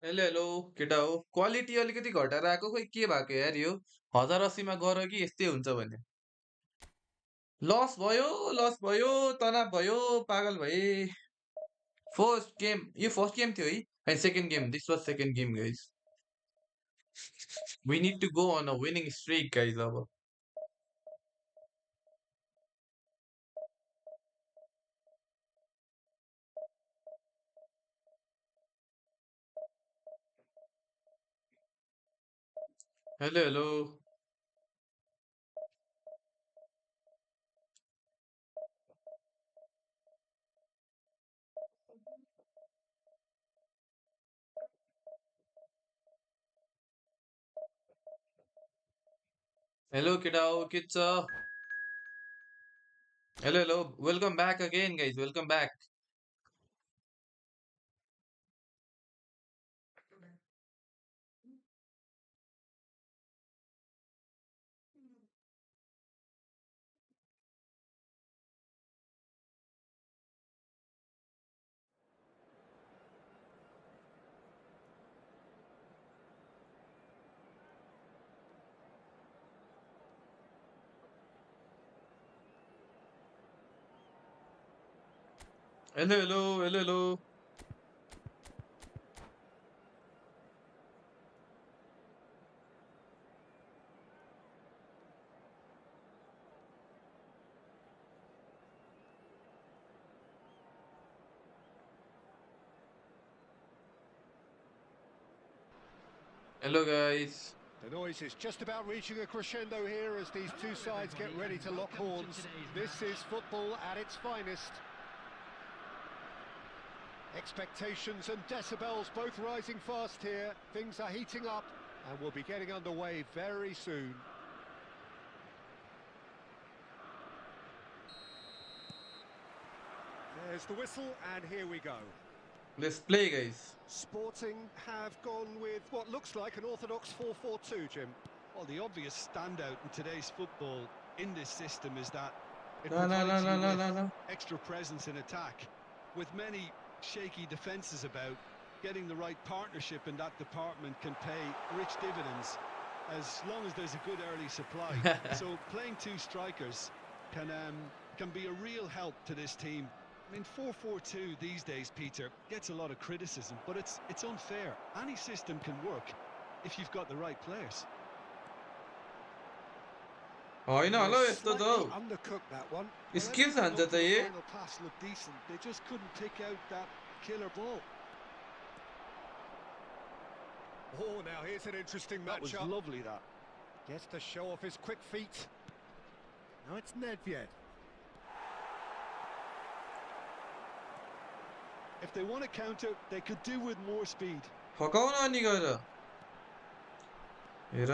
Hello hello केटा हो quality अलिकति घटाएर आएको खोइ के भएको यार यो 1080 मा गर कि यस्तै हुन्छ भने लस भयो तनाव भयो पागल भए फर्स्ट गेम थियो है and second game this was second game guys we need to go on a winning streak guys अब हेलो हेलो हेलो केटा हो के छ hello hello welcome back again guys welcome back hello hello hello hello hello guys The noise is just about reaching a crescendo here as these two sides get ready to lock horns. This is football at its finest. Expectations and decibels both rising fast here. Things are heating up and we'll be getting underway very soon. There's the whistle and here we go. Let's play guys Sporting have gone with what looks like an orthodox 4-4-2, Jim. Well, the obvious standout in today's football in this system is that it La la la provides la you la with la la extra presence in attack. With many shaky defences about, getting the right partnership in that department can pay rich dividends as long as there's a good early supply. So playing two strikers can be a real help to this team. I mean, 4-4-2 these days, Peter, gets a lot of criticism, but it's unfair. Any system can work if you've got the right players. होइन होला They're यस्तो त slightly undercooked that one. Well, skill everything खान्छ up त to the ये final pass looked decent. They just couldn't pick out that killer ball. Oh, now here's an interesting That was matchup. lovely, that. Gets to show off his quick feet. Now it's Nedved. If they want to counter, they could do with more speed. फकाउन अनि गएर हेर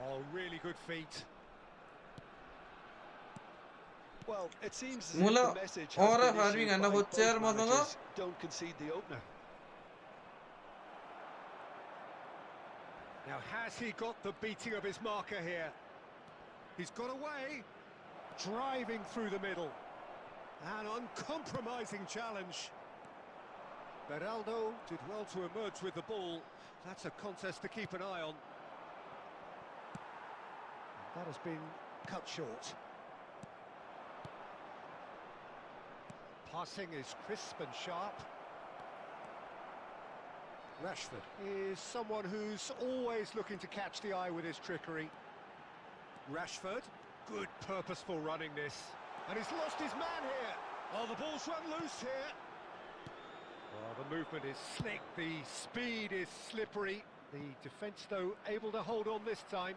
Oh, really good feet. Well, it seems as if मुला the message has aura been farming issued हान्न by खोज्छ यार both मसँग managers. Don't concede the opener. Now, has he got the beating of his marker here? He's got away. Driving through the middle. An uncompromising challenge. Beraldo did well to emerge with the ball. That's a contest to keep an eye on. That has been cut short. Passing is crisp and sharp. Rashford is someone who's always looking to catch the eye with his trickery. Rashford, good purposeful running this. And he's lost his man here. Oh, the ball's run loose here. Oh, the movement is slick, the speed is slippery. The defence, though, able to hold on this time.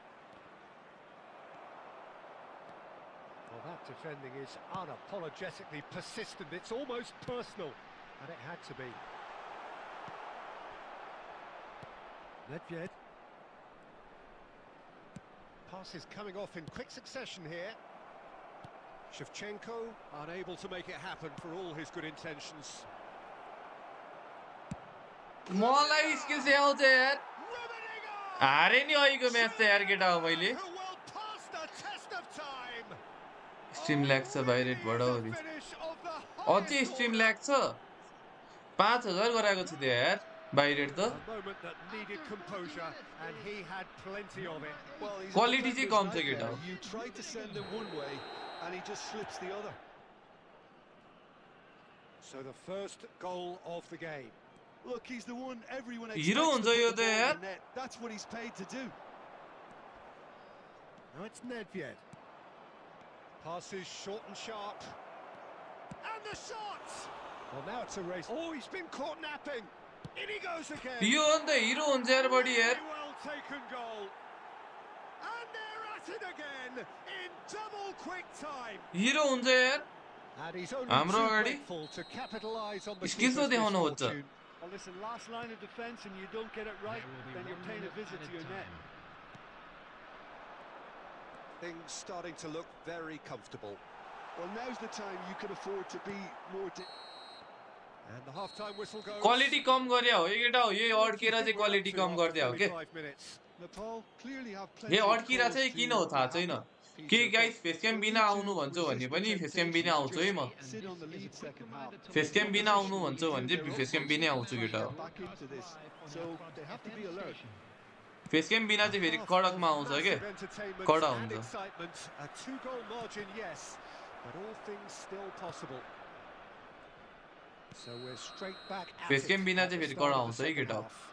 Well, that defending is unapologetically persistent. It's almost personal, and it had to be. Nedved. Passes coming off in quick succession here. Shevchenko unable to make it happen for all his good intentions. मलाई skill चाहिँ आउँछ यार हारे नि अहिलेको match चाहिँ यार केटा हो मैले स्ट्रिम ल्याग्छ भाइ रेट बढाउरी अझै स्ट्रिम ल्याग्छ 5,000 गराएको छु त यार बाई रेट त A moment that needed composure, and he had plenty of it. Well, he's a quality चाहिँ defender's कम छ केटा nightmare. हो You try to send him one way, and he just slips the other. So the first goal of the game. Look, he's the one everyone hero expects हुन्छ to put yo the त ball in यार the net. That's what he's paid to do. Now it's Nedved. Passes short and sharp. And the shot! Well, now it's a race. Oh, he's been caught napping. In he goes again. यो हो नि त हिरो हुन्छ यार बढी यार Really well taken goal. And they're at it again in double quick time. हिरो हुन्छ यार And he's only हाम्रो too अगाडि grateful to capitalise on the skill keeper's देखाउनु खोज्छ misfortune. Well, listen, last line of defence and you don't get it right, then you're paying a visit to your net. Things starting to look very comfortable. Well, now's the time you can afford to be more... And the half-time whistle goes. Quality कम गरे हो यो केटा हो यो What do you अड्केर think चाहिँ we're up quality to come after गर्दै हो के 25 minutes? Nepal clearly have plenty yo of अड्किरा cause चाहिँ to किन हो be थाहा happy. छैन Peter, के but गाइस फेस क्याम they'll बिना need आउनु to भन्छु भने resist the पनि फेस क्याम बिना temptation आउँछु to है म just sit on the lead second half. Face cam बिना आउनु Positionally, भन्छु भने using चाहिँ their फेस क्याम बिनै आउँछु utmost केटा to हो get back into this. So they have to be alert. Face cam बिना चाहिँ फेरि Half कडकमा of आउँछ के massive entertainment कडा and हुन्छ excitement. A two-goal margin, yes, but all things still possible. So we're straight back at face it क्याम बिना at चाहिँ the फेरि start कडा of the आउँछ है second केटा हो half.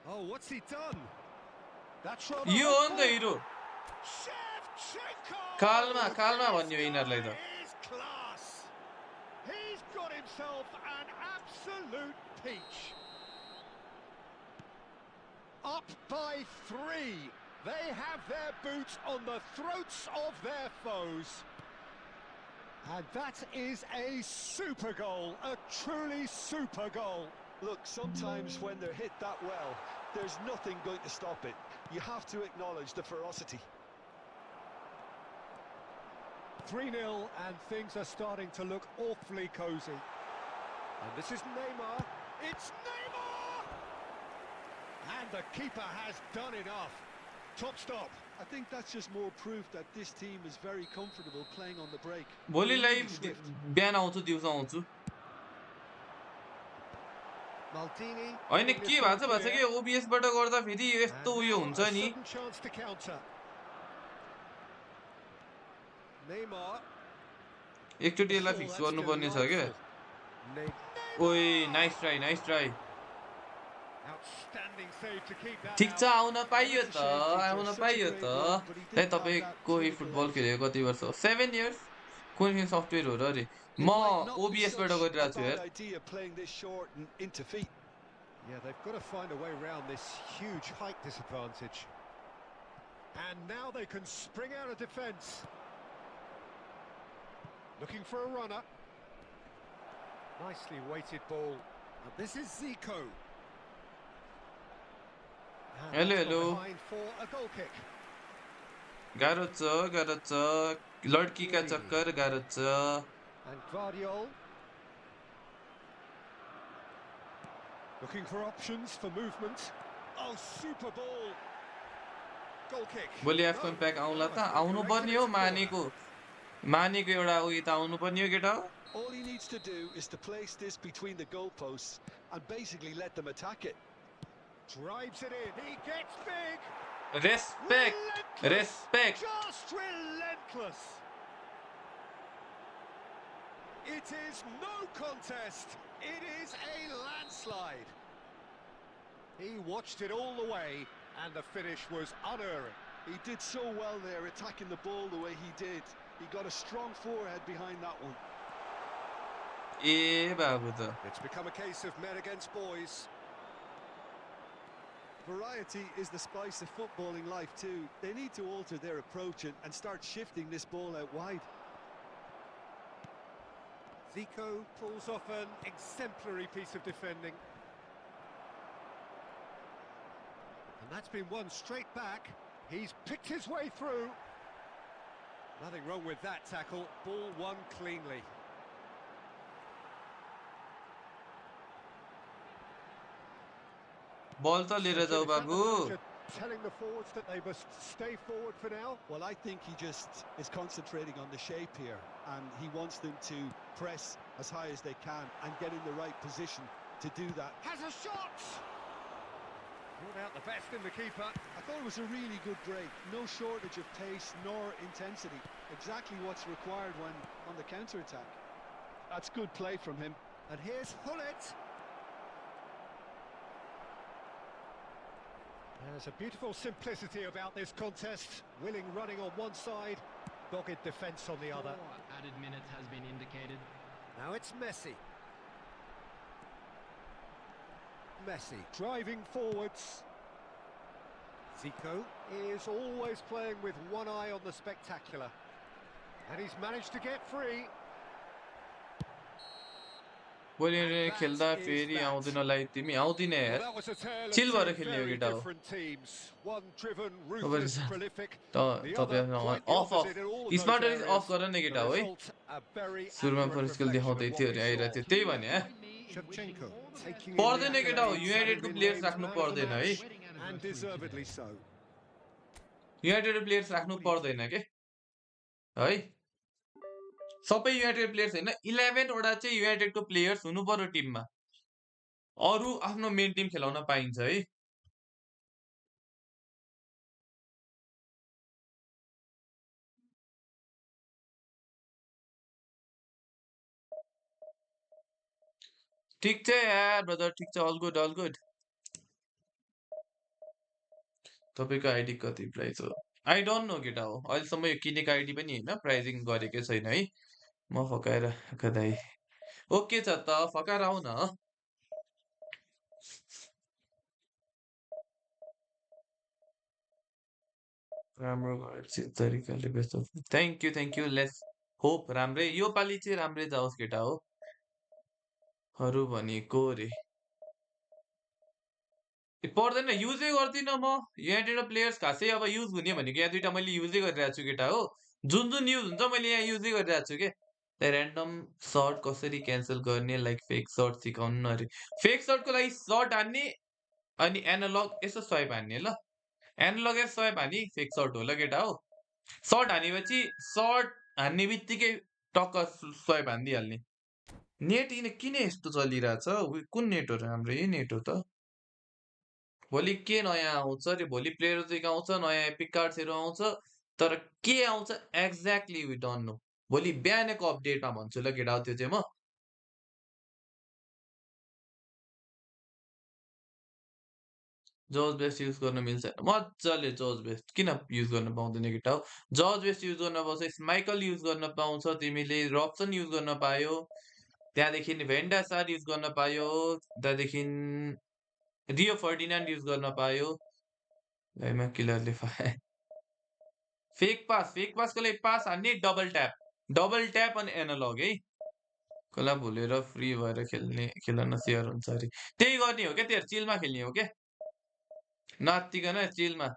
Oh, what's he done? That's rather यो हो नि त hopeful. हिरो Shevchenko! कालमा भन्यो This यिनीहरूलाई guy त is class. He's got himself an absolute peach. Up by 3. They have their boots on the throats of their foes. And that is a super goal, a truly super goal. Look, sometimes when they're hit that well, there's nothing going to stop it. You have to acknowledge the ferocity. 3-0 and things are starting to look awfully cosy. And this is Neymar. It's Neymar! And the keeper has done enough. Top stop. I think that's just more proof that this team is very comfortable playing on the break. भोलिलाई बिहान आउँछु दिउँसो आउँछु Maldini. होइन के भएको छ कि OBS बाट गर्दा फेरि यस्तो उयो हुन्छ नि Sudden chance to counter. Neymar. एकचोटि यसलाई फिक्स गर्नुपर्ने छ के ओइ nice try Outstanding save to keep that ठिक छ out. आउन पाइयो त आउन पाइयो त है तपाईँ कोही फुटबल खेलेको कति वर्ष हो 7 इयर्स कुन सफ्टवेयर हो र अरे म ओबिएस बाट गरिरहेको छु यार idea playing this short and into feet. Yeah, they've got to find a way around this huge height disadvantage. And now they can spring out of defence. Looking for a runner. Nicely weighted ball. And this is Zico. And Hello, that's gone hello. behind for a goal kick. गाह्रो छ लड्कीका चक्कर गाह्रो छ And Guardiol. Looking for options for movement. Oh, super ball. Goal kick. भोलि एफको pack आउला त आउनु पर्ने हो मानेको एउटा उयो त आउनु पर्ने हो केटा हो All he needs to do is to place this between the goalposts and basically let them attack it. Drives it in. He gets big. Respect respect Just relentless. It is no contest. It is a landslide. He watched it all the way, and the finish was unerring. He did so well there, attacking the ball the way he did. He got a strong forehead behind that one. ए बाबु त It's become a case of men against boys. Variety is the spice of footballing life too. They need to alter their approach and start shifting this ball out wide. Zico pulls off an exemplary piece of defending. And that's been won straight back. He's picked his way through. Nothing wrong with that tackle. Ball won cleanly. बल त लिएर जाऊ बाबु Telling the forwards that they must stay forward for now. Well, I think he just is concentrating on the shape here, and he wants them to press as high as they can and get in the right position to do that. Has a shot! Brought out the best in the keeper. I thought it was a really good break. No shortage of pace nor intensity. Exactly what's required when on the counter-attack. That's good play from him. And here's Hullet. There's a beautiful simplicity about this contest. Willing running on one side, dogged defence on the other. Added minutes has been indicated. Now it's Messi. Messi driving forwards. Zico is always playing with one eye on the spectacular. And he's managed to get free. बोली खेल्दा फेरि आउँदैन like तिमी आउँदिन यार chill भएर खेल्ने हो केटा हो तपाईँ अफ स्मार्ट अफ गर न केटा हो है सुरुमा फर्स्टल देखाउँदै थियो अरे आइरहेको थियो त्यही भने पर्दैन केटा हो युनाइटेडको प्लेयर्स राख्नु पर्दैन है युनाइटेडको प्लेयर्स राख्नु पर्दैन के है सबै युनाइटेड प्लेयर्स हैन 11 वटा चाहिँ युनाइटेडको प्लेयर्स हुनु पर्यो टिममा अरु आफ्नो मेन टिम खेलाउन पाइन्छ है ठीक छ यार ब्रदर ठीक छ अल गुड तपाईको आईडी कति प्राइस हो आई डोन्ट नो केटा हो अहिलेसम्म यो किनेको आईडी पनि हैन प्राइसिङ गरेकै छैन है म फकाएर कतै ओके छ त फकाएर आउ न राम्रो भयो तरिकाले best thank you let's hope राम्रै यो पाली चाहिँ राम्रै जाओस् केटा हो हरु भनेको रे पर्दैन युजै गर्दिन म युनाइटेड प्लेयर्स खासै अब युज हुने भनेको यहाँ दुईटा मैले युजै गरिरहेको छु केटा हो जुन जुन युज हुन्छ मैले यहाँ युजै गरिरहेको छु के र्यान्डम सर्ट कसरी क्यान्सल गर्ने लाइक फेक सर्ट सिकाउनु अरे फेक सर्टको लागि सर्ट हान्ने अनि एनालग यसो स्वाइप हान्ने ल एनालग या स्वाइप हानी फेक सर्ट होला केटा हो सर्ट हानेपछि सर्ट हान्ने बित्तिकै टक्क स्वाइप हानिदिइहाल्ने नेट किन यस्तो चलिरहेछ कुन नेट हो राम्रो यही नेट हो त भोलि के नयाँ आउँछ रे भोलि प्लेयर चाहिँ आउँछ नयाँ एपिक कार्ड्सहरु आउँछ तर के आउँछ एक्ज्याक्टली वी डोन्ट नो भोलि बिहानको अपडेटमा भन्छु ल केटा हो त्यो चाहिँ म जज बेस्ट युज गर्न मिल्छ मजाले जज बेस्ट किन युज गर्न पाउँदैन केटा हो जज बेस्ट युज गर्न पाउँछ स्माइकल युज गर्न पाउँछ तिमीले रब्सन युज गर्न पायो त्यहाँदेखि भेन्डासार युज गर्न पायो त्यहाँदेखि रियो फर्डिनान्ड युज गर्न पायो लाइमा किलरले फेक पासको लागि पास हान्ने डबल ट्याप अनि एनालग है कसलाई भुलेर फ्री भएर खेल्न सेयर हुन्छ अरे त्यही गर्ने हो क्या तेरो चिलमा खेल्ने हो क्या नातिकन चिलमा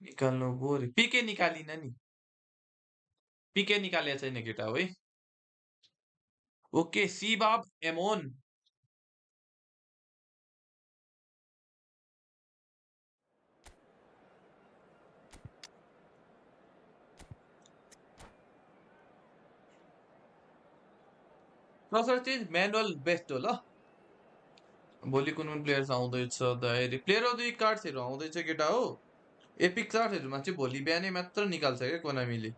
निकाल्नु बोरे पिके निकालिन नि पिके निकालेको छैन केटा हो है ओके सिबाब एमोन प्रोसेस चेन्ज म्यानुअल बेस्ट हो ल भोलि कुन कुन प्लेयर्स आउँदैछ दाइरी प्लेयर अफ द विक कार्ड्सहरु आउँदैछ केटा हो एपिक कार्ड्सहरुमा चाहिँ भोलि बिहानै मात्र निकाल्छ के कोनामीले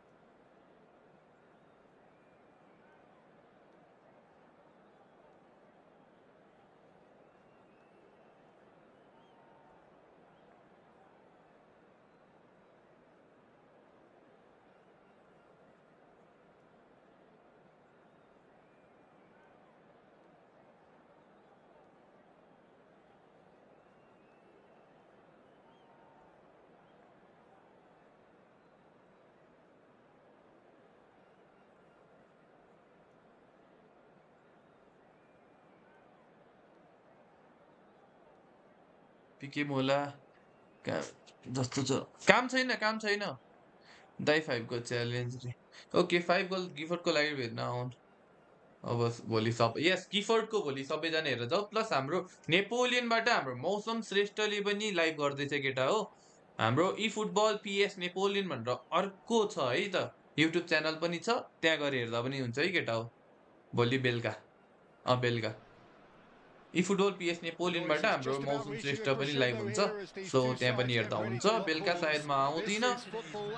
पिके मोला जस्तो छ काम छैन दाइ 5 को च्यालेन्ज रे ओके 5 गोल गिफ्टको लागि भेट्न आउनु अब भोलि यस किफोर्डको भोलि सबैजना हेरेर जाऊ प्लस हाम्रो नेपोलियनबाट हाम्रो मौसम श्रेष्ठले पनि लाइभ गर्दैछ केटा हो हाम्रो ई फुटबल पिएस नेपोलियन भनेर अर्को छ है त युट्युब च्यानल पनि छ त्यहाँ गएर हेर्दा पनि हुन्छ है केटा हो भोलि बेलुका बेलुका ई फुटबल पिएस नेपोलियनबाट हाम्रो मौसम श्रेष्ठ पनि लाइभ हुन्छ सो त्यहाँ पनि हेर्दा हुन्छ बेलुका सायद म आउँदिनँ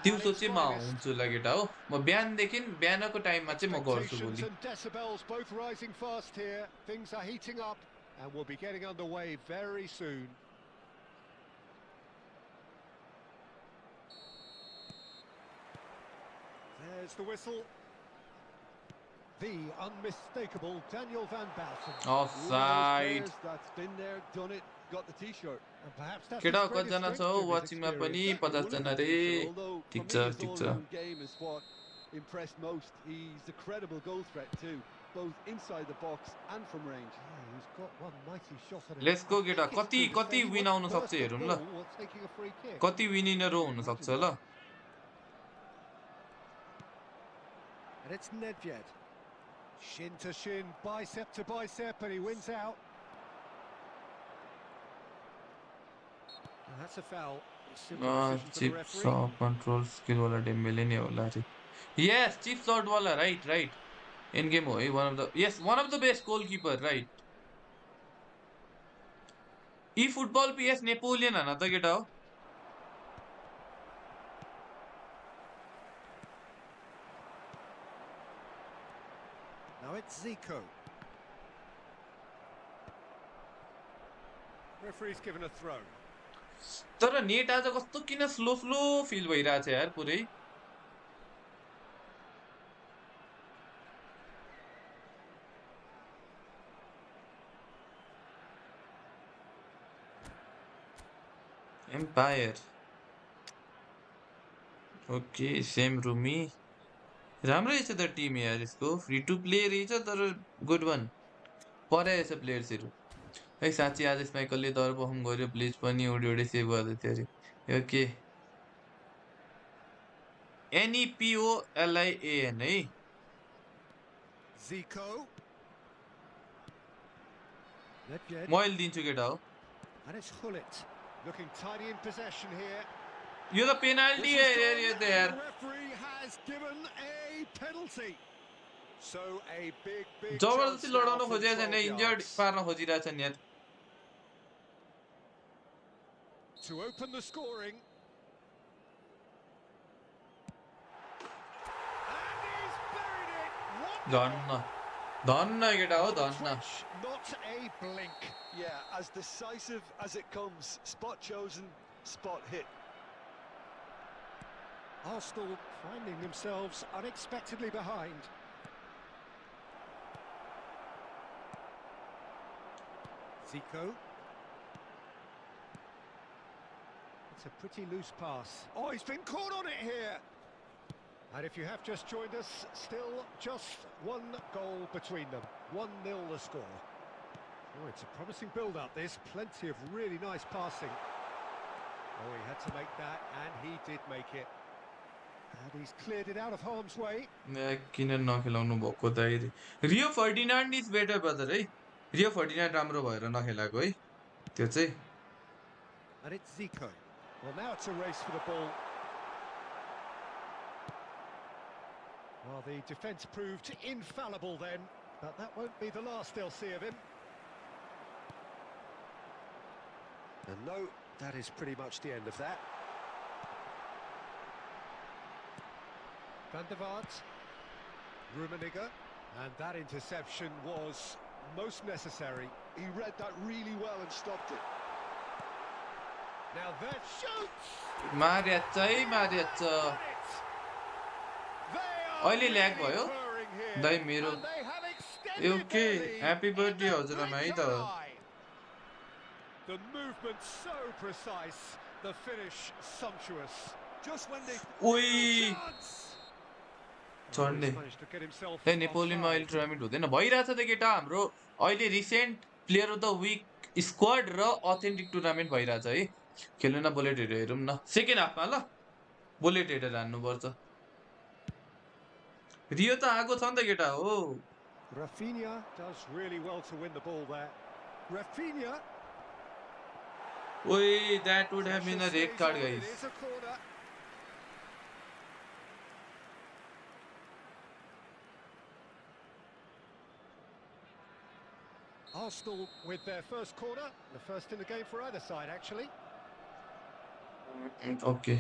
दिउँसो चाहिँ म हुन्छु ल केटा हो म बिहानदेखि बिहानको टाइममा चाहिँ म गर्छु Expectations भोलि and decibels both rising fast here. Things are heating up and we'll be getting underway very soon. There's the whistle. The unmistakable Daniel van Basten. Offside. That's been there, done it, got the t-shirt. And perhaps that's केटा his greatest कतिजना छ strength how of his वाचिङमा पनि experience. 50 जना रे Although for ठिक me छ his ठिक छ all-round game is what impressed most. He's a credible goal threat too, both inside the box and from range. Yeah, he's got one mighty shot on him. Let's go I केटा think it's कति true to कति say he win won't आउन सक्छ burst the हेरौँ ल ball while taking a free kick. कति win in रो हुन सक्छ ल And it's Nedved. Shin to shin, bicep to bicep, and he wins out. And that's a foul. Simple decision for the chip referee. Shot control skill वाला Dembele नै होला रे yes chip shot वाला right right in game हो है one of the best goalkeeper right ई football PS Napoleon हैन त केटा हो Now it's Zico. Referee's given a throw. तर नेट आज कस्तो किन स्लो स्लो फिल भइराछ यार पुरै एम्पायर ओके सेम रुमी राम्रै छ त टिम यार यसको फ्री टु प्ले रहेछ तर गुड वान पराएछ प्लेयर्सहरू है साँच्ची आज स्माइकलले दर पर्फर्म गर्यो ब्लिज पनि उडी उडी सेभ गर्दै थियो अरे यो के NEPOLIAN है Zico. Nedved. म अहिले दिन्छु केटा हो And it's Hullet. Looking tidy in possession here. यो त पेनाल्टी This है is यो done, त and यार the referee has given a penalty. So a big जबरजस्ती chance now लडाउन from खोजेको छैन 12 इन्जर्ड yards. पार्न खोजिरहेछन् यार To open the scoring. And he's buried it. What धन्न धन्न केटा हो on the धन्न touch, not a blink. Yeah, as decisive as it comes. Spot chosen, spot hit. Arsenal finding themselves unexpectedly behind. Zico. It's a pretty loose pass. Oh, he's been caught on it here. And if you have just joined us, still just one goal between them. 1-0 the score. Oh, it's a promising build-up, this. Plenty of really nice passing. Oh, he had to make that, and he did make it. And he's cleared it out of harm's way. किन नखेलाउनु भएको त रियो Ferdinand is better brother है रियो Ferdinand राम्रो भएर नखेलाएको है त्यो चाहिँ And it's Zico. Well, now it's a race for the ball. Well, the defence proved infallible then, but that won't be the last they'll see of him. And no, that is pretty much the end of that. Van der Vaart, Rummenigge, and that interception was most necessary. He read that really well and stopped it. Now that shoots! मार्याच है मार्याच Got it! They are अहिले lag really भयो purring here, दाइ मेरो and they have extended okay their lead happy in birthday the हजुरआमा है blink त of an eye. The movement so precise, the finish sumptuous. Just when they... ओइ Chance! Oh, चढ्ने he's managed to get himself त्यही नेपोलियनमा अहिले offside. Tournament हुँदैन भइरहेछ त केटा हाम्रो अहिले recent player of the week squad र अथेन्टिक टुर्नामेन्ट भइरहेछ है खेल्नु न बुलेटहरू हेरौँ न सेकेन्ड हाफमा ल बुलेट हेरेर हान्नुपर्छ रियो त आएको छ नि त केटा हो Rafinha does really well to win the ball there. Rafinha. Oi, that would have been Pressure a red stays card, on, it guys. is a corner. Arsenal with their first corner, the first in the game for either side, actually. Okay.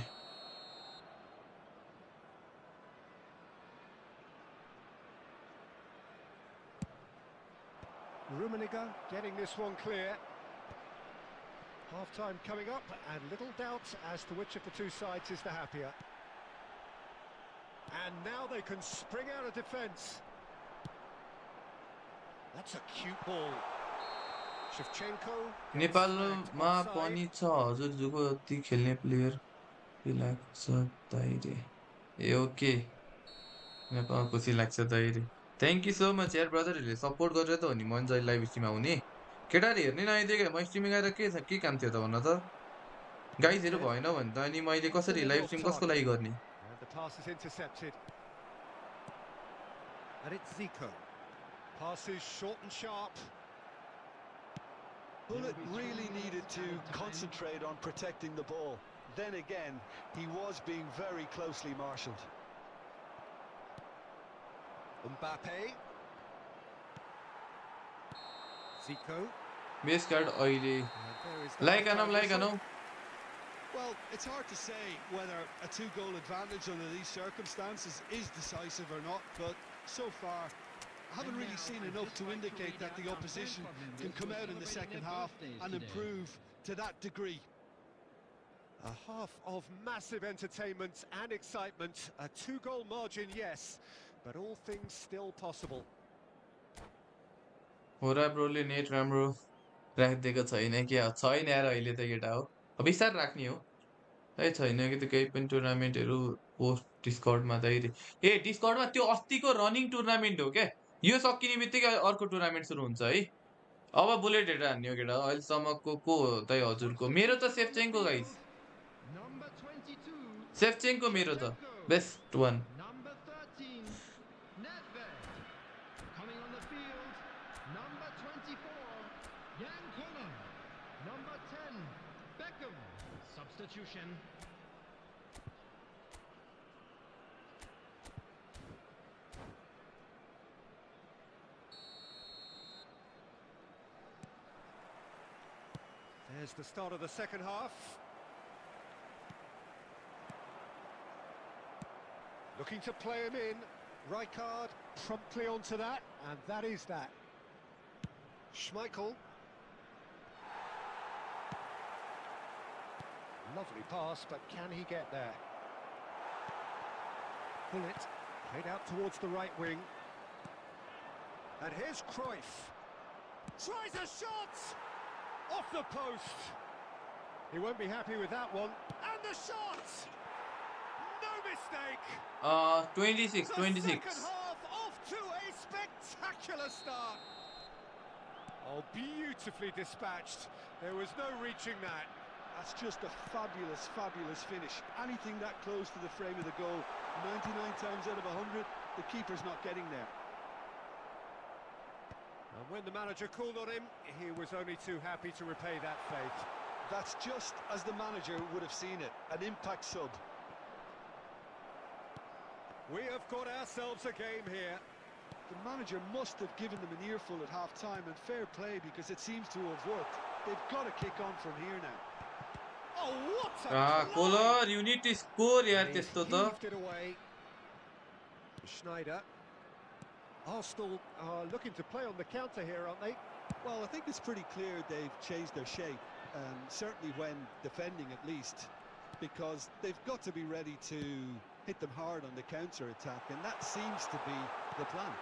Rummenigge getting this one clear. Half-time coming up, and little doubt as to which of the two sides is the happier. And now they can spring out of defence. That's a cute ball. Shevchenko gets snagged नेपालमा offside. पनि छ हजुर जुको यति खेल्ने player के लाग्छ दाइरे ए okay नेपालमा खुसी लाग्छ दाइरे थ्याङ्क यू सो मच यार ब्रदरहरूले सपोर्ट गरेर त हो नि म जहिले लाइभ स्ट्रिम आउने केटाहरू हेर्ने नआइदियो क्या म स्ट्रिमिङ आएर के काम थियो त भन त गाइजहरू Good. भएन भने त अनि मैले That's a कसरी little लाइभ off स्ट्रिम कसको target. लागि गर्ने And the pass is intercepted. And it's Zico. Pass is short and sharp. Bullet really needed to concentrate on protecting the ball. Then again, he was being very closely marshalled. Mbappe. Zico. Base card अहिले And there is the like आनौ half-time like whistle. आनौ Well, it's hard to say whether a two-goal advantage under these circumstances is decisive or not, but so far, I haven't really seen enough to indicate that the opposition can come out in the second half and improve to that degree. A half of massive entertainment and excitement. A two-goal margin, yes, but all things still possible. हो र ब्रोले net राम्रो राखिदिएको छैन क्या छैन यार अहिले त केटा हो अब बिस्तार राख्ने हो है छैन कि त केही पनि टुर्नामेन्टहरू पोस्ट डिस्कर्डमा दाइरे ए डिस्कर्डमा त्यो अस्तिको रनिङ टुर्नामेन्ट हो क्या यो सकिने बित्तिकै अर्को टुर्नामेन्ट सुरु हुन्छ है अब बुलेट हेरेर हान्ने हो केटा अहिलेसम्मको को हो त हजुरको मेरो त सेफ्चेङ्को गाइस Number 22, सेफ्चेङ्को मेरो त Shevchenko. Best one Number 13, Nedved. Coming on the field, number 24, Jan Koller. Number 10, Beckham. Substitution. There's the start of the second half. Looking to play him in. Rijkaard promptly onto that, and that is that. Schmeichel. Lovely pass, but can he get there? Bullet played out towards the right wing. And here's Cruyff. Tries a shot! Off the post. He won't be happy with that one. And the shot! No mistake! 26 The 26 second half off to a spectacular start. Oh, beautifully dispatched. There was no reaching that. That's just a fabulous, fabulous finish. Anything that close to the frame of the goal, 99 times out of 100, the keeper's not getting there. And when the manager called on him, he was only too happy to repay that faith. That's just as the manager would have seen it, an impact sub. We have got ourselves a game here. The manager must have given them an earful at half-time, and fair play because it seems to have worked. They've got to kick on from here now. Oh, what a collar you need to score यार And he's त्यस्तो त heaved it away. Schneider. Arsenal are looking to play on the counter here, aren't they? Well, I think it's pretty clear they've changed their shape, certainly when defending at least, because they've got to be ready to hit them hard on the counter-attack, and that seems to be the plan.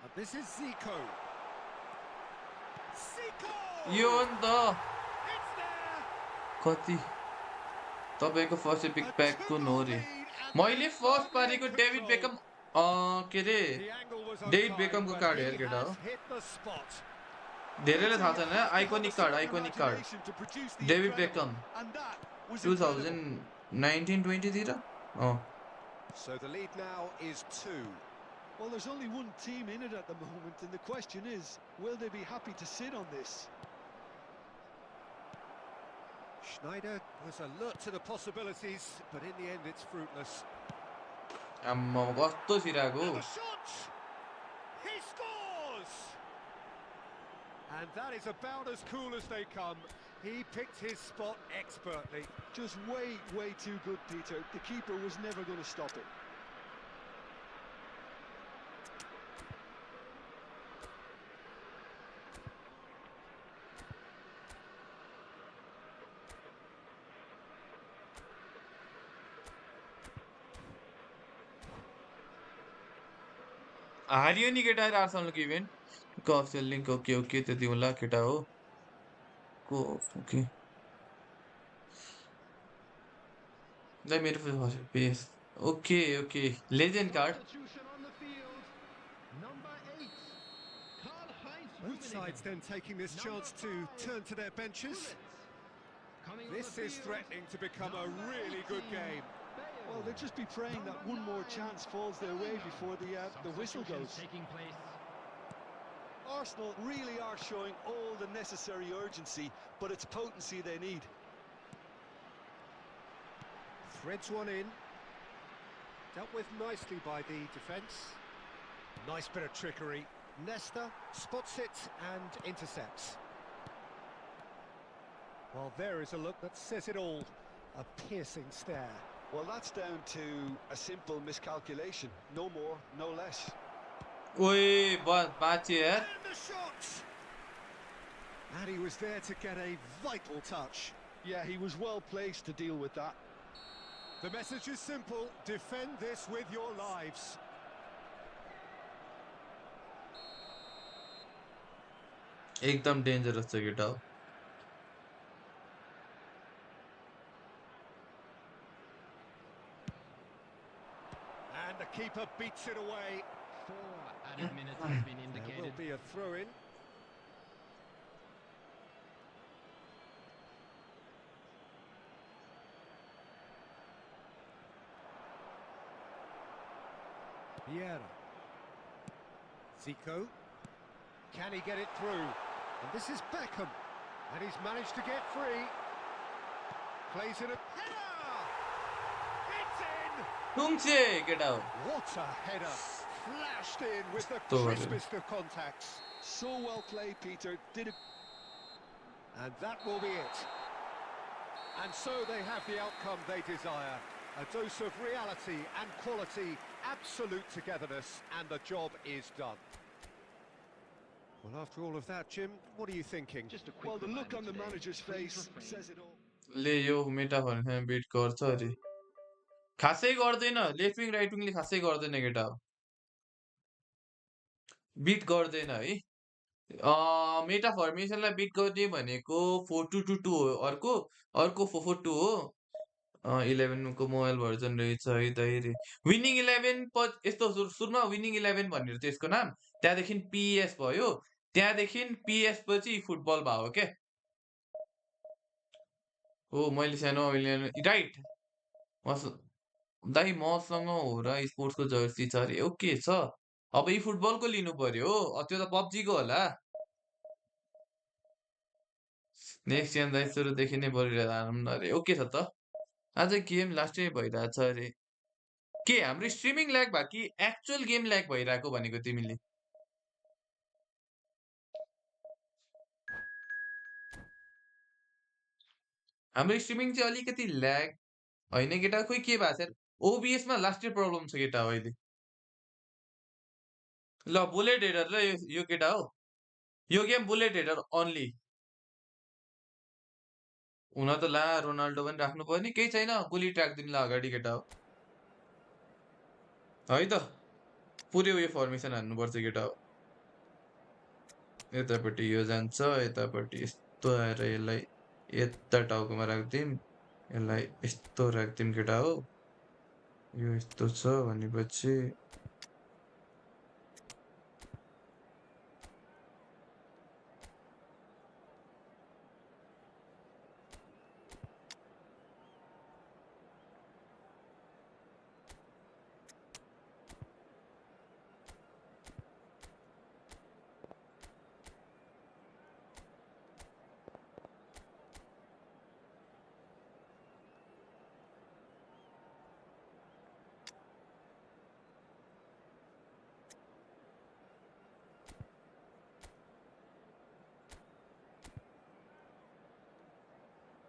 And this is Zico. Zico! यो हो नि त It's there! कति तपाईको first epic pack कुन हो रे मैले first पारेको डेभिड बेकम के रे The angle was David unkind, बेकमको but card he यार केटा हो has hit the spot. धेरैले थाहा छैन iconic card To produce the David incredible, become and that was incredible. 2019-20 तिर अँ So the lead now is 2. Well, there's only one team in it at the moment, and the question is, will they be happy to sit on this? Schneider was alert to the possibilities, but in the end it's fruitless. आम्मा कस्तो छिराको And the shot! He scores! And that is about as cool as they come. He picked his spot expertly. Just way, way too good, Peter. The keeper was never going to stop it. हारियो नि केटा आर्सेनलको event कफ selling okay okay त्यति होला केटा हो को ओके दाइ मेरो pace okay okay legend card Substitution on the field. Number 8, Karl-Heinz Both sides then Rummenigge. taking this Number chance to 5, turn to their benches. Gullit. Coming on This the is field, threatening to become a number really good 18, game. Bale. Well, they'll just be praying that Number one more 9, chance falls their way Bellingham. before the whistle Substitutions goes. taking place. Arsenal really are showing all the necessary urgency, but it's potency they need. Threads one in. Dealt with nicely by the defence. Nice bit of trickery. Nesta spots it and intercepts. Well, there is a look that says it all. A piercing stare. Well, that's down to a simple miscalculation. No more, no less. ओए बाँचे यार And the shot! And he was there to get a vital touch. Yeah, he was well placed to deal with that. The message is simple. Defend this with your lives. एकदम dangerous छ केटा हो And the keeper beats it away. 4 added minutes has been There indicated. will be a throw-in. Vieira. Zico. Can he get it through? And this is Beckham. And he's managed to get free. Plays in a header! It's in! टुङ्चे केटा हो What a header! Flashed in with the Story. crispest of contacts. So well played, Peter. Did it. And that will be it. And so they have the outcome they desire. A dose of reality and quality, absolute togetherness, and the job is done. Well, after all of that, Jim, what are you thinking? Just a quick Well, the look reminder on the today, manager's please face refrain says it all. ले यो metaphor bit गर्छ अरे खासै गर्दैन left wing right विङले खासै गर्दैन केटा हो bit गर्दैन है मेटा फर्मेसनलाई बिट गर्ने भनेको 4-2-2-2 हो अर्को अर्को 4-4-2 हो 11 को मोबाइल भर्जन रहेछ है दाइरे विनिङ 11 यस्तो सुरुमा विनिङ 11 भनेर थियो यसको नाम त्यहाँदेखि पिएस भयो त्यहाँदेखि पिएस पछि फुटबल भयो के हो मैले सानो राइट दाइ मसँग हो र स्पोर्ट्सको जर्सी छ अरे ओके छ अब यी फुटबलको लिनु पर्यो हो त्यो त पब्जीको होला नेक्स्ट गेम दाइ सुरुदेखि नै बढिरहेर हानौँ अरे ओके छ त आज गेम लास्टै भइरहेछ अरे के हाम्रो स्ट्रिमिङ ल्याग भयो कि एक्चुअल गेम ल्याग भइरहेको भनेको तिमीले हाम्रो स्ट्रिमिङ चाहिँ अलिकति ल्याग होइन केटा खोइ के भएको छ ओबिएसमा लास्टै प्रब्लम छ केटा हो अहिले ल बुलेट हेडर र यो केटा हो यो गेम बुलेट हेडर अन्ली हुन त ला रोनाल्डो पनि राख्नु पर्ने केही छैन गोली ट्र्याक दिनलाई अगाडि केटा हो है त पुरै उयो फर्मेसन हान्नुपर्छ केटा हो यतापट्टि यो जान्छ यतापट्टि यस्तो आएर यसलाई यता टाउकोमा राखिदिउँ यसलाई यस्तो राखिदिउँ केटा हो यो यस्तो छ भनेपछि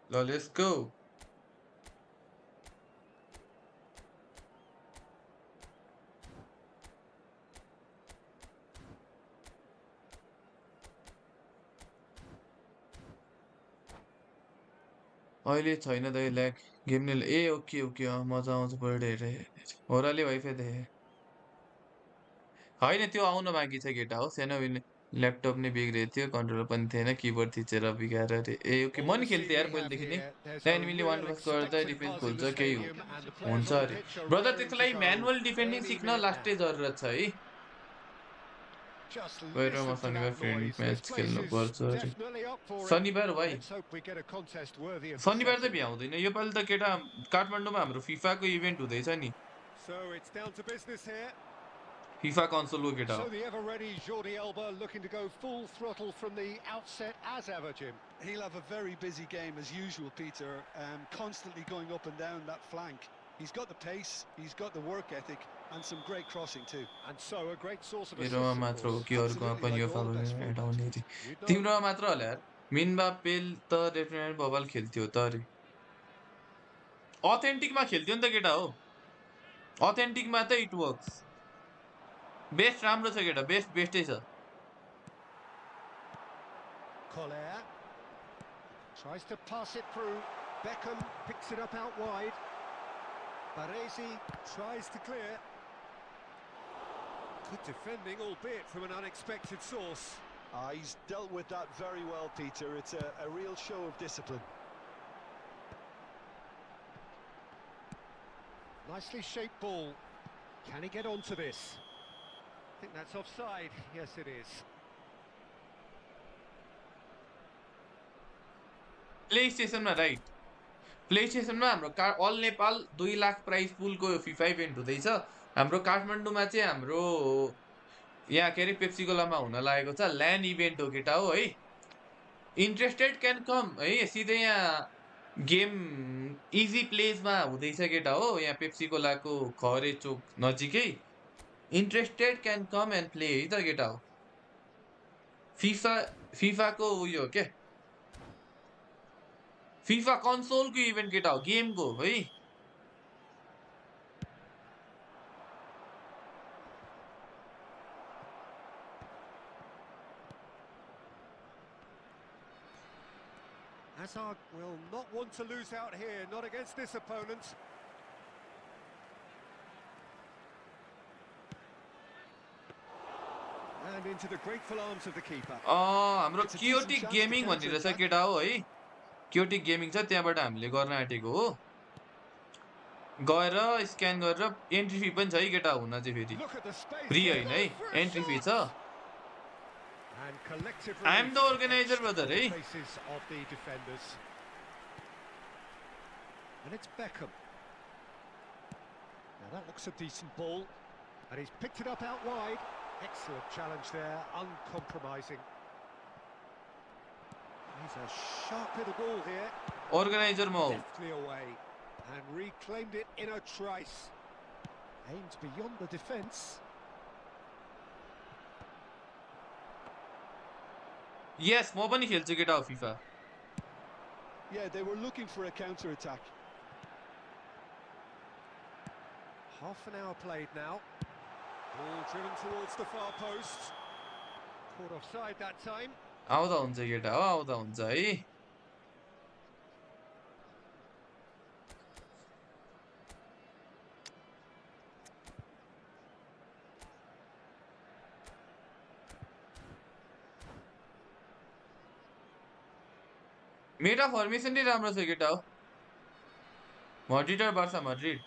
Let's go. अहिले छैन दाइ ल्याग गेम नै ए ओके ओके मजा आउँछ बर्डे हेरेर होराले वाइफाई दे होइन त्यो आउन बाँकी छ केटा हो सानो ल्यापटप नै बिग्रेको थियो कन्ट्रोलर पनि थिएन किबोर्ड थिचेर बिगाएर अरे ए ओके Well, म with the नि scene खेल्थेँ we यार have पहिलेदेखि नै here, there's a त्यहाँ एनिमीले वान real पास गर्दा expectant defence buzz in the खोल्छ केही stadium, and the players हुन्छ on the अरे pitch are ब्रदर raring त्यसको to लागि go म्यानुअल डिफेन्डिङ any सिक्न minute लास्टै now. जरुरत छ है Just गएर म listen to शनिबार that friend noise. This match place खेल्नु is पर्छ अरे definitely up for it. शनिबार भाइ Let's hope we get a contest worthy of the शनिबार त setting. भ्याउँदैन योपालि त केटा काठमाडौँमा हाम्रो फिफाको इभेन्ट हुँदैछ नि So it's down to business here. FIFA कन्सोलको केटा हो So the ever-ready Jordi Alba looking to go full throttle from the outset as ever, Jim. He'll have a very busy game as usual, Peter, constantly going up and down that flank. He's got the pace, he's got the work ethic, and some great crossing too. And so a great source of मेरोमा assists, of मात्र हो course. कि अरूकोमा Absolutely, पनि like यो all the best एड fullbacks. आउने अरे You'd know. तिम्रोमा मात्र होला यार मिनबा पेल त डेफिनेट बबल खेल्थ्यो त अरे अथेन्टिकमा खेल्थ्यो नि त केटा हो अथेन्टिकमा त इट वर्क्स बेस्ट राम्रो छ केटा बेस्टै छ Collier tries to pass it through. Beckham picks it up out wide. Baresi tries to clear. Good defending, albeit from an unexpected source. He's dealt with that very well, Peter. It's a real show of discipline. Nicely shaped ball. Can he get onto this? I think that's offside. Yes, it is. Play स्टेसनमा right play स्टेसनमा हाम्रो अल Nepal 2 lakh price पुलको FIFA event हुँदैछ हाम्रो काठमाडौँमा चाहिँ हाम्रो यहाँ के अरे पेप्सीकोलामा हुन लागेको छ ल्यान्ड इभेन्ट हो केटा हो है इन्ट्रेस्टेड क्यान कम है सिधै यहाँ गेम इजी प्लेसमा हुँदैछ केटा हो यहाँ पेप्सीकोलाको खरे चोक नजिकै interested can come and play है त केटा हो फिफाको उयो हो के फिफा कन्सोलको इभेन्ट केटा हो गेमको है Hazard will not want to lose out here, not against this opponent. And into the grateful arms of the keeper. हाम्रो क्योटिक गेमिङ भन्ने रहेछ केटा हो है क्योटिक गेमिङ छ त्यहाँबाट हामीले गर्न आँटेको हो गएर स्क्यान गरेर एन्ट्री फी पनि छ है केटा हुन चाहिँ फेरि फ्री होइन है एन्ट्री फी छ And collective I am the organizer, brother, eh? faces of the defenders. And it's Beckham. Now that looks a decent ball. And he's picked it up out wide. Excellent challenge there, uncompromising. He's a sharp little ball here. Organizer mo. Deftly away. And reclaimed it in a trice. Aimed beyond the defence. Yes, म पनि खेल्छु केटा हो FIFA. Yeah, they were looking for a counter-attack. Half an hour played now. Ball driven towards the far post. Caught offside that time. आउँदा हुन्छ केटा हो आउँदा हुन्छ है मेरा फर्मेसन नै राम्रो छ केटा हो मड्रिड र Barca Madrid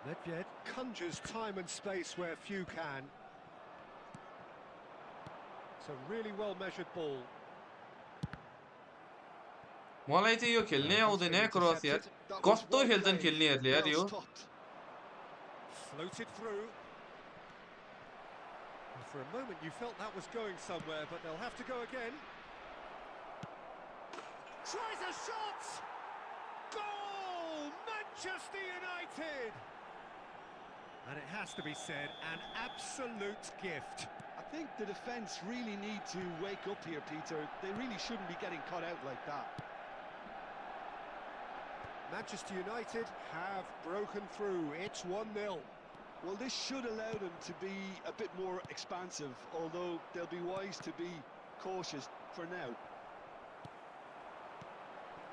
Nedved conjures time and space where few can. It's a really well-measured ball. मलाई चाहिँ यो खेल्नै आउँदैन है क्रस यार कस्तो खेल्छन् खेल्नेहरूले यार यो Floated through. And for a moment you felt that was going somewhere, but they'll have to go again. Tries a shot! Goal! Manchester United! And it has to be said, an absolute gift. A think the defence really need to wake up here, Peter. They really shouldn't be getting caught out like that. Manchester United have broken through. It's 1-0. Well, this should allow them to be a bit more expansive, although they'll be wise to be cautious for now.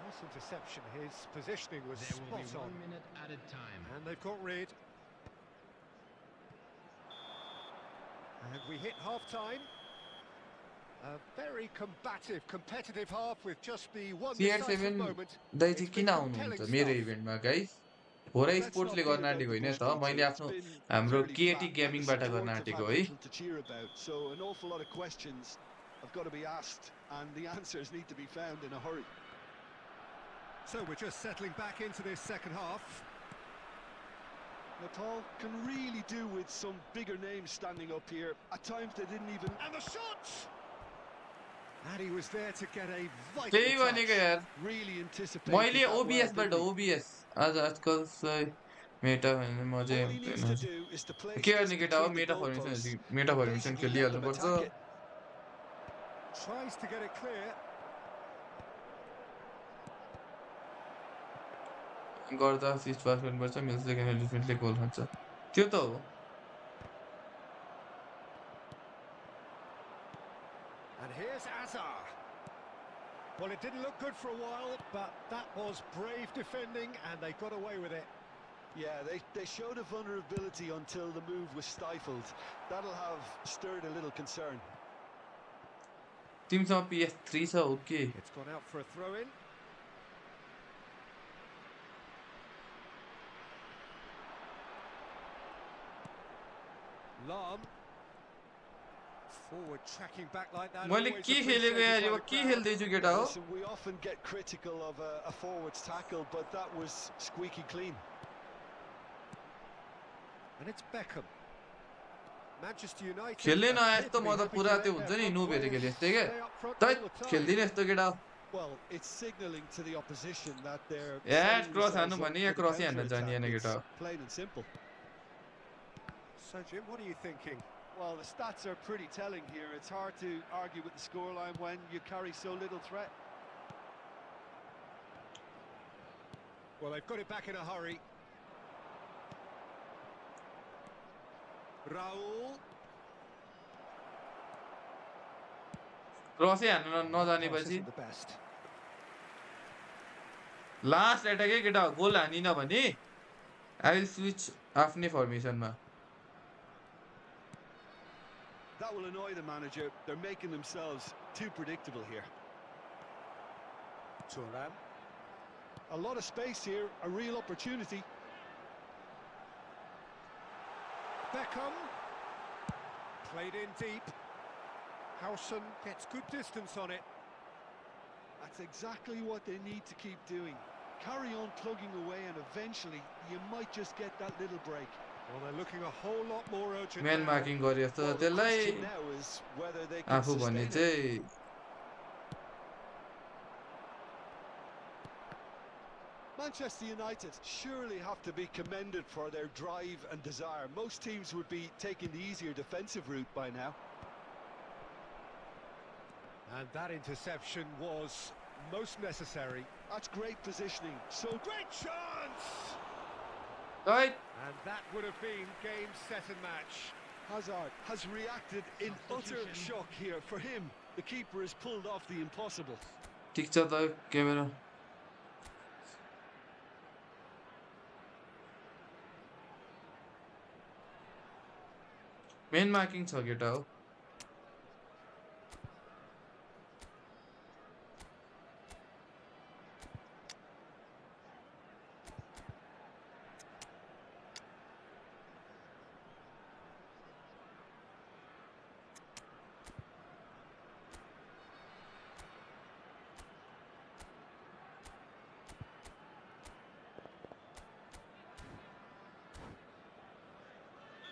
Nice interception. His positioning was There will be spot 1 on. minute at a time. And they've got rid. And we hit half-time. A very combative, competitive half with just the one decisive CR7 moment. Dai It's चाहिँ been किन compelling आउनुहुन्छ मेरो stuff. इभेन्टमा guys होरा Let's स्पोर्ट्सले not beat गर्न about आँटेको the होइन bush, त मैले Peter. It's आफ्नो been हाम्रो fairly Katie flat, and the गेमिङबाट गर्न support have आँटेको had है little to cheer about. So an awful lot of questions have got to be asked, and the answers need to be found in a hurry. So we're just settling back into this second half. Nepal can really do with some bigger names standing up here. At times they didn't even... And the shot! And he was there to get a vital त्यही भनेको touch. यार really anticipated मैले that well, OBS बाट didn't he? OBS आज आजकल चाहिँ Meta भने म चाहिँ All he needs to do is to place के this गर्ने केटा हो between the Meta goalposts formation Meta and formation basically let खेलिहाल्नु them पर्छ attack it. Tries to get it clear. गर्दा सिस्ट पास गर्नुपर्छ मिल्छ किन डिफेन्सले गोल खान्छ त्यो त हो And here's Azar. Well, it didn't look good for a while, but that was brave defending, and they got away with it. Yeah, they showed a vulnerability until the move was stifled. That'll have stirred a little concern. टिमसँग PS3 छ okay It's gone out for a throw-in. Lam. Forward tracking back like that. मैले always के खेलेको यार appreciated yo by the के crowd. खेल्दैछु केटा हो Listen, we often get critical of a forward's tackle, but that was squeaky clean. And it's Beckham. Manchester United खेल्दै नआए appear यस्तो to be म त happy पुरा to त्यो let हुन्छ their नि front नुबहरू खेले players यस्तै के stay up front तै all the time. खेल्दिनँ यस्तो केटा Well, it's signalling to the opposition that they're यार setting क्रस हान्नु themselves up भने या for the क्रसै हान्न counter-attack. जानिएन केटा It's हो plain and simple. So, Jim, what are you thinking? Well, the stats are pretty telling here. It's hard to argue with the scoreline when you carry so little threat. Well, they've got it back in a hurry. Raul. क्रसै हान्न Pass नजानेपछि isn't the best. Last एटकै केटा हो goal हानिन भने I will switch आफ्नै फर्मेसनमा That will annoy the manager. They're making themselves too predictable here. Thuram. A lot of space here, a real opportunity. Beckham. Played in deep. Howson gets good distance on it. That's exactly what they need to keep doing. Carry on plugging away and eventually you might just get that little break. Well, they're looking a whole lot more urgent म्यान now. Marking गरे जस्तो Well, the त्यसलाई question now is whether they can आफू भने sustain it. चाहिँ Manchester United surely have to be commended for their drive and desire. Most teams would be taking the easier defensive route by now. And that interception was most necessary. That's great positioning. So Great chance! Right. And that would have been game, set and match. Hazard has reacted in utter Substitution. shock here. For him, the keeper has pulled off the impossible. ठिक छ त camera main marking छ केटा हो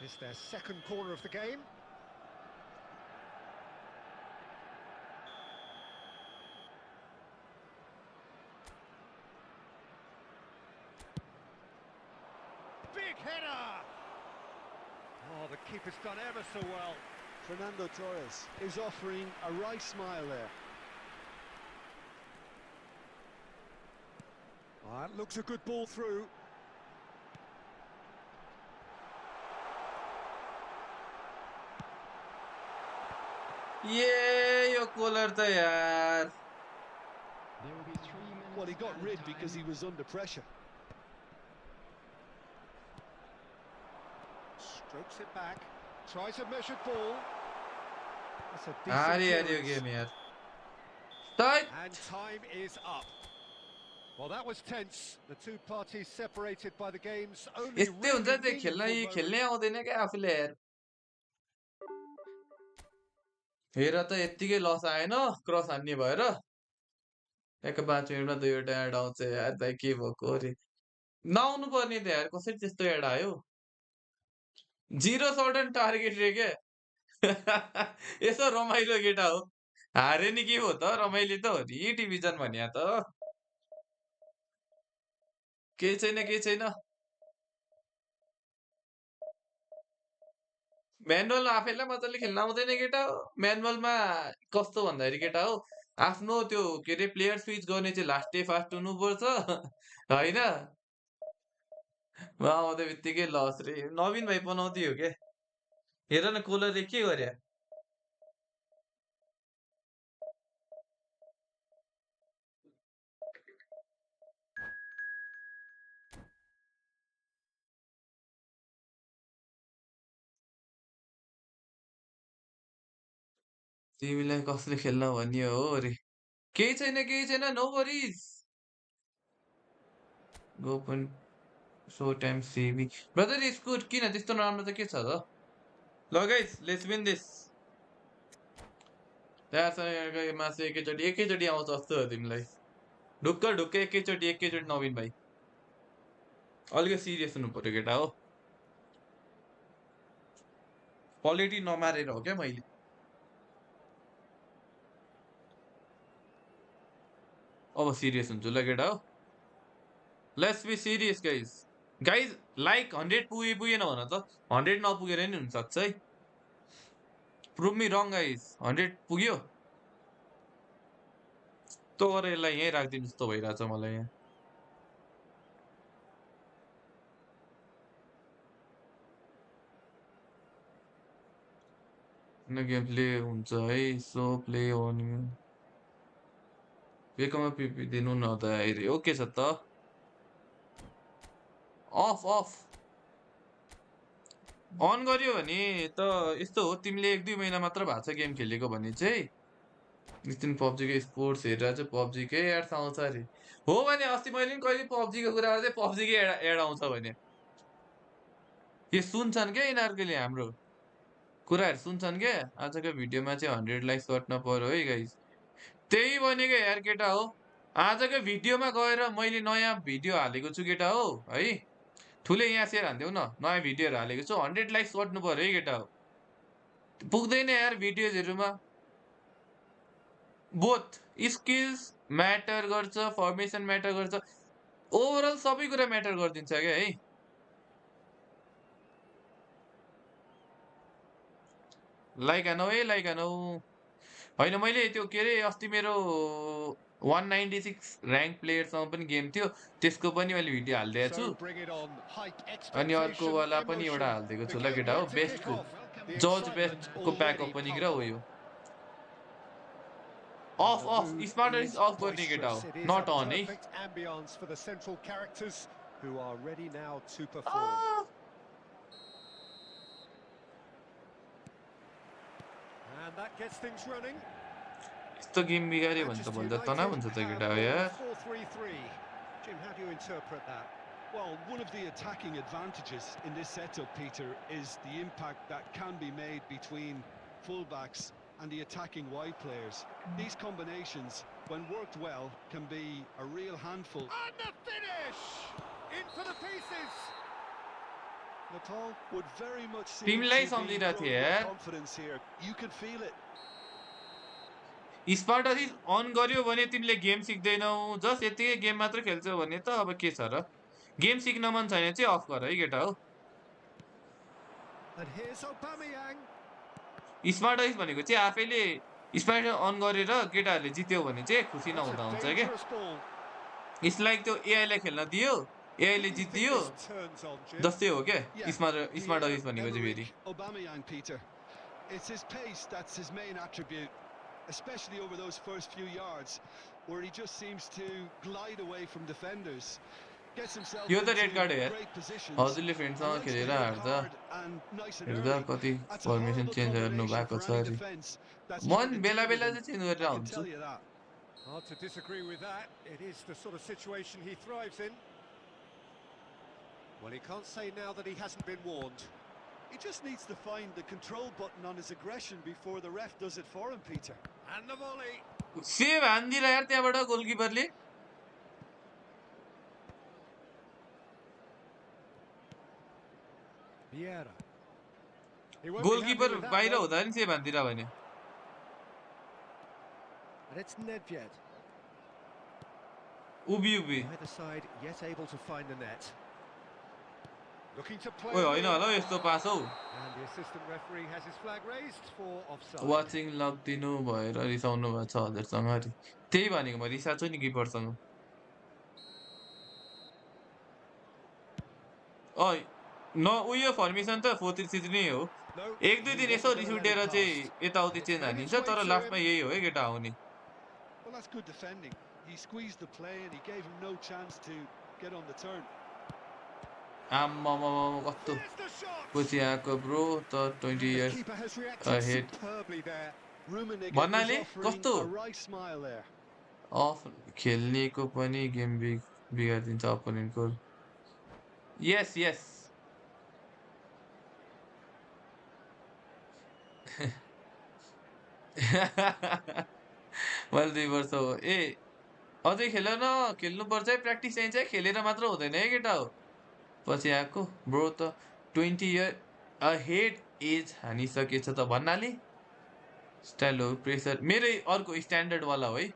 It's their second corner of the game. Big header! Oh, the keeper's done ever so well. Fernando Torres is offering a right smile there. That looks a good ball through. ये यो collar त यार There will be 3 minutes. Well, he got added rid time. because he was under pressure. Strokes it back. Tries a measured ball. That's a हारे decent यार यो clearance. Game यार side And time is up. Well, that was tense. The two parties separated by the game's only यस्तै हुन्छ really त्यो खेल्न meaningful खेल्नै moment. आउँदैन क्या आफूले यार हेर त यत्तिकै लस आएन क्रस हान्ने भएर एक 5 मिनेटमा दुईवटा एड आउँछ यार दाइ के भएको अरे नआउनु पर्ने त यार कसरी त्यस्तो एड आयो 0 शॉट एन्ड टार्गेट रे के यसो रमाइलो केटा हो हारे नि के हो त रमाइलो त हो नि डिभिजन भन्या त केही छैन केही छैन म्यानुअल आफैलाई मजाले खेल्न आउँदैन केटा हो म्यानुअलमा कस्तो भन्दाखेरि केटा हो आफ्नो त्यो के अरे प्लेयर स्विच गर्ने चाहिँ लास्टै फास्ट हुनुपर्छ होइन उहाँ आउँदै बित्तिकै लस रे नवीन भाइ पनाउँदै हो क्या हेर न कोलरले के गर्या तिमीलाई कसले खेल्न भन्यो हो अरे केही छैन नो वरिज गो पनि सो टाइम सेभिङ ब्रदर यसको किन त्यस्तो नराम्रो त के छ त ल गाइस लेट्स विन दिस त्यहाँसँग मासु एकैचोटि आउँछ जस्तो हो तिमीलाई ढुक्क ढुक्क एकैचोटि नवीन भाइ अलिकति सिरियस हुनु पर्यो केटा हो क्वालिटी नमारेर हो क्या मैले अब सिरियस हुन्छु ल केटा हो let's be serious guys guys like 100 पुगेन भन त 100 नपुगेर नि हुनसक्छ है प्रुभ मी रङ गाइज 100 पुग्यो तो गरेर यसलाई यहीँ राखिदिनु जस्तो भइरहेछ मलाई यहाँ गेम प्ले हुन्छ है सो प्ले अन बेकमा पिपी दिनु न त आइरे ओके छ त अफ अफ अन गर्यो भने त यस्तो हो तिमीले 1-2 महिना मात्र भएको छ गेम खेलेको भने चाहिँ निस्तिन पब्जीको स्पोर्ट्स हेरेर चाहिँ पब्जीकै एड्स आउँछ अरे हो भने अस्ति मैले पनि कहिले पब्जीको कुरा गर्दै पब्जीकै एड आउँछ भने के सुन्छन् क्या यिनीहरूकोले हाम्रो कुराहरू सुन्छन् क्या आजको भिडियोमा चाहिँ 100 लाइक्स गर्नु पर्यो है गाइस त्यही भनेको यार केटा हो आजको भिडियोमा गएर मैले नयाँ भिडियो हालेको छु केटा हो है ठुलै यहाँ सेयर हान्देऊ न नयाँ भिडियोहरू हालेको छु 100 लाइक्स गर्नु पर्यो है केटा हो पुग्दैन यार भिडियोजहरूमा बोथ स्किल्स म्याटर गर्छ फर्मेसन म्याटर गर्छ ओभरअल सबै कुरा म्याटर गरिदिन्छ क्या है लाइक हानौ है लाइक हानौ होइन मैले त्यो के अरे अस्ति मेरो 196 ऱ्याङ्क प्लेयरसँग पनि गेम थियो त्यसको पनि मैले भिडियो हालिदिएको So छु bring it on. Hype, अनि expectation, अर्कोवाला पनि एउटा emotion. हालिदिएको The छु ल game केटा हो yet to kick बेस्टको off. The जज excitement बेस्टको प्याक already ओपनिङ र हो palpable. Yo And of the of mood smarter is is of गर्ने केटा boisterous. हो It is a नट अन है perfect ambience for the central characters who are ready now to perform. And that gets things running. यस्तो game बिगाऱ्यो भने त Manchester भोलि त United तनाव हुन्छ त have केटा हो gone यार 4-3-3. Jim, how do you interpret that? Well, one of the attacking advantages in this setup, Peter, is the impact that can be made between fullbacks and the attacking wide players. These combinations, when worked well, can be a real handful. And the finish! In for the pieces! Natal would very much seem टिमलाई to be सम्झिरहेको growing थिएँ with यार confidence here. You can feel it. स्पार्टर is on गर्यो भने तिमीले game सिक्दैनौ just यतिकै game मात्र खेल्छौ भने त अब के छ र गेम सिक्न मन छैन चाहिँ अफ गर है केटा हो And here's Aubameyang. Smart wise भनेको चाहिँ आफैले स्मार्ट अन गरेर केटाहरूले जित्यो भने चाहिँ खुसी That's a नहुँदा हुन्छ के dangerous ball. इट्स लाइक त्यो एआईलाई खेल्न दियो Who एआईले do you think जित्दियो this turns on, Jim? जस्तै हो क्या Yeah, स्मार्ट वाइज भनेको चाहिँ फेरि Pierre-Emerick Aubameyang, Peter. It's his pace that's his main attribute, especially over those first few yards, where he just seems to glide away from defenders. Gets himself यो त into red card हो यार great positions हजुरले and फ्रेन्डसँग likes to खेलेर hit it हार्दा hard and nice and हेर्दा early. कति That's a formation horrible change गर्नु combination भएको for छ any अरे defense that's म trying to बेला deal with बेला him. चाहिँ चेन्ज गरेर I can हुन्छु tell you that. Hard to disagree with that. It is the sort of situation he thrives in. Well, he can't say now that he hasn't been warned. He just needs to find the control button on his aggression before the ref does it for him, Peter. And the volley. Save हान्दिला यार त्यहाँबाट गोलकिपरले Vieira. He won't be happy goalkeeper with that बाहिर one. हुँदा नि save हान्दिरा भने And it's Nedved. उभि उभि Either side yet able to find the net. Looking to play. ओइ होइन होला हौ यस्तो पास हौ And the assistant referee has his flag raised for offside. Watching लगिदिनु भएर रिसाउनु भएको छ हजुरसँग अरे त्यही भनेको म रिसाएको छु नि किपरसँग न उयो फर्मेसन त 4-3-3 नै हो No, एक दुई he दिन यसो wasn't going रिस to let it उठेर चाहिँ pass. यताउति It's change made हानिन्छ its way तर to लास्टमा him. यही हो है केटा आउने Well, that's good defending. He squeezed the play and he gave him no chance to get on the turn. आम्मामा कस्तो Here's the shot. पछि आएको ब्रो त 20 The years keeper has reacted ahead superbly there. Rummenigge is भन्नाले offering कस्तो a wry smile there. अफ खेल्नेको पनि game बिगारिदिन्छ अपोनेन्टको यस यस मैले 2 वर्ष हो ए अझै खेल न खेल्नुपर्छ है प्र्याक्टिस चाहिन्छ है खेलेर मात्र हुँदैन है केटा हो पछि आएको ब्रो त 20 इयर अहेड एज हानिसकेछ त भन्नाले स्टाइल हो प्रेसर मेरै अर्को स्ट्यान्डर्डवाला हो है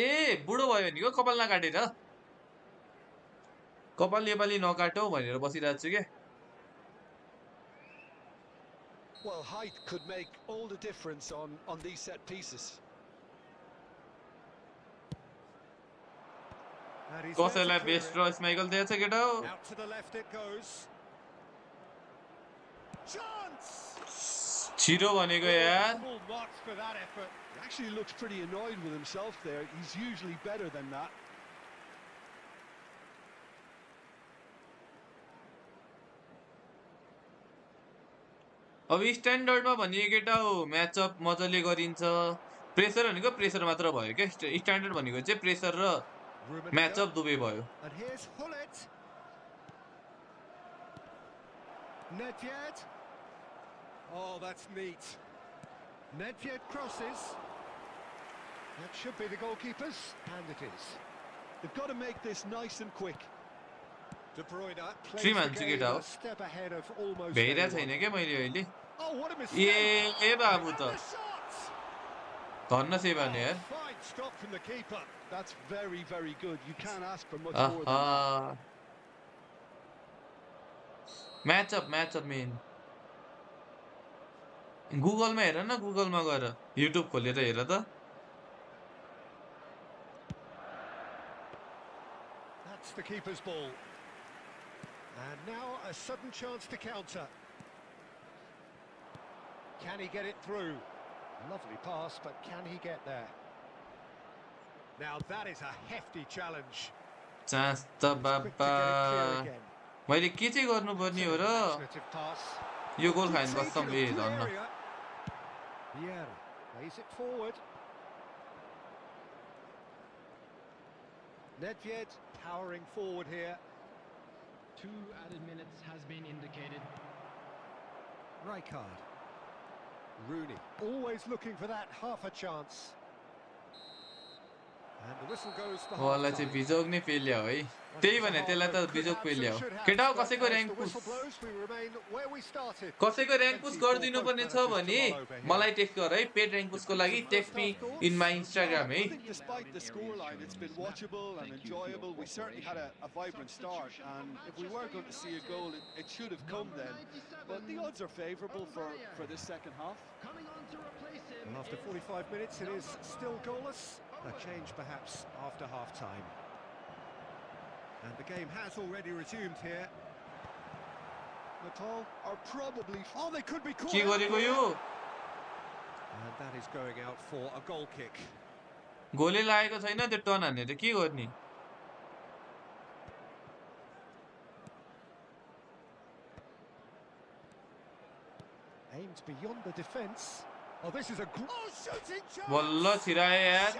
ए बुढो भयो नि हो कपाल नकाटेर कपाल नेपाली नकाटौ भनेर बसिरहेको छु क्या Well, height could make all the difference on these set pieces. And he's there to कसैलाई clear बेस्ट it. र स्माइकल दिएछ केटा हो Out to the left it goes. Chance! छिटो भनेको यार Full marks for that effort. He actually looks pretty annoyed with himself there. He's usually better than that. अब स्ट्यान्डर्डमा भनिए केटा हो match up मजाले गरिन्छ प्रेसर भनेको प्रेसर मात्र भयो क्या स्ट्यान्डर्ड भनेको चाहिँ प्रेसर र Rummenigge. म्याचअप दुवै भयो And here's Hullet. Nedved. Oh, that's neat. Nedved crosses. That should be the goalkeepers, and it is. They've got to make this nice and quick. De Bruyne plays Three the man game केटा हो a step ahead of almost भेइरा anyone. छैन क्या मैले अहिले Oh, what a mistake! ए बाबु And त the shot! धन्न save हाने Oh, यार fine stop from the keeper. That's very, very good. You can't ask for much more than that. Matchup main गुगलमा हेर न गुगलमा गएर युट्युब खोलेर हेर त That's the keeper's ball. And now a sudden chance to counter. Can he get it through? Lovely pass, but can he get there? Now that is a hefty challenge. Chance त Quick to Baba get it clear again. मैले के चाहिँ गर्नुपर्ने हो र Imaginative pass. यो गोल Good खाइन take कसम in a A good धन्न area. Vieira plays it forward. Nedved powering forward here. 2 added minutes has been indicated. Rijkaard. Rooney, always looking for that half a chance. And the whistle goes for वाला चाहिँ half-time. बिजोग नै पेल्यो है Well, it त्यही was a भने hard त्यसलाई त look. Could बिजोग have, पेल्यो some should have. केटा हो But कसैको as ऱ्याङ्क the पुस whistle blows, we remain where we started. कसैको ऱ्याङ्क पुस Plenty for गरिदिनु both पर्ने छ managers भने to mull over here. मलाई टेक्स्ट गर है पेड ऱ्याङ्क पुसको लागि टेक्स्ट मी इन माई इन्स्टाग्राम है I think despite the scoreline, it's been watchable and enjoyable. We certainly had a vibrant start, and if we were going to see a goal, it should have come then. But the odds are favourable for this second half. Coming on to replace him. And after 45 minutes, it is still goalless. A change perhaps after half-time. And the game has already resumed here. Natal are probably... Oh, they could be caught के out गरेको here. Yo And that is going out for a goal kick. गोले लागेको छैन त्यो turn हान्ने त के गर्ने Aimed beyond the defence. Oh, this is a... Oh, shooting chance! बल्ल छिराए यार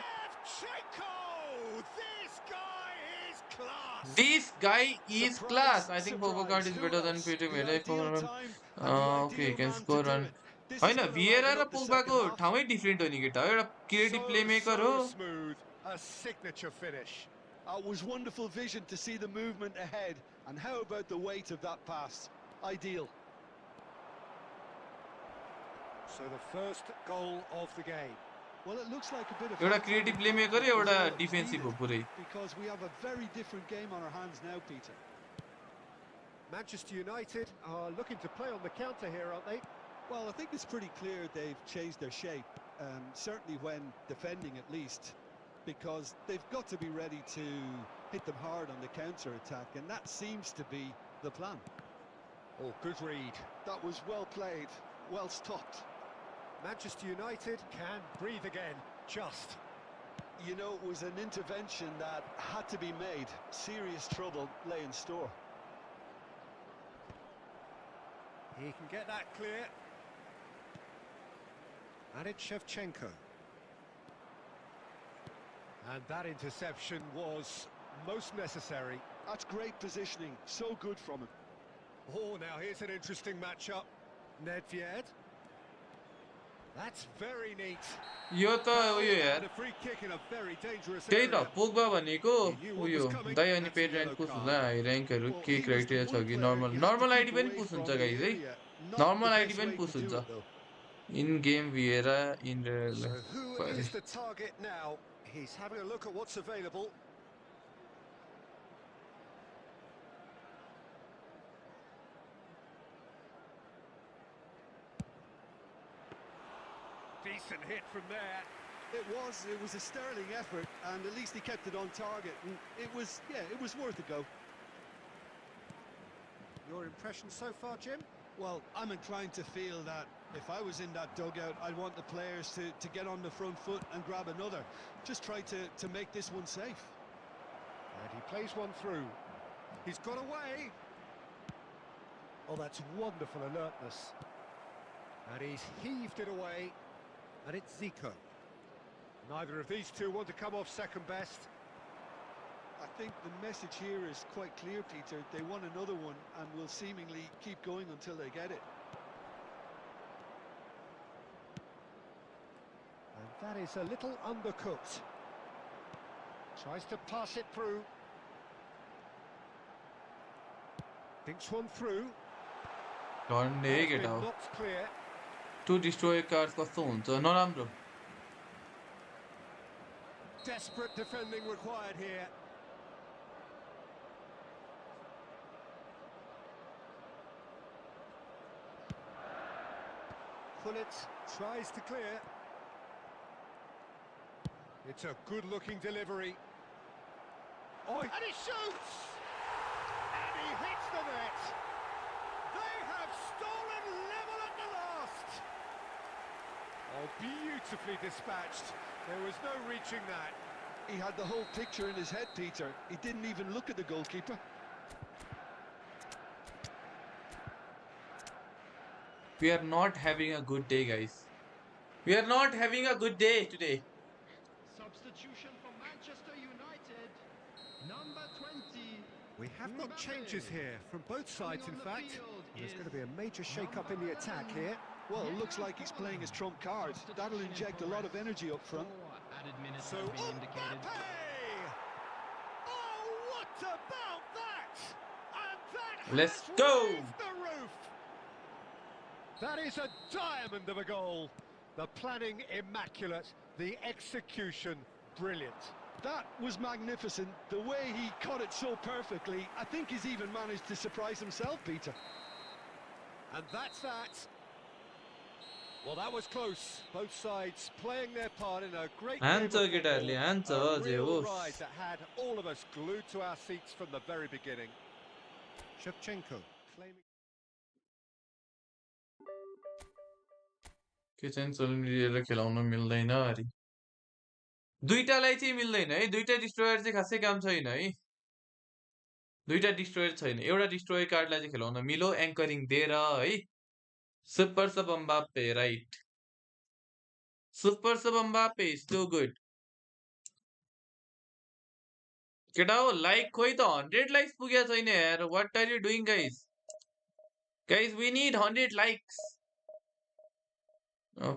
Shevchenko! This guy is class! This guy is Surprise, class. I think surprise. Pogba is Who better than else? Peter The Mele. ideal time and the Okay, he ideal can man score to do run. it. This is होइन gonna Vieira liven र up the पोग्बाको second half. ठाउँै different हो नि केटा एउटा creative playmaker हो So smooth, a signature finish. It was wonderful vision to see the movement ahead, and how about the weight of that pass? Ideal. So the first goal of the game. Well, it looks like a bit of एउटा creative play maker एउटा defensive हो पुरै because we have a very different game on our hands now, Peter. Manchester United are looking to play on the counter here, aren't they? Well, I think it's pretty clear they've changed their shape, certainly when defending at least, because they've got to be ready to hit them hard on the counter-attack, and that seems to be the plan. Oh, good read. That was well played, well stopped. Manchester United can breathe again, just. You know, it was an intervention that had to be made. Serious trouble lay in store. He can get that clear. And it's Shevchenko. And that interception was most necessary. That's great positioning, so good from him. Oh, now here's an interesting matchup. Nedved. That's very neat. यो त उयो यार And a free kick in a very dangerous त्यही त area. Pogba भनेको उयो दाइ अनि paid rank पुस हुँदा हाई ऱ्याङ्कहरू के क्राइटेरिया छ कि नर्मल आइडी पनि पुस हुन्छ गाइज है नर्मल आइडी पनि पुस हुन्छ in game Vieira in So who is the target now? He's having a look at what's available. Decent hit from there. It was a sterling effort, and at least he kept it on target, and it was worth a go. Your impression so far, Jim? Well, I'm inclined to feel that if I was in that dugout, I'd want the players to get on the front foot and grab another. Just try to make this one safe. And he plays one through. He's got away. Oh, that's wonderful alertness. And he's heaved it away. And it's Zico. Neither of these two want to come off second best. I think the message here is quite clear, Peter. They want another one and will seemingly keep going until they get it. And that is a little undercooked. Tries to pass it through. Thinks one through. झन्डै Has केटा been हो knocked clear. To destroy card कस्तो हुन्छ नराम्रो Desperate defending required here. Pullet tries to clear. It's a good-looking delivery. Oh, and he shoots! And he hits the net. They have stolen level at the last. Oh, beautifully dispatched. There was no reaching that. He had the whole picture in his head, Peter. He didn't even look at the goalkeeper. We are not having a good day, guys. We are not having a good day today. Substitution for Manchester United. Number 20. We have got changes here from both sides, in fact. There's going to be a major shake-up in the attack here. Well, it looks like he's playing his trump card. That'll inject a lot of energy up front. Added minutes So have been indicated. Mbappe! Oh, what about that? And that Let's has go. raised the roof. That is a diamond of a goal. The planning immaculate, the execution brilliant. That was magnificent. The way he cut it so perfectly, I think he's even managed to surprise himself, Peter. And that's that. Well, that was close. Both sides playing their part in a great game of Answer football. gitarle, answer A je real hof. ride that had all of us glued to our seats from the very beginning. Shevchenko claiming... के चाहिँ लिएर खेलाउन मिल्दैन अरे दुईटालाई चाहिँ मिल्दैन है दुईटा destroyer चाहिँ खासै काम छैन है दुईटा डिस्ट्रोयर छैन एउटा डिस्ट्रोयर कार्डलाई चाहिँ खेलाउन मिलो एङ्करिङ दिएर है सुपर सब एम्बाप्पे राइट सुपर सब एम्बाप्पे इज टु गुड केटा हो लाइक खोइ त 100 लाइक्स पुगेको छैन यार what are you doing guys we need 100 likes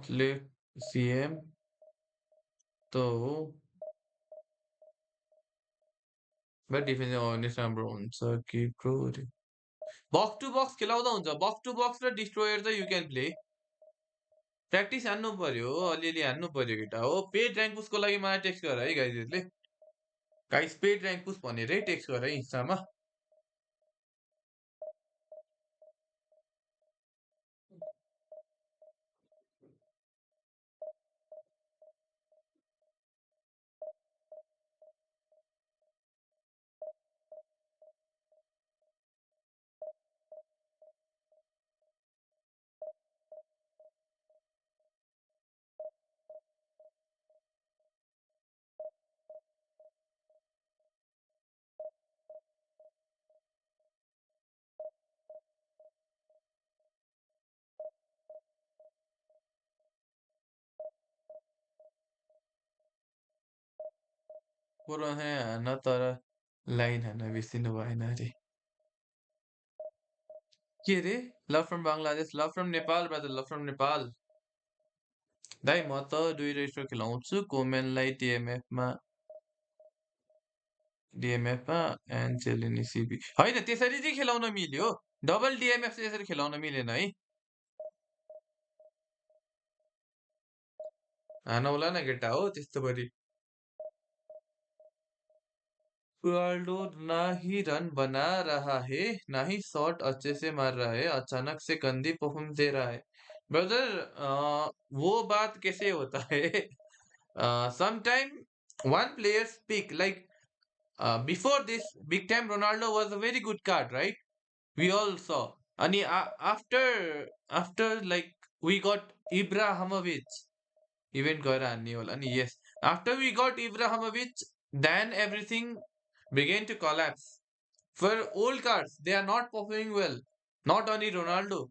play CM तो बट डिफेन्स अनेस्ट राम्रो हुन्छ कि प्रो बक्स टु बक्स खेलाउँदा हुन्छ बक्स टु बक्स र डिस्ट्रोयर चाहिँ यु क्यान प्ले प्र्याक्टिस हान्नु पर्यो अलिअलि हान्नु पर्यो केटा हो पेड र्याङ्क पुसको लागि मलाई टेक्स्ट गर है गाइजहरूले गाइस पेड र्याङ्क पुस भनेरै टेक्स्ट गर है इन्स्टामा पुरो हान तर लाइन हान बिर्सिनु भएन अरे के रे लभ from Bangladesh love from Nepal brother love from Nepal दाइ म त दुई रेजिस्टर खेलाउँछु कोमेनलाई डिएमएफमा एन्जेलिनी सिबी होइन त्यसरी चाहिँ खेलाउन मिल्यो डबल डिएमएफ चाहिँ यसरी खेलाउन मिलेन है हानौला न केटा हो त्यस्तो गरी रोनाल्डो ना ही रन बना रहा है ना ही शॉट अच्छे से मार रहा है अचानक से गंदी परफॉर्मेंस दे रहा है ब्रदर वो बात कैसे होता है sometime one player speak like before this big time Ronaldo was a very good card right we all saw and after like we got Ibrahimovic event गएर हान्ने होला अनि yes after we got Ibrahimovic then everything began to collapse for old cards they are not performing well not only Ronaldo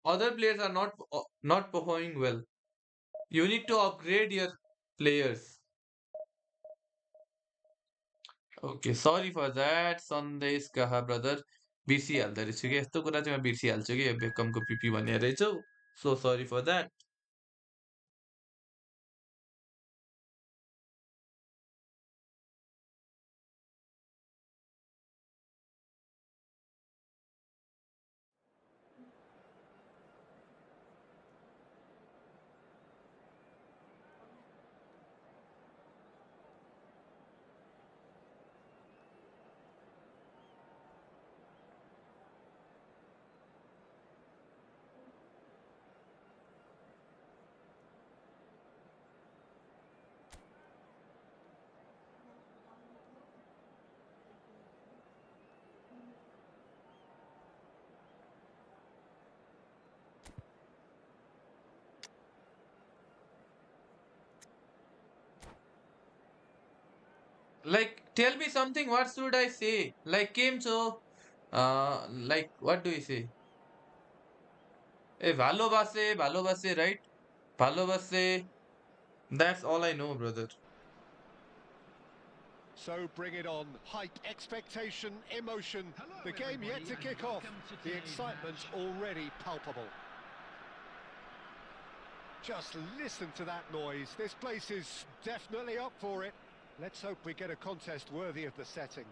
other players are not performing well you need to upgrade your players okay sorry for that सन्देश कहा brother बिर्सिहाल्दो रहेछु कि यस्तो कुरा चाहिँ म बिर्सिहाल्छु कि बेकमको पिपी भन्ने रहेछौ सो सरी for that like tell me something what should I say like came so like what do you say ए भालोबासे right भालोबासे that's all I know brother So bring it on. Hype, expectation, emotion. Hello, The game yet everybody, to and kick off. welcome to The today's excitement match. already palpable. Just listen to that noise. This place is definitely up for it. Let's hope we get a contest worthy of the setting.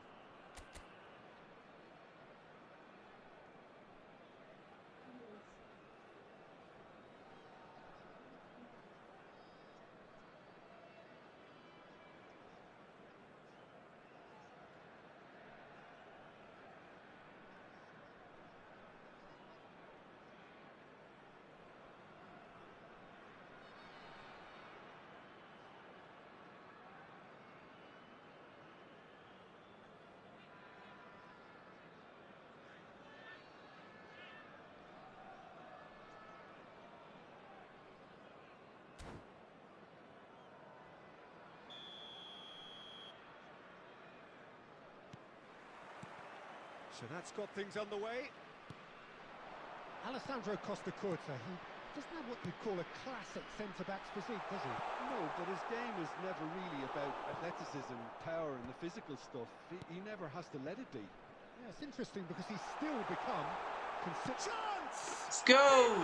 So that's got things underway. Alessandro Costacurta, he doesn't have what you'd call a classic centre-back's physique, does he? No, but his game is never really about athleticism, power and the physical stuff. He never has to let it be. Yeah, it's interesting because he's still become chance! Let's go!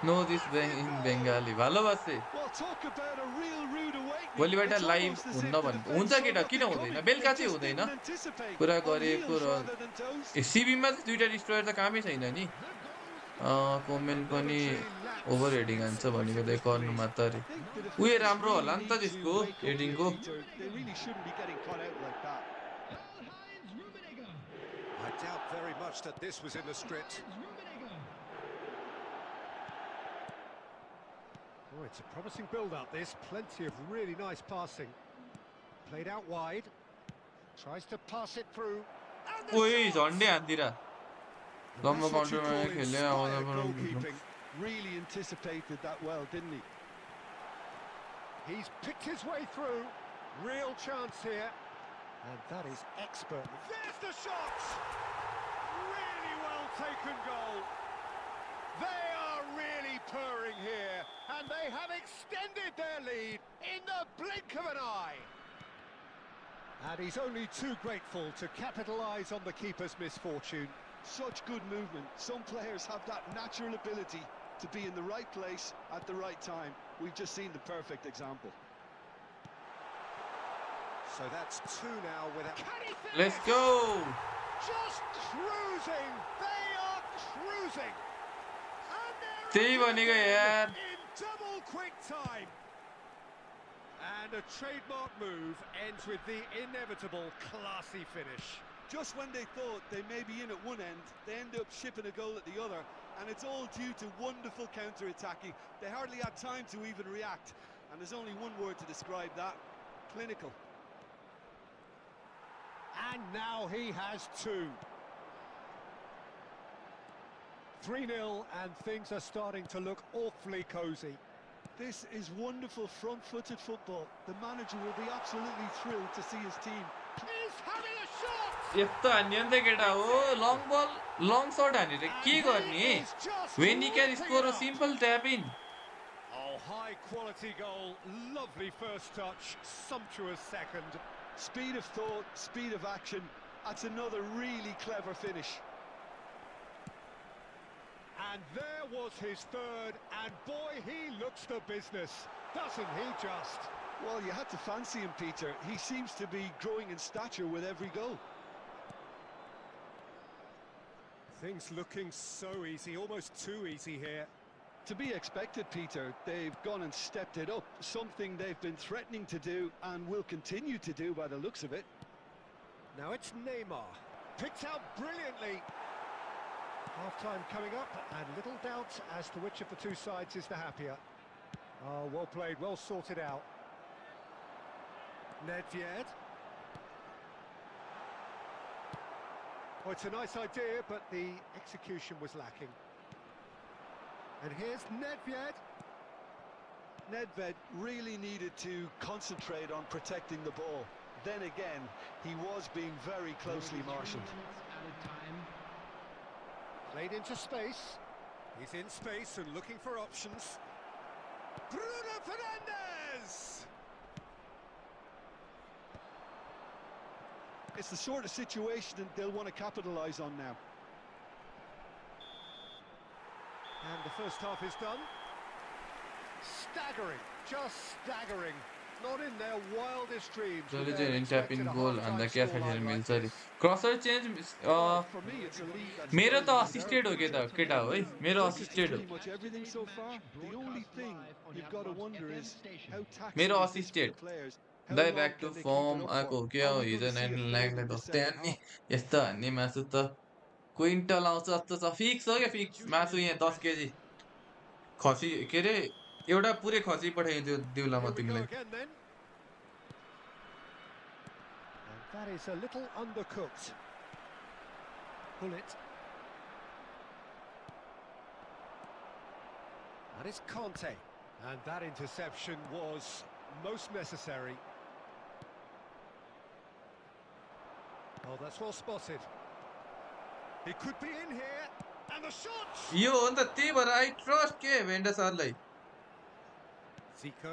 No, this in Bengali. ভালোবাসে Well, talk about a real rude awakening. भोलिबाट It's live almost as if हुन्न the भन्नु defense हुन्छ saw केटा what किन was हुँदैन coming. बेलुका They चाहिँ just हुँदैन didn't anticipate. कुरा On गरेको heels र rather than toes. सिबीमा चाहिँ दुईटा डिस्ट्रोयर त कामै छैन नि कमेन्ट पनि ओभर हेडिङ हान्छ भनेको त कर्नमा त अरे उयो राम्रो होला नि त त्यसको हेडिङको They really shouldn't be getting caught out like that. I doubt very much that this was in the script. Oh, it's a promising build-up, this. Plenty of really nice passing. Played out wide. Tries to pass it through. And the ओइ shot! झन्डे हान्दिरा लम्बा That's what you काउन्टरमा call खेल्यो inspired goalkeeping. Really anticipated that well, didn't he? He's picked his way through. Real chance here. And that is expert. There's the shot! Really well taken goal. They are really purring here. And they have extended their lead in the blink of an eye. And he's only too grateful to capitalise on the keeper's misfortune. Such good movement. Some players have that natural ability to be in the right place at the right time. We've just seen the perfect example. So that's two now without... Let's go! Just cruising! They are cruising! And त्यही they're भनेको यार in double quick time! And a trademark move ends with the inevitable classy finish. Just when they thought they may be in at one end, they end up shipping a goal at the other, and it's all due to wonderful counter-attacking. They hardly had time to even react, and there's only one word to describe that: clinical. And now he has two. 3-0, and things are starting to look awfully cosy. This is wonderful front-footed football. The manager will be absolutely thrilled to see his team. He's having a shot! यस्तो हान्यो नि त केटा हो long बल long shirt हानेर के गर्ने when he can score a simple tap in Oh, high quality goal, lovely first touch, sumptuous second. Speed of thought, speed of action. That's another really clever finish. And there was his third, and boy, he looks the business, doesn't he just? Well, you had to fancy him, Peter. He seems to be growing in stature with every goal. Things looking so easy, almost too easy here. To be expected, Peter. They've gone and stepped it up, something they've been threatening to do and will continue to do by the looks of it. Now it's Neymar, picked out brilliantly. Half-time coming up, and little doubt as to which of the two sides is the happier. Oh, well played, well sorted out. Nedved. Oh, it's a nice idea, but the execution was lacking. And here's Nedved. Nedved really needed to concentrate on protecting the ball. Then again, he was being very closely marshalled. Played into space. He's in space and looking for options. Bruno Fernandes! It's the sort of situation that they'll want to capitalise on now. And the first half is done. Staggering, just staggering. Not in their wildest dreams. जसले Would they चाहिँ have in tap in expected a goal half-time हान्दा क्या साथीहरू scoreline like मिल्छ अरे this? Crusher change Well, for me, it's a lead that's मेरो very त deserved. Assisted हो केटा हो है I मेरो think it's असिस्टेड हो pretty much everything so far. The only thing you've got to wonder is how मेरो taxing is this for the assisted players? How दाइ long back to can they keep it firm up for? आएको हो क्या Are हो we going हिजो to see a nine flame लाग्ने in the ढोक्दै second हान्ने half? यस्तो हान्ने मासु त क्विन्टल आउँछ जस्तो छ फिक्स हो क्या फिक्स मासु यहाँ 10 केजी खसी के अरे एउटा पुरै खसी पठाइदियो दिउला Here म we go तिमीलाई again then. And that is a little undercooked. Pull it. And it's Conte. And that interception was most necessary. Oh, that's well spotted. He could be in here. And the shot! यो हो नि त त्यही भएर I trust के भेन्डा सरलाई Zico.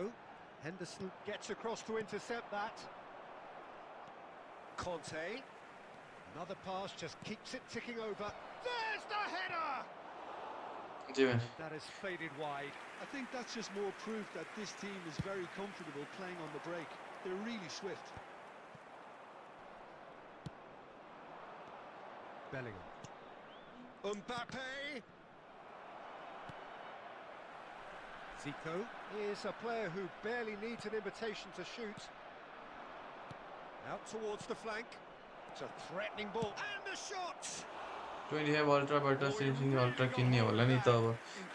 Henderson gets across to intercept that. Conte. Another pass, just keeps it ticking over. There's the header! Gee man That has faded wide. I think that's just more proof that this team is very comfortable playing on the break. They're really swift. Bellingham. Mbappe. Zico is a player who barely needs an invitation to shoot. Out towards the flank. It's a threatening ball. And the shot! 25 अल्ट्राबाट सेन्सिङ ultra किन्ने होला नि त अब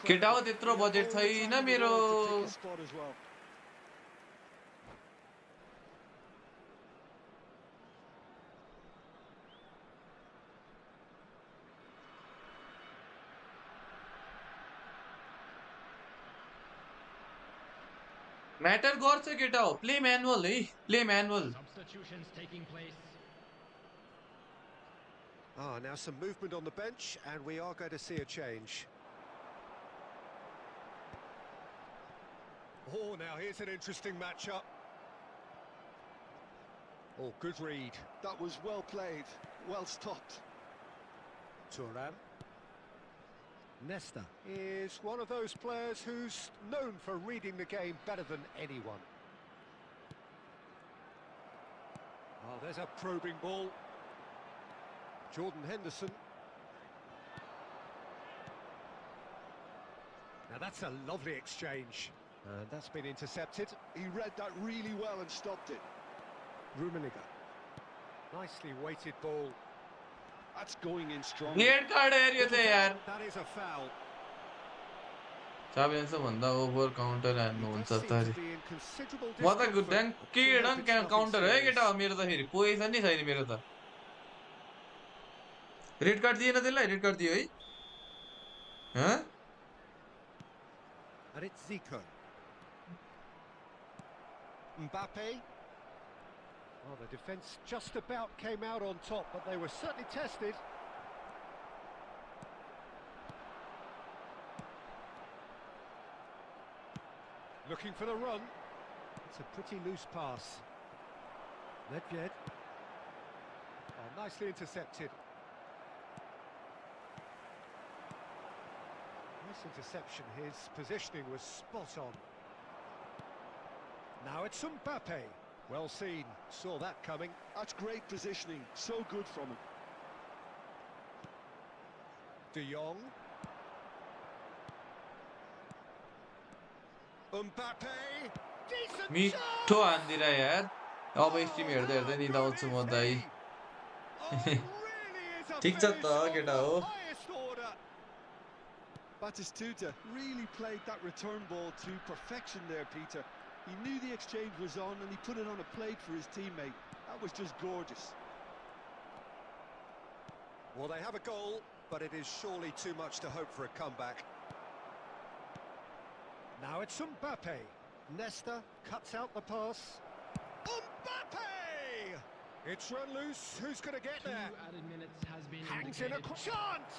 केटा हो Incredible. त्यत्रो He had budget all the छैन time in the मेरो world to pick his spot as well. Matter गर्छ केटा हो प्ले म्यानुअल है play manual Substitutions taking place. Ah, now some movement on the bench, and we are going to see a change. Oh, now here's an interesting matchup. Oh, good read. That was well played, well stopped. Thuram. Nesta is one of those players who's known for reading the game better than anyone. Oh, there's a probing ball. Jordan Henderson. Now that's a lovely exchange. And that's been intercepted. He read that really well and stopped it. Rummenigge. Nicely weighted ball. That's going in strong. Red card है यार यो चाहिँ यार That is a foul. चाबियन्स भन्दा over counter हान्नु He हुन्छ does seem त to अरे be in considerable म त discomfort. गुड्याङ के So डङ hope it's nothing counter है serious. केटा हो मेरो त फेरि पोजिसन नै छैन मेरो त रेड कार्ड दिएन त्यसलाई रेड कार्ड दियो है हँ And it's Zico. Mbappe. Well, the defence just about came out on top, but they were certainly tested. Looking for the run. It's a pretty loose pass. Nedved. Oh, nicely intercepted. Nice interception. His positioning was spot on. Now it's Mbappe. Well seen. Saw that coming. That's great positioning. So good from him. De Jong. Mbappe. Decent मिठो shot! हान्दिएर यार अब stream हेर्दा हेर्दै निदा आउँछु म दाइ ठिक छ त केटा हो Batistuta really played that return ball to perfection there, Peter. He knew the exchange was on and he put it on a plate for his teammate. That was just gorgeous. Well, they have a goal, but it is surely too much to hope for a comeback. Now it's Mbappe. Nesta cuts out the pass. Mbappe! It's run loose. Who's going to get there? Added minutes has been Hangs in a indicated. chance!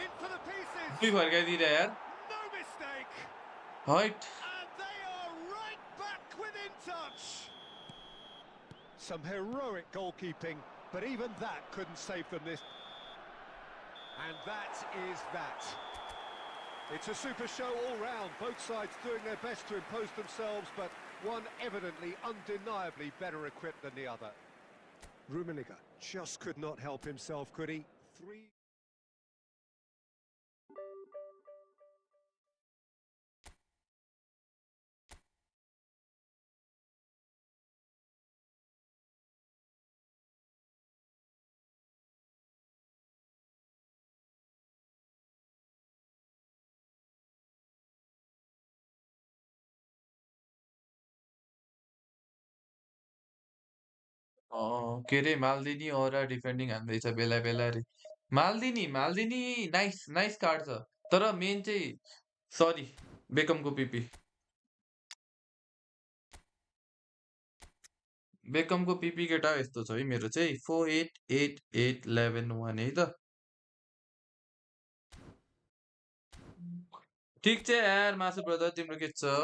In for the pieces! दुई फर्काइदिएर यार No mistake! Hat And they are right back within touch! Some heroic goalkeeping, but even that couldn't save them this. And that is that. It's a super show all round, both sides doing their best to impose themselves, but one evidently, undeniably better equipped than the other. Rummenigge just could not help himself, could he? Three... के अरे माल्दिनी और defending हान्दैछ बेला बेला रे माल्दिनी माल्दिनी nice nice card छ तर main चाहिँ सरी बेकमको पिपी बेकमको पिपी केटा यस्तो छ है मेरो चाहिँ 488811 है त ठिक छ यार मासु ब्रदर तिम्रो के छ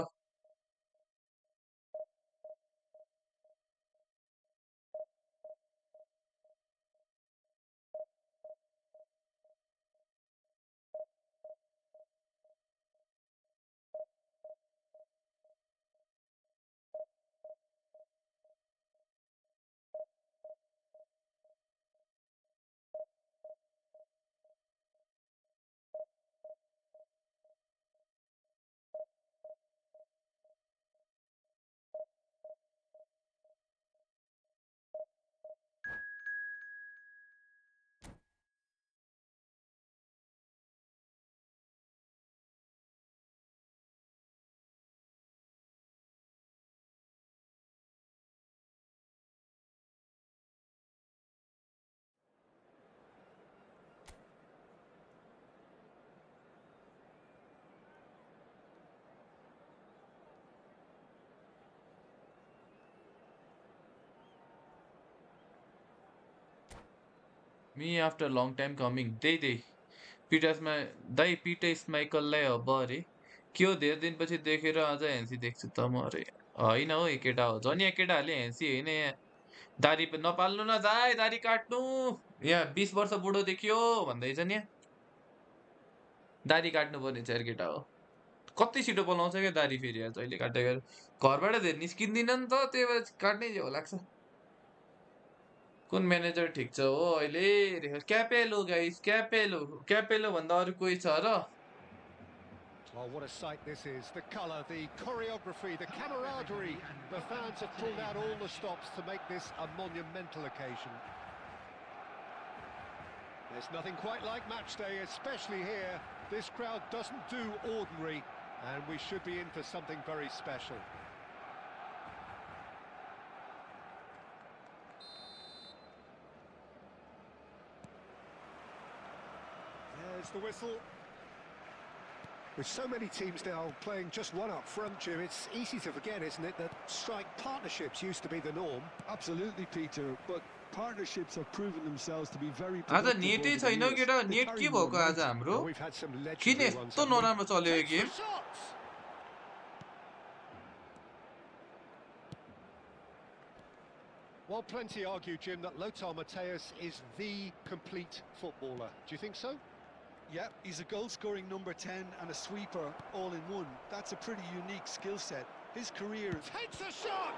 me after long time coming त्यही पिटर्समा दाइ पिटर माइकललाई अब अरे के हो धेरै दिनपछि देखेर अझ हेन्सी देख्छु त म अरे होइन हौ यो केटा हो झन् यहाँ केटाहरूले हेन्सी होइन यहाँ दारी नपाल्नु न जाए दारी काट्नु यहाँ 20 वर्ष बुढो देखियो भन्दैछ नि दारी काट्नु पर्ने चाहिँ केटा हो कति छिटो पलाउँछ क्या दारी फेरि यार जहिले काटेको घरबाट धेरै निस्किँदिन नि त त्यही भएर काट्नै हो लाग्छ कुन म्यानेजर ठिक छ हो अहिले क्यापेलो गाइस क्यापेलो भन्दा अरू कोही छ र Oh, what a sight this is. The colour, the choreography, the camaraderie. The fans have pulled out all the stops to make this a monumental occasion. There's nothing quite like match day, especially here. This crowd doesn't do ordinary, and we should be in for something very special. There's the whistle. With so many teams now playing just one up front, Jim, it's easy to forget, isn't it, that strike partnerships used to be the norm. Absolutely, Peter, but partnerships have proven themselves to be very आज productive नेटै over the छैन years. केटा They net carry के more भएको आज weight. हाम्रो Well, we've had some किन legendary ones, यस्तो haven't we? नराम्रो चल्यो यो Takes the game shots! Well, plenty argue, Jim, that Lothar Matthäus is the complete footballer. Do you think so? Yeah, he's a goal-scoring number 10 and a sweeper all in one. That's a pretty unique skill set. His career... Takes a shot!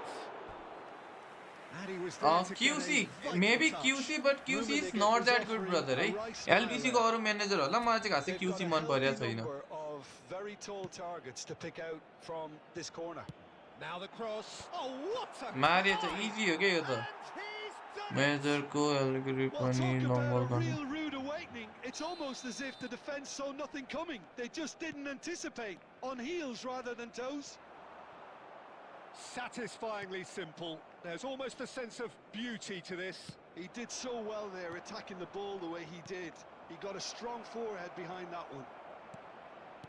And he was there to get QC a vital maybe touch. QC but QC is Rummenigge not is that good offering brother a है right smile LBC there. को अरू manager होला मलाई चाहिँ खासै They've got QC a मन परेको healthy छैन number of very tall targets to pick out from this corner. Now the cross. Oh, what a मारे find! चाहिँ इजी हो क्या यो त And he's done it! मेजरको एल्गरी Well, पनि talk लङ about बल a गर्नु real rude awakening. It's almost as if the defence saw nothing coming. They just didn't anticipate. On heels rather than toes. Satisfyingly simple. There's almost a sense of beauty to this. He did so well there, attacking the ball the way he did. He got a strong forehead behind that one.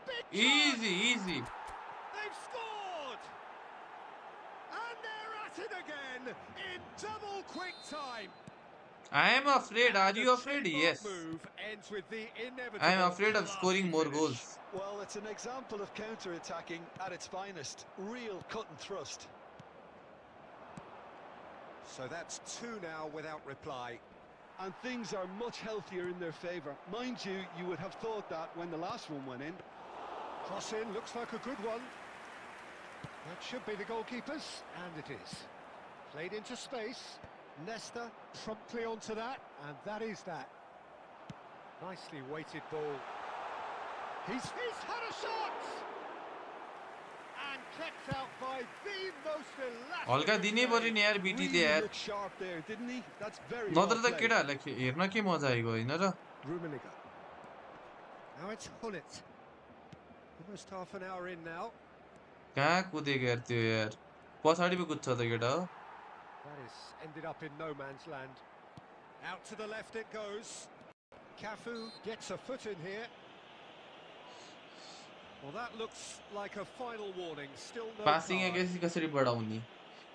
Big chance! easy They've scored! And they're at it again in double quick time. I am afraid are And you the afraid trademark yes move ends with the I am inevitable afraid of classy scoring more finish. goals Well, it's an example of counter-attacking at its finest. Real cut and thrust. So that's two now without reply. And things are much healthier in their favour. Mind you, you would have thought that when the last one went in. Cross in, looks like a good one. That should be the goalkeeper's, and it is. Played into space. Nesta promptly onto that, and that is that. Nicely weighted ball. He's had a shot! And kept out by the most हल्का दिनै illustrative पर्यो save. नि यार बिटी ले Really यार looked sharp there, didn't he? That's very well नत्र त played. केटाहरूलाई हेर्न के मजा आइगयो होइन र Rummenigge. Now it's Hullet. Almost half an hour in now. कहाँ कुदेको यार त्यो यार पछाडि पो कुद्छ त केटा हो That is ended up in no man's land. Out to the left it goes. Cafu gets a foot in here. Well, that looks like a final warning. Still no passing card. कसरी बढाउने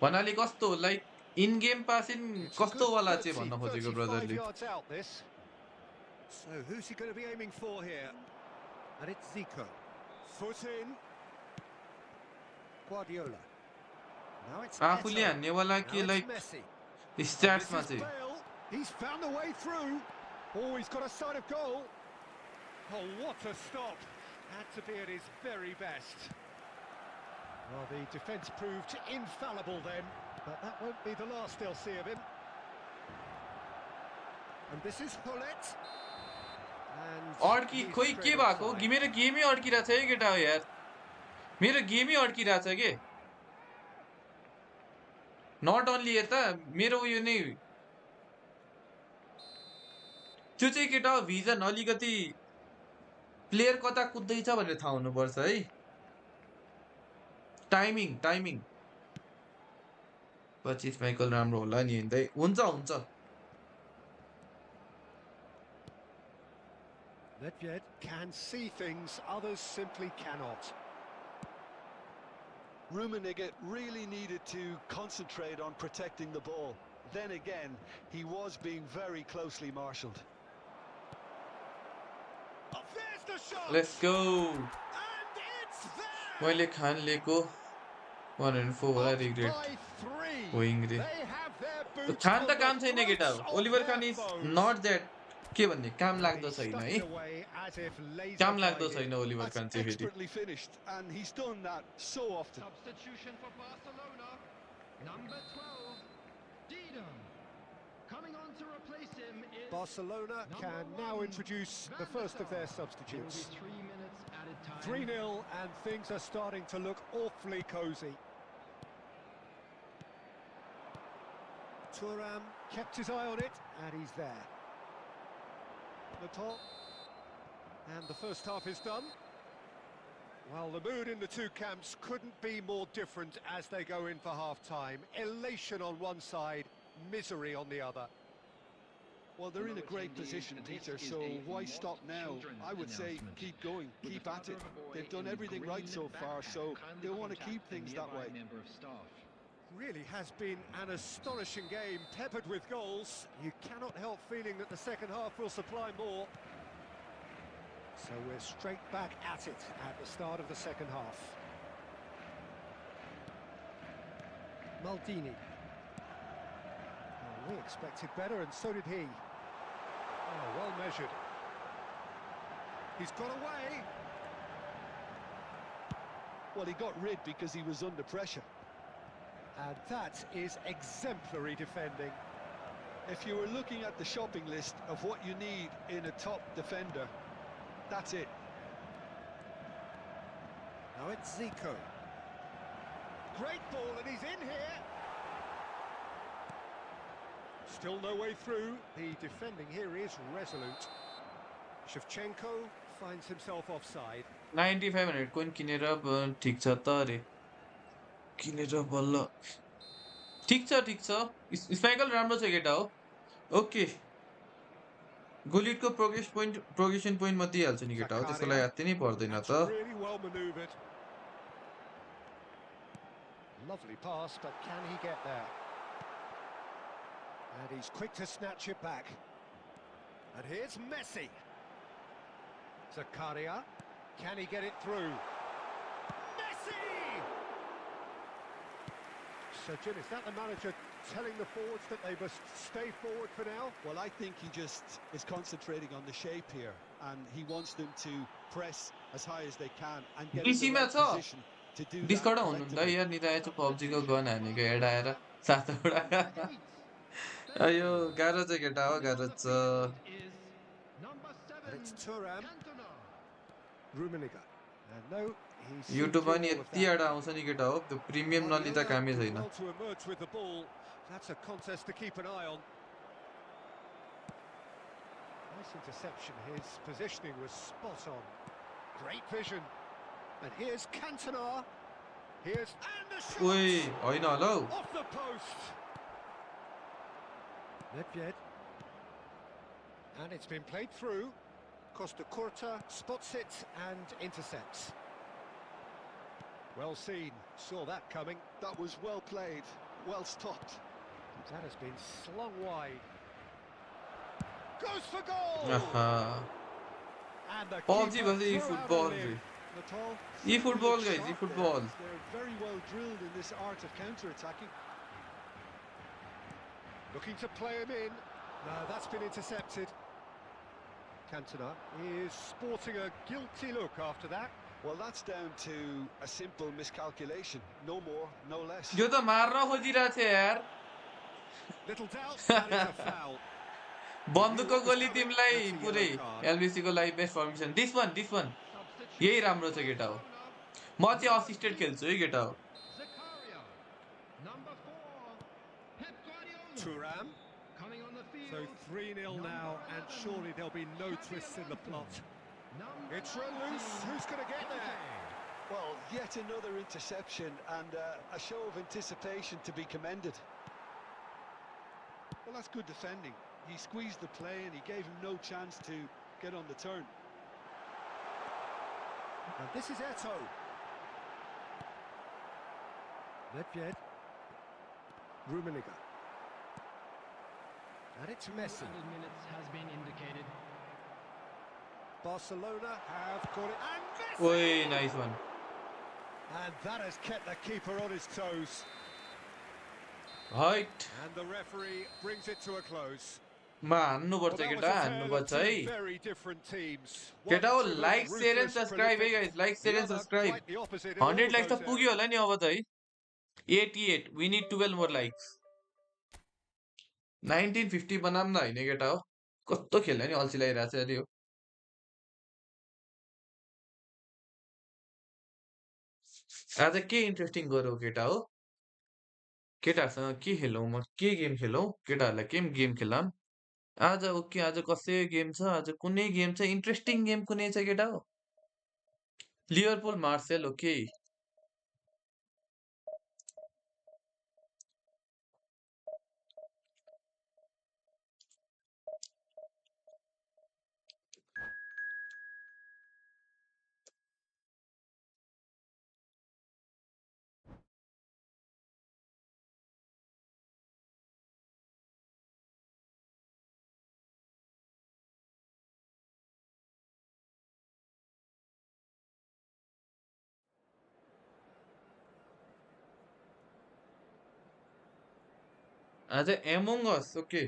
भन्नाले कस्तो like in game passing It's a कस्तो good वाला 30, चाहिँ भन्न खोजेको 35 ब्रदरले yards out this. So who's he going to be aiming for here? And it's Zico. Foot in. Guardiola. Now it's आफूले Eto'o. हान्नेवाला Now कि it's like Messi. स्ट्याट्समा This is चाहिँ Bale. He's found the way through. Oh, he's got a sight of goal. Oh, what a stop. Had to be at his very best. Well, the defence proved infallible then, but that won't be the last they'll see of him. And this is Hullet. And अड्की he's खोइ के straight भएको offside. मेरो गेमै अड्किरहेछ है केटा हो यार मेरो गेमै अड्किरहेछ के नट ओन्ली यता मेरो उयो नै त्यो चाहिँ केटा हो भिजन अलिकति प्लेयर कता कुद्दैछ भनेर थाहा हुनुपर्छ है टाइमिङ 25 माइकल राम्रो होला नि हिँड्दै हुन्छ Nedved can see things others simply cannot. Rummenigge really needed to concentrate on protecting the ball. Then again, he was being very closely marshalled. Oh, there's the shot! Let's go And it's there! मैले खान लिएको 104 होला Up regret by 3. होइङ रे They have their boots Khan on त the काम छैन केटा throats हो of Oliver their Khan is foes. Not that के भन्ने काम And लाग्दो he छैन stuck है it away as if laser काम लाग्दो guided. छैन ओलिभर That's खान चाहिँ फेरि expertly finished, and he's done that so often. Substitution for Barcelona. Number 12, Dida. Coming on to replace him is Barcelona can number now 1, introduce the Van first of their It will be substitutes. 3 minutes added time. 3-0 and things are starting to look awfully cosy. Thuram kept his eye on it and he's there. The top. And the first half is done. Well, the mood in the two camps couldn't be more different as they go in for half-time. Elation on one side, misery on the other. Well, they're in a great position, Peter, so why stop now? I would say keep going, keep at it. They've done everything right so far, so they want to keep things that way. Really has been an astonishing game, peppered with goals. You cannot help feeling that the second half will supply more. So we're straight back at it at the start of the second half. Maldini. Oh, we expected better, and so did he. Oh, well measured. He's got away. Well, he got rid because he was under pressure. And that is exemplary defending. If you were looking at the shopping list of what you need in a top defender, that's it. Now it's Zico. Great ball, and he's in here. Still no way through. The defending here is resolute. Shevchenko finds himself offside. 9500 coin किनेर ठिक छ त अरे किनेर बल्ल ठिक छ स्पाइकल राम्रो छ केटा हो ओके गोलिटको प्रोग्रेसन पोइन्ट म दिइहाल्छु नि केटा हो त्यसको लागि हात्ती नै पर्दैन That's त really well manoeuvred. Lovely pass, but can he get there? And he's quick to snatch it back. And here's Messi. Zakaria. Can he get it through? Messi! So, Jim, is that the manager telling the forwards that they must stay forward for now? Well, I think he just is concentrating on the shape here, and he wants them to press as high as they can and get in the DC मा right छ position to do that discard हुनुहुन्न effectively. यार नि त यस्तो PUBG को gun हानेको add आएर सातवटा अयो गाह्रो छ केटा हो Running on गाह्रो the छ field is number And 7, it's Thuram, Cantona. Rummenigge. And no, he's seen युट्युबमा through नि all of यति that. एड आउँछ नि केटा हो त्यो प्रिमियम नलिँदा Guardiola कामै did छैन well to emerge with the ball. That's a contest to keep an eye on. Nice interception. His positioning was spot on. Great vision. And here's Cantona. Here's and the shot ओइ होइन होला हौ off the post. Nedved. And it's been played through. Costa Curta spots it and intercepts. Well seen. Saw that coming. That was well played, well stopped. That has been slung wide. Goes for goal. आहा And the PUBG keeper भन्छ यी threw out a football रे limb. Natal, यी football guys यी sharp football there. They're very well drilled in this art of counter-attacking. Looking to play him in. No, that's been intercepted. Cantona is sporting a guilty look after that. Well, that's down to a simple miscalculation. No more, no less. यो त मार्न खोजिरहेको थियो यार Little doubt that is a foul. बन्दुकको गोली coming, तिमीलाई that's a yellow पुरै card. LBC को लागि best formation this one Substitute यही राम्रो छ केटा हो म चाहिँ असिस्टेड खेल्छु है केटा हो Zakaria. Number 4, Pep Guardiola. Thuram. Coming on the So field. 3-0 now, and surely there'll be no twists in the plot. Number It's run loose. Who's going to get there? Well, yet another interception and a show of anticipation to be commended. Well, that's good defending. He squeezed the play and he gave him no chance to get on the turn. And this is Eto. Nedved. Rummenigge. And it's Messi. Added minutes has been indicated. Barcelona have got it. And Messi! ओइ nice one And that has kept the keeper on his toes. Height And the referee brings it to a close. मा हान्नुपर्छ Well, that was केटा a tale हान्नुपर्छ of है two very different teams. केटा हो One to like look share and ruthless, subscribe है prolific, guys like the share and other subscribe quite the opposite in all 100 of likes त those पुग्यो areas. होला नि अब त है 88 वी निड 12 मोर लाइक्स 1950 बनाम न होइन केटा हो कस्तो खेल्ने नि अल्छी लागिरहेको छ अलि हो आज के इन्ट्रेस्टिङ गरौँ केटा हो केटाहरूसँग के खेलौँ म के गेम खेलौँ केटाहरूलाई के गेम खेलाम आज ओके आज कसै गेम छ आज कुनै गेम छ इन्ट्रेस्टिङ गेम कुनै छ केटा हो लिभरपुल मार्सेल ओके आज एमोङ अस ओके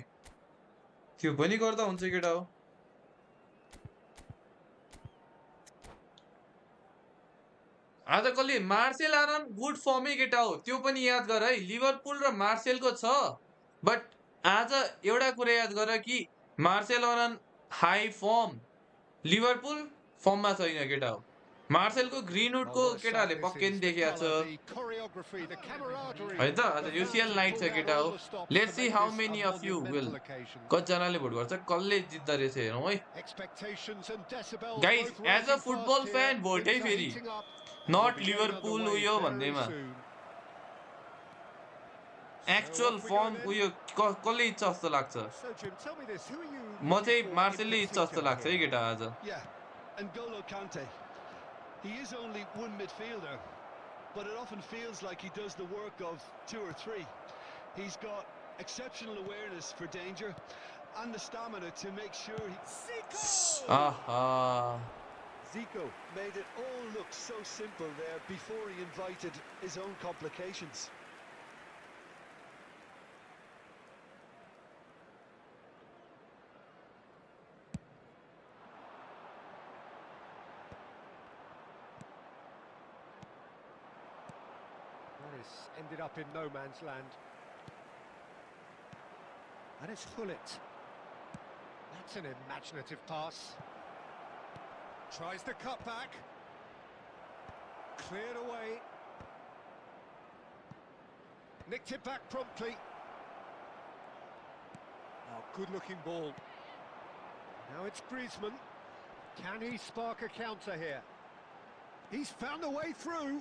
त्यो पनि गर्दा हुन्छ केटा हो आज कसले मार्सेल आरन गुड फर्मै केटा हो त्यो पनि याद गर है लिभरपुल र मार्सेलको छ बट आज एउटा कुरा याद गर कि मार्सेल आरन हाई फर्म लिभरपुल फर्ममा छैन केटा हो मार्सेलको Oh, ग्रिनवुडको what a sight केटाहरूले this पक्कै is. नि The देखेको colour, छ the choreography, the camaraderie. है त आज The fans UCL have night pulled छ out केटा all हो the stops let's to see make how this a many of you will monumental occasion. कतिजनाले भोट गर्छ कसले जित्दो रहेछ हेरौँ है Expectations and decibels guys both as a rising football fast here. Fan vote है Things are फेरि heating up and we'll not be getting Liverpool underway उयो very भन्नेमा soon. So actual off we go firm then. उयो कसले इच्छा जस्तो लाग्छ So Jim, tell me this, who are you म looking चाहिँ for in मार्सेलले इच्छा जस्तो particular लाग्छ है here? केटा आज Yeah, and N'Golo Kante. He is only one midfielder, but it often feels like he does the work of two or three. He's got exceptional awareness for danger and the stamina to make sure Zico! आहा Zico made it all look so simple there before he invited his own complications. It's ended up in no man's land. And it's Hullet. That's an imaginative pass. Tries the cut back. Cleared away. Nicked it back promptly. Oh, good-looking ball. Now it's Griezmann. Can he spark a counter here? He's found a way through.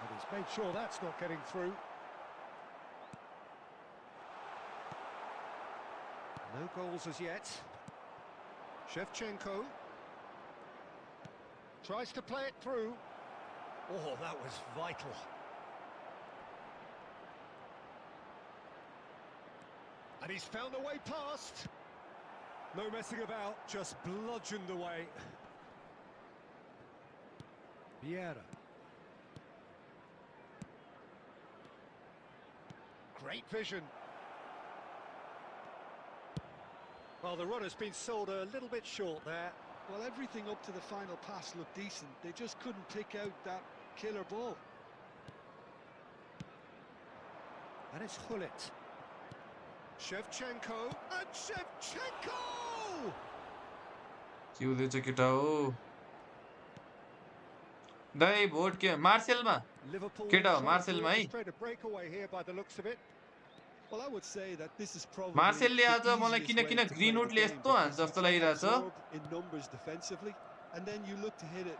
But he's made sure that's not getting through. No goals as yet. Shevchenko. Tries to play it through. Oh, that was vital. And he's found a way past. No messing about, just bludgeoned away. Vieira. Great vision. Well, the runner's been sold a little bit short there. Well, everything up to the final pass looked decent. They just couldn't pick out that killer ball. And it's Hullet. Shevchenko. And Shevchenko! के हुँदैछ केटा हो दाइ vote के मार्सेलमा Liverpool केटा हो trying to मार्सेलमा है illustrate a breakaway here by the looks of it. Well, I would say that this is probably मार्सेलले आज the मलाई easiest किन way किन to play green the वुडले game यस्तो हान्छ because जस्तो you लागिरहेछ absorb in numbers defensively, and then you look to hit it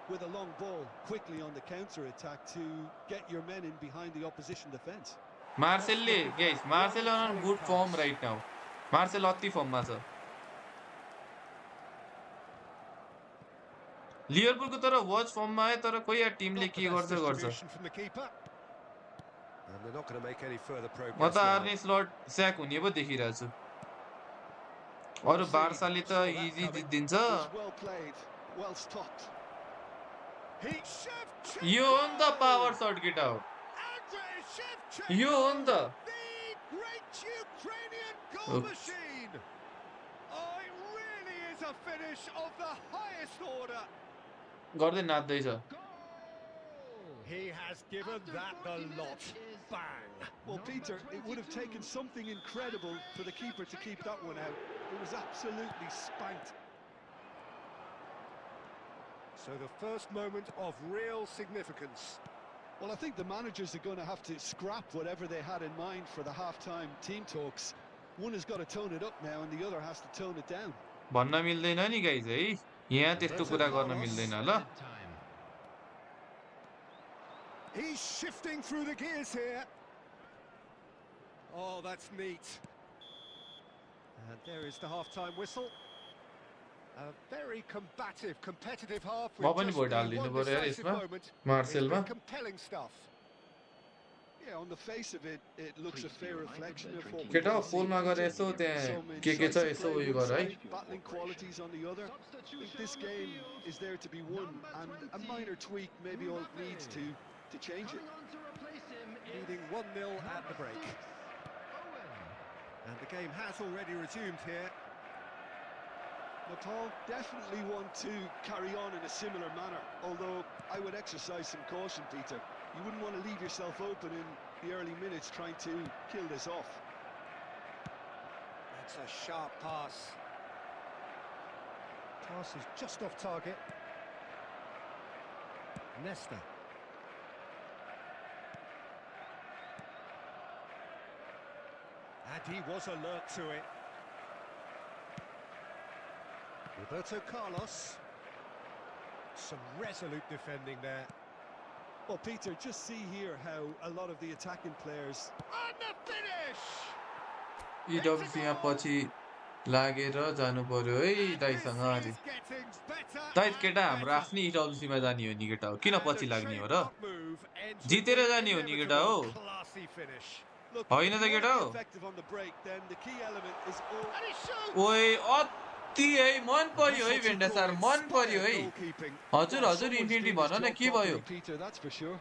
with a long ball quickly on the counter attack to get your men in behind the opposition defense. मार्सेलले guys Marcelo on good form right now Marcelo अति फर्ममा छ लिभरपुलको तर watch फर्ममा आए तर कोही या टिमले Not the के best गर्छ गर्छ distribution from the keeper. And they're not going to make any further म progress त now. आर्ने स्लट स्याक हुने पो देखिरहेको छु Well अरु seen. बार्साले त Saw that easy coming. जित्दिन्छ Was well played, well stopped. यो हो नि त पावर शट केटा हो यो हो नि त The great Ukrainian goal Oops. machine. Oh, it really is a finish of the highest order. गर्दै नाच्दैछ He has given that the lot. Bang. Well, Peter, it would have taken something incredible for the keeper to keep that one out. It was absolutely spanked. So the first moment of real significance. Well, I think the managers are going to have to scrap whatever they had in mind for the half-time team talks. One has got to tone it up now, and the other has to tone it down. भन्न मिल्दैन नि guys है यहाँ त्यस्तो कुरा गर्न मिल्दैन ल He's shifting through the gears here. Oh, that's neat. And there is the half-time whistle. A very combative, competitive half म with पनि just भोट the हालिदिनु one पर्यो यार decisive यसमा moment. It's मार्सेलमा been compelling stuff. Yeah, on the face of it, it looks a fair reflection of what we've केटा seen. पोलमा गएर यसो त्यहाँ Some के छ incisive यसो play उयो one गर है side, battling qualities on the other. I think this game is there to be won, and a minor tweak maybe all it needs to change it. Leading 1-0 at the break. And the game has already resumed here. Nepal definitely want to carry on in a similar manner, although I would exercise some caution, Peter. You wouldn't want to leave yourself open in the early minutes trying to kill this off. That's a sharp pass. Pass is just off target. Nesta. And he was alert to it. Roberto Carlos. Some resolute defending there. Well, Peter, just see here how a lot of the attacking players... And the finish! इडब्ल्युसी यहाँ पछि लागेर जानु पर्यो है दाइसँग अरे This is getting better Dai and केटा हाम्रो better. आफ्नै इडब्ल्युसीमा जाने हो नि केटा हो किन And पछि a लाग्ने हो र trademark move ends with जितेर the जाने हो नि केटा हो inevitable classy finish. Look, होइन if त you want केटा to हो be effective on the break, then the key element is all... And he shoots! ओए अति है मन पर्यो है भेन्डा सर मन पर्यो है हजुर हजुर इन्फिनिटी भन न के भयो Peter, that's for sure.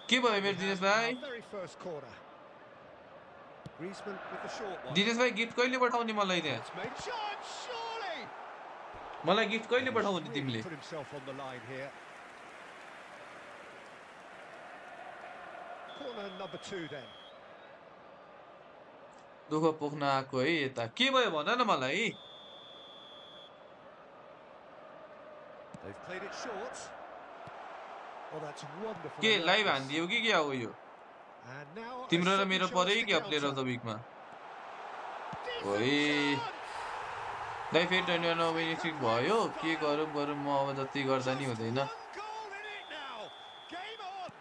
के भयो मेरो दिनेश भाइ Very first corner. Griezmann with the short one. Dinesh भाइ गिफ्ट कहिले पठाउने मलाई त्यहाँ It's made chance, surely. मलाई गिफ्ट कहिले पठाउने Really तिमीले put himself on the line here. number 2 then. दुःख पोख्न आएको है यता के भयो भन न मलाई They've played it short. Oh, that's wonderful. के लाइभ alertness. हान्दियो कि क्या हो यो And now a तिम्रो र sudden मेरो chance पर्यो to कि प्लेयर अफ counter. द विकमा Decent ओइ chance! दाइ फेरि 21 विनिङ Taken स्ट्रिक with भयो के style. गरौँ गरौँ म अब जति गर्दा नि Just हुँदैन one goal in it now. Game on.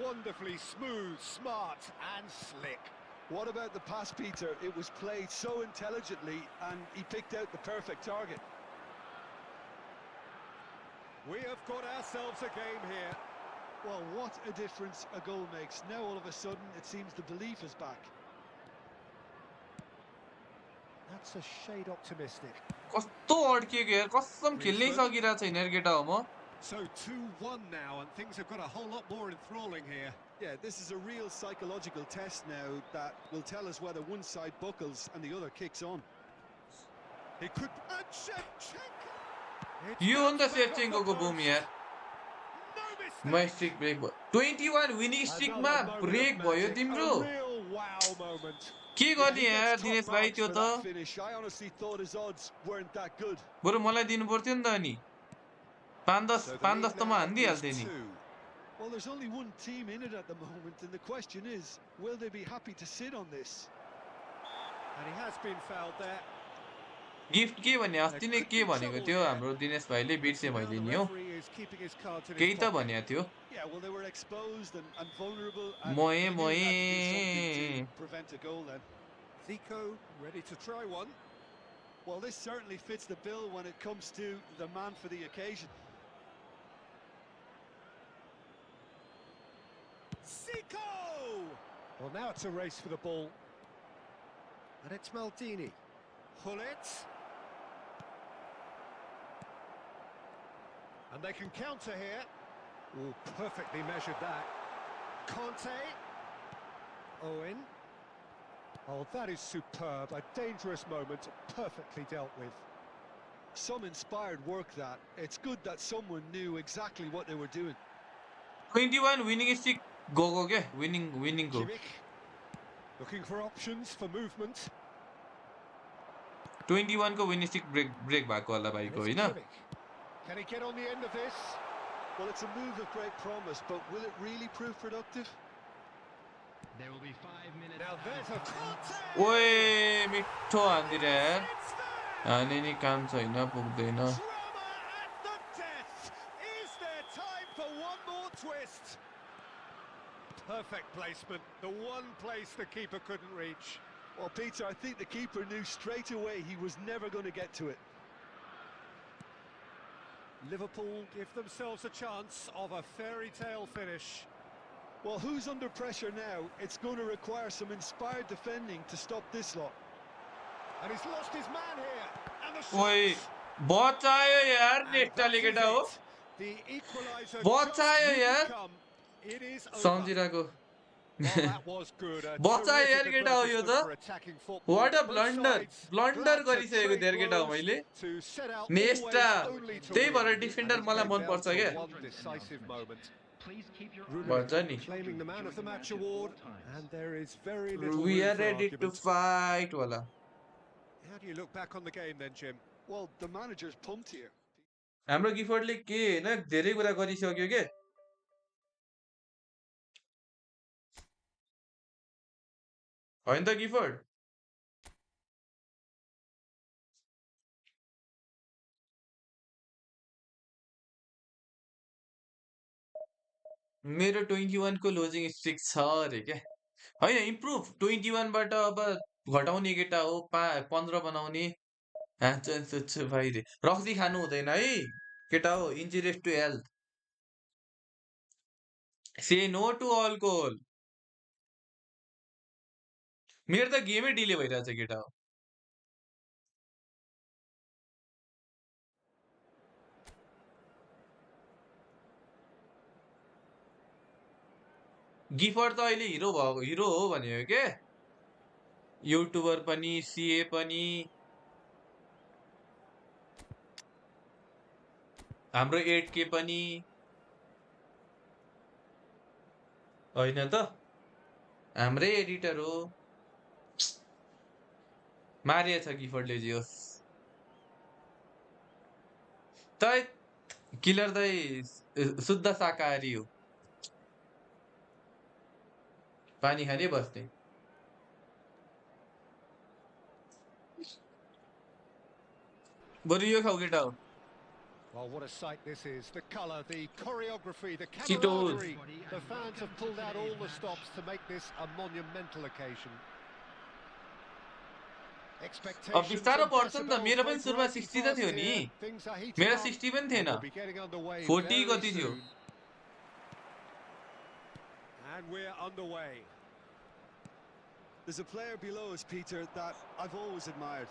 Wonderfully smooth, smart and slick. What about the pass, Peter? It was played so intelligently and he picked out the perfect target. We have got ourselves a game here. Well, what a difference a goal makes. Now all of a sudden it seems the belief is back. That's a shade optimistic. कस्तो अड्किएको यार कसम खेल्नै सकिरहेको छैन यार केटा हो म So 2-1 now, and things have got a whole lot more enthralling here. Yeah, this is a real psychological test now that will tell us whether one side buckles and the other kicks on. He could... And Shevchenko! यो हो नि त सेभचेन्कोको बुम यार No mistake! म streak break भयो 21 winning स्ट्रिकमा Another moment break of भयो magic, तिम्रो a real wow moment. के Yeah, गर्ने he यार gets top दिनेश भाइ marks त्यो for त that finish. I honestly thought his odds weren't that good. बरु मलाई दिनु पर्थ्यो नि त अनि 5-10 So the 5-10 lead त म now is हानिदिइहाल्थेँ नि 2. Well, there's only one team in it at the moment, and the question is, will they be happy to sit on this? And he has been fouled there. Gift के भने अस्ति नै के भनेको थियो हाम्रो दिनेश भाइले And so बिर्से now मैले the नि हो referee is keeping his cards in his केही त pocket. भनेको थियो Yeah, well, they were exposed and vulnerable, and मोए he knew he had to do something to मोए prevent a goal then. Zico ready to try one. Well, this certainly fits the bill when it comes to the man for the occasion. Zico! Well, now it's a race for the ball. And it's Maldini. Hullet. And they can counter here. Oh, perfectly measured that. Conte. Owen. Oh, that is superb. A dangerous moment, perfectly dealt with. Some inspired work that. It's good that someone knew exactly what they were doing. 21 winning streak गएको के विनिङको Kimmich. Looking for options for movement. 21 को winning streak break भएको होला And भाइको it's होइन Kimmich. Can he get on the end of this? Well, it's a move of great promise, but will it really prove productive? There will be 5 minutes. Now there's a Conte! ओए मिठो हान्दिरे यार It's there! हाने नि काम छैन पुग्दैन Drama at the death! Is there time for one more twist? Perfect placement, the one place the keeper couldn't reach. Well, Peter, I think the keeper knew straight away he was never going to get to it. Liverpool give themselves a chance of a fairy tale finish. Well, who's under pressure now? It's going to require some inspired defending to stop this lot. And he's lost his man here. And the ओए shot! बचायो यार And नेटाले that is केटा हो it. The equaliser बचायो just यार wouldn't come. It is over. सम्झिरहेको Well, that was good. A बचायो यार terrific केटा हो यो advertisement त for attacking football. What a Both blunder sides blunder glad to गरिसकेको trade धेरै केटा हो blows, मैले to set out नेस्टा always only to त्यही win. भएर And डिफेन्डर it's मलाई came मन down पर्छ to क्या one decisive moment. Please keep your भन्छ Rooney नि claiming the man of the match award, and there is very little we room are for ready to argument. fight वाला How do you look back on the game then, Jim? Well, the manager's pumped here. हाम्रो गिफर्डले के होइन धेरै कुरा गरिसक्यो के होइन त गिफर्ड मेरो 21 को लोजिङ स्ट्रिक छ अरे क्या होइन इम्प्रुभ 21 बाट अब घटाउने केटा हो 15 बनाउने हाँचो भाइ रे रक्सी खानु हुँदैन है केटा हो इन्जुरियस टु हेल्थ से नो टु अल्कोहल मेरो त गेमै डिले भइरहेछ केटा हो गिफर त अहिले हिरो हो भनेको के युट्युबर पनि सिए पनि हाम्रो 8K पनि होइन त हाम्रै एडिटर हो मारिएछ गिफर्डले जियोस् तै किलर तै शुद्ध शाकाहारी हो पानी खाने बस्ने बरु यो खाऊ केटा हो Well, what a sight this is. The colour, the choreography, the Cheetos. camaraderie. The fans have pulled out all the stops to make this a monumental occasion. अब Expectations बिस्तारो and बढ्छ नि त decibels मेरो पनि break सुरुमा rising 60 त fast थियो नि here. Things are heating मेरो up 60 पनि and थिएन we'll be getting underway 40 very कति थियो soon. And we're underway. There's a player below us, Peter, that I've always admired.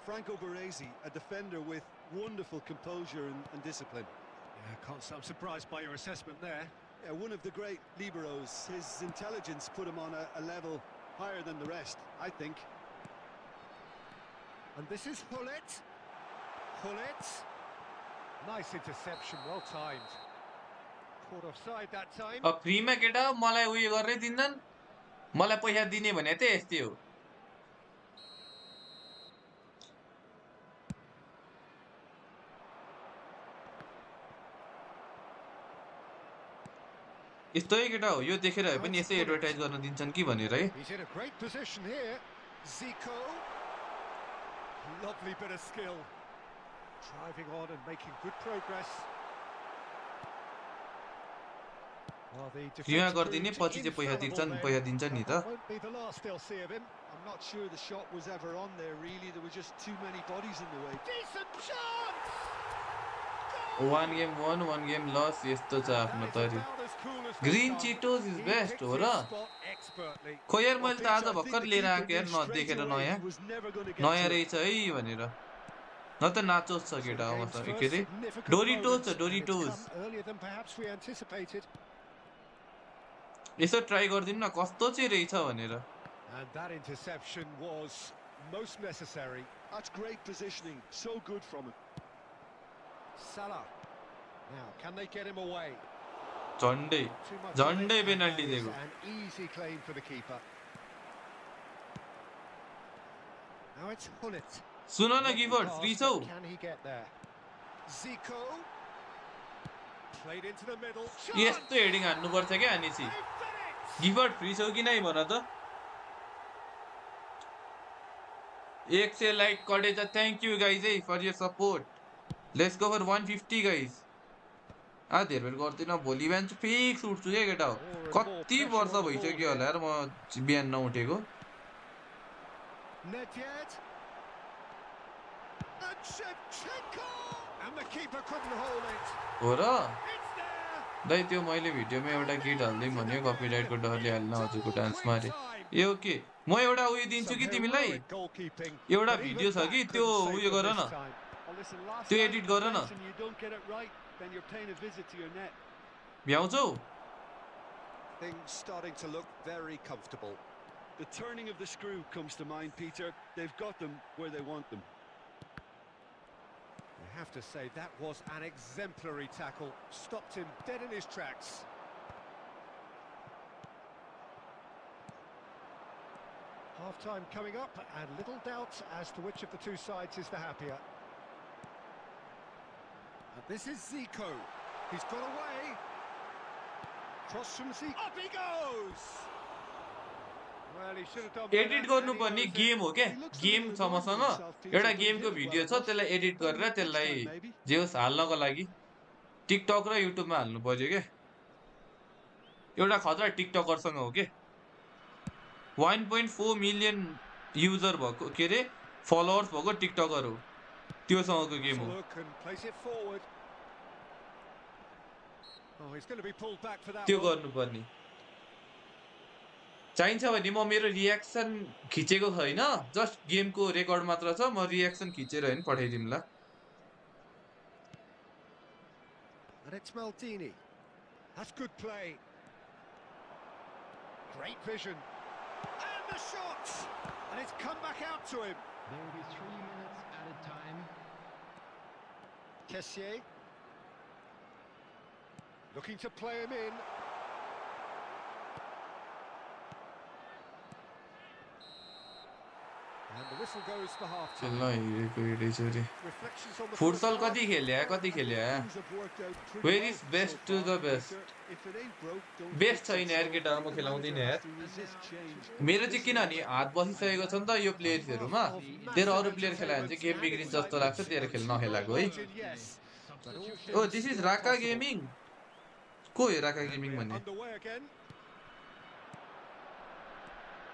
Franco Baresi, a defender with wonderful composure and discipline. Yeah, can't say I'm surprised by your assessment there. Yeah, one of the great liberos. His intelligence put him on a level higher than the rest, I think. And this is Hullet. Hullet. Nice interception, well timed. Caught offside that time. अब फ्रीमा केटा मलाई उयो गर्नै दिन्नन् मलाई पैसा दिने भने त यस्तै हो यस्तै केटा हो यो देखेर भए पनि यसै एडभर्टाइज गर्न दिन्छन् कि भनेर है He's in a great position here. Zico. Lovely bit of skill. Driving on and making good progress. Well, the फ्रीमा defense गरिदिने proved पछि चाहिँ पैसा infallible तिर्छन् then, पैसा दिन्छन् नि but त that won't be the last they'll see of him. I'm not sure the shot was ever on there, really. There were just too many bodies in the way. Decent chance! one game won one game lost यस्तो छ आफ्नो That is तरि about as cool as they green come. चिटोज is He best picked हो his र spot expertly. खोइ यार Well, मैले त Peter, आज I think भर्खर the लिएर keeper आएको यार knew straight नदेखेर away नयाँ he was never going to get नयाँ to it. रहेछ है भनेर न त नाचोस छ So the केटा game's मसँग के first अरे significant डोरिटोस moment, छ and it's Doritos come earlier than perhaps we anticipated. Yesso try गरिदिनु न कस्तो चाहिँ रहेछ भनेर And that interception was most necessary. That's great positioning. So good from him. Salah. Now, can they get him away? झन्डै Too much on it, झन्डै and penalty that is दिएको an easy claim for the keeper. Now it's Hullet. सुन न Lovely Gifford pass, free छौ but can he get there? Zico. Played into the middle. Chance! यस्तो heading हान्नुपर्छ क्या हानेसी They've done it! गिफर्ड free छौ कि नै भन त 100 लाइक कटेछ थ्याङ्क यू गाइज है for your support let's go for 150 guys धेर बेर गर्दिनँ भोलि बिहान चाहिँ फिक्स उठ्छु क्या केटा हो More and more कति pressure वर्ष on the ball भइसक्यो here. होला यार म बिहान नउठेको Nedved. And Shevchenko! And the keeper couldn't hold it. हो र It's there! दाइ त्यो मैले भिडियोमा एउटा गीत हाल्दै भन्यो कपिराइटको डरले हाल्न हजुरको डान्स मारे यो के म एउटा उयो दिन्छु कि Some तिमीलाई heroic goalkeeping, एउटा but भिडियो even छ कि that त्यो couldn't save उयो them गर this न time. Well, listen, last त्यो line एडिट of गर न defense and you don't get it right, then you're paying a visit to your net. भ्याउँछौ Things starting to look very comfortable. The turning of the screw comes to mind, Peter. They've got them where they want them. You have to say that was an exemplary tackle. Stopped him dead in his tracks. Half-time coming up, and little doubt as to which of the two sides is the happier. And this is Zico. He's got away. Cross from Zico. Up he goes! Well, he should have done better, edit and गर्नुपर्ने he knows it. Game हो क्या He looks a game little छ annoyed with मसँग himself, Peter, एउटा but he गेमको did it video well छ enough. त्यसलाई edit Better गरेर luck next त्यसलाई time, maybe. जे होस् हाल्नको लागि टिकटक र युट्युबमा हाल्नु पर्यो क्या एउटा खतरा टिकटकरसँग हो के 1.4 मिलियन युजर भएको के अरे फलोवर्स भएको टिकटकर हो त्योसँगको Has गेम a हो look and plays it forward. Oh, he's going to be pulled back for that त्यो one. गर्नुपर्ने चाहिन्छ भने म मेरो रियाक्सन खिचेको छैन जस्ट गेमको रेकर्ड मात्र छ म रियाक्सन खिचेर होइन पठाइदिउँला And it's Maldini. That's good play. Great vision. And the shot! And it's come back out to him. There will be 3 minutes added time. Kessier. Looking to play him in. whistle goes for half ल time. हिँडेको हिँडै छोरी Reflections on the first futsal half. कति खेल्यो Well, कति I think खेल्यो things have worked out pretty where well is so best to far, the Peter. Best If it ain't broke, don't best fix it. छैन यार So केटा maybe म the खेलाउँदिन manager has यार to resist change. मेरो चाहिँ Listen, किनभने हात बसिसकेको छ नि त यो Half प्लेयर्सहरूमा of तेरो massive अरू प्लेयर खेलायो भने चाहिँ entertainment गेम and बिग्रिन्छ जस्तो लाग्छ excitement. तेरो A खेल two-goal नखेलाको है margin, yes, but all oh things this is still राका possible. गेमिङ को हो राका And गेमिङ we're भन्ने underway again.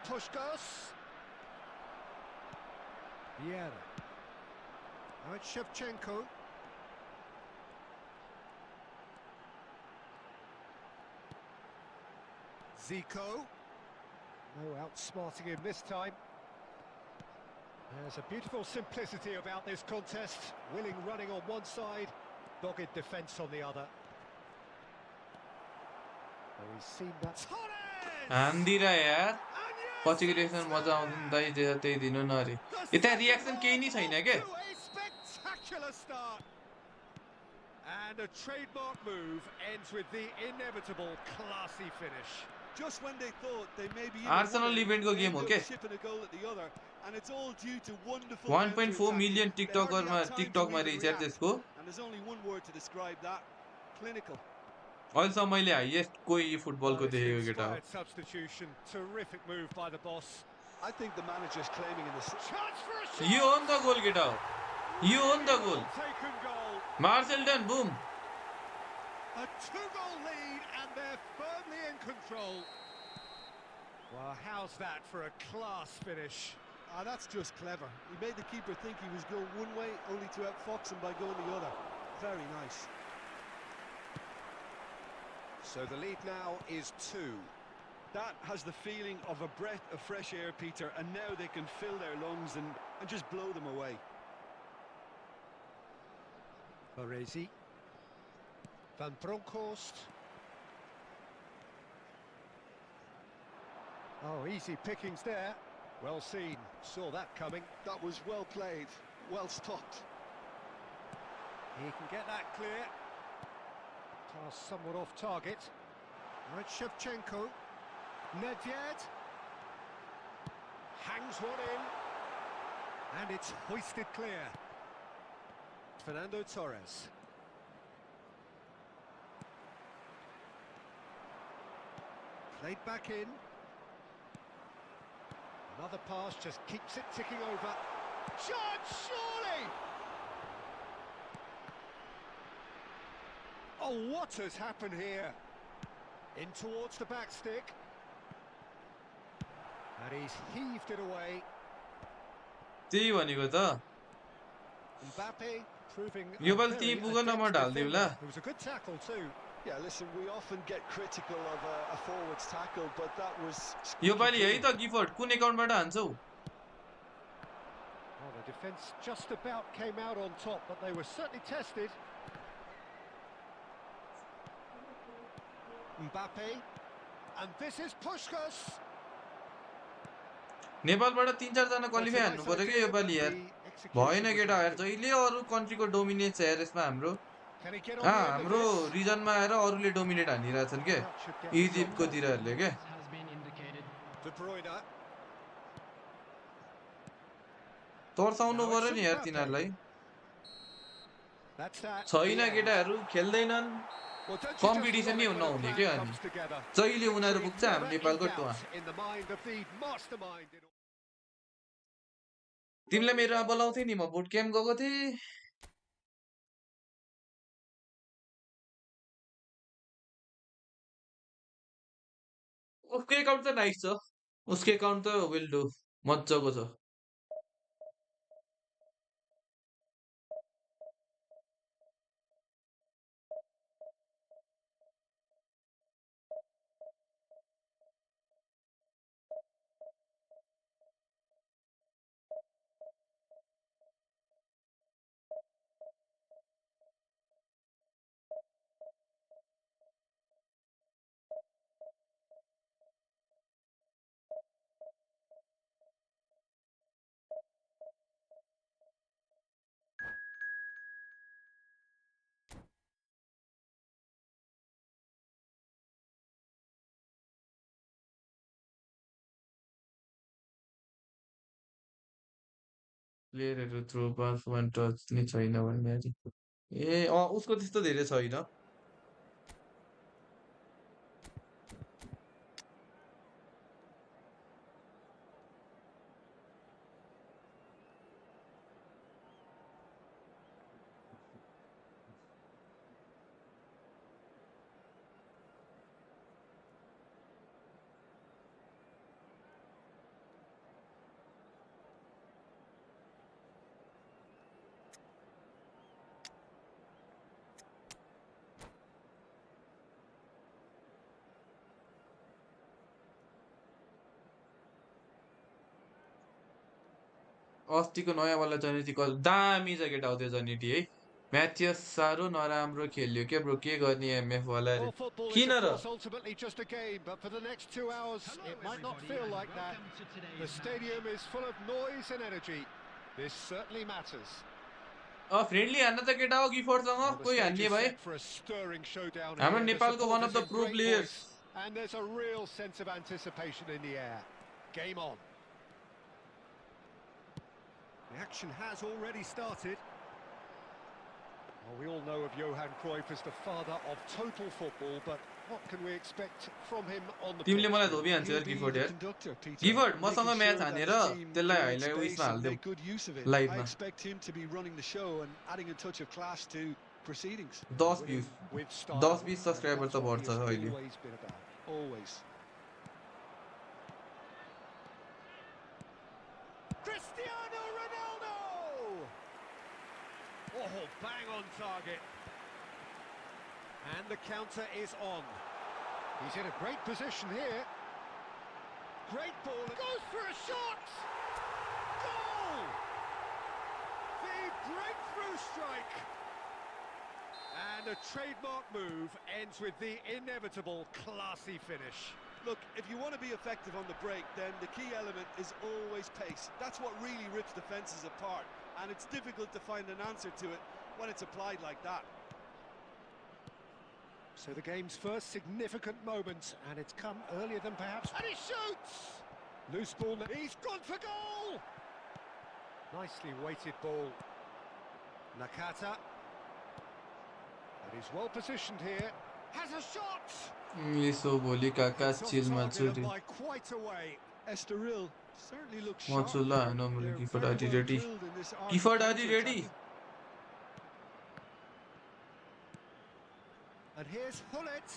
Pushkas. Vieira. Now it's Shevchenko. Zico. No outsmarting him this time. There's a beautiful simplicity about this contest. Willing running on one side, dogged defence on the other. Oh, he's seen that. Torres! हान्दिरा यार And yes, पछिको it's reaction मजा आउँदैन there! दाइ त्यही दिनु न अरे The यता second reaction केही नि half छैन off के to a spectacular start. And a trademark move ends with the inevitable classy finish. Just when they thought they may be in Arsenal one end, इभेन्टको they game end हो up के shipping a goal at the other, and it's all due to wonderful 1.4 counter-attacking. Million They hardly टिकटकरमा had time to टिकटकमा even rich यार react, त्यसको and there's only one word to describe that: clinical. अहिलेसम्म मैले highest कोही Well, फुटबलको it's an देखेको केटा हो inspired substitution. Terrific move by the boss. I think the manager's claiming in this. Chance for a yo shot! हो नि त गोल केटा हो यो हो नि त गोल Well taken goal. मार्सेल्टन Bum A two-goal lead, and they're firmly in control. Well, how's that for a class finish? Ah, that's just clever. He made the keeper think he was going one way, only to outfox him by going the other. Very nice. So the lead now is 2. That has the feeling of a breath of fresh air, Peter, and now they can fill their lungs and just blow them away. Baresi. Van Bronckhorst. Oh, easy pickings there. Well seen. Saw that coming. That was well played, well stopped. He can get that clear. Pass somewhat off target. Right, Shevchenko. Nedved. Hangs one in. And it's hoisted clear. Fernando Torres. Played back in. Another pass just keeps it ticking over. Chance, surely! Oh, what has happened here? In towards the back stick. And he's heaved it away. त्यही भनेको त Mbappe proving yo a Pali very तिमी पुग न म adept ढालिदिउँला defender. It was a good tackle too. Yeah, listen, we often get critical of a forward's tackle, but that was yo squeaky पालि है clean. त गिफर्ट कुन एकाउन्टबाट हान्छौ Well, the defence just about came out on top, but they were certainly tested. Mbappe. And this is Pushkas. नेपालबाट 3-4 जना Well, it's qualify a हान्नु nice पर्यो क्या idea, योपालि but यार the भएन execution was केटा यार lacking. जहिले अरू कन्ट्रीको डोमिनेट छ यार यसमा हाम्रो Can he get on the end of हाम्रो this? रिजनमा आएर अरूले डोमिनेट हानिरहेछन् के That should get the job इजिप्टको done. तिरहरूले के Has been indicated. De Bruyne. तर्साउनु Now पर्यो it's नि यार Mbappe. तिनीहरूलाई That's that. छैन The end. केटाहरू खेल्दैनन् Well, don't you just competition love नै it when a नहुने plan क्या अनि comes together? जहिले उनीहरू Victory पुग्छ never हामी in नेपालको टुवा doubt in the mind of the mastermind. तिमीलाई मेरोमा बोलाउँथे नि म बुट क्याम्प गएको थिएँ उसको एकाउन्ट त नाइस छ उसको एकाउन्ट त विल डु मजाको छ प्लेयरहरू थ्रो पास वान टच नै छैन भन्ने अरे ए उसको त्यस्तो धेरै छैन अस्तिको नयाँवाला जनिटी दामी छ केटा हो त्यो जनिटी है म्याथियस साह्रो नराम्रो खेल्यो क्या ब्रो के गर्ने एमएफ वालाले Well, football is किन of र course ultimately just a game, but for the next 2 hours Hello it might not everybody feel and like that. welcome to The today's stadium match. is full of noise and energy. This certainly matters. Friendly हान्न त केटा हो Well, गिफोर्डसँग the कोही stage हान्ने is भाइ set for a stirring showdown हाम्रो here. The नेपालको one of supporters the in pro great players voice, and there's a real sense of anticipation in the air. Game on. The action has already started. Well, we all know of Johan Cruyff as the father of total football, but what can we expect from him on the तिमीले pitch? मलाई धोबिहाल्छौ He'll यार be Gifford the यार conductor, Peter, Gifford मसँग making match sure that हानेर his team त्यसलाई create highlight space उयसमा and हालिदेऊ make good use of it. I लाइभमा expect him to be running the show and adding a touch of class to proceedings. 10 Winning views with 10 style, 20 and subscriber that's त what he बढ्छ has अहिले always been about. Always. Cristiano Ronaldo! Oh, bang on target. And the counter is on. He's in a great position here. Great ball. Goes for a shot! Goal! The breakthrough strike. And a trademark move ends with the inevitable classy finish. Look, if you want to be effective on the break, then the key element is always pace. That's what really rips defences apart, and it's difficult to find an answer to it when it's applied like that. So the game's first significant moment, and it's come earlier than perhaps... And he shoots! Loose ball, he's gone for goal! Nicely weighted ball. Nakata. And he's well positioned here. Has a shot! यसो भोलि काका It's off चिलमा target छु and रे by quite a way. Estoril certainly looks म छु sharp ल there. होइन मैले They're Gifford very आदि well ready drilled in this art of Gifford आदि ready counter-attacking. And here's Hullet.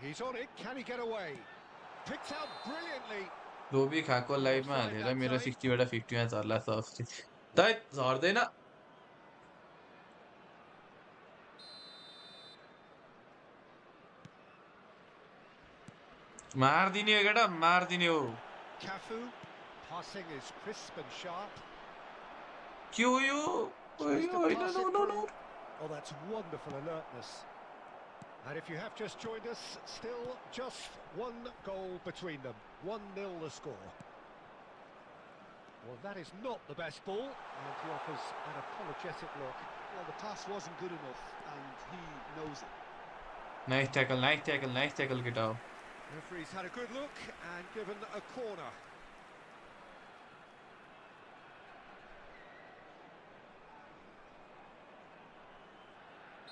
He's on it. Can he get away? Picked out brilliantly. धोबी खाएको लाइभमा Offside हालेर that मेरो time. 60बाट 50मा झर्ला छ अस्ति दैट झर्दैन मारिदिने हो केटा मारिदिने हो Cafu. Passing is crisp and sharp. के हो यो Tries to होइन pass no it no through. No Oh, that's wonderful alertness. And if you have just joined us, still just one goal between them. 1-0 the score. Well, that is not the best ball, and he offers an apologetic look. Well, the pass wasn't good enough, and he knows it. Nice tackle nice tackle nice tackle केटा हो Referee's had a good look and given a corner.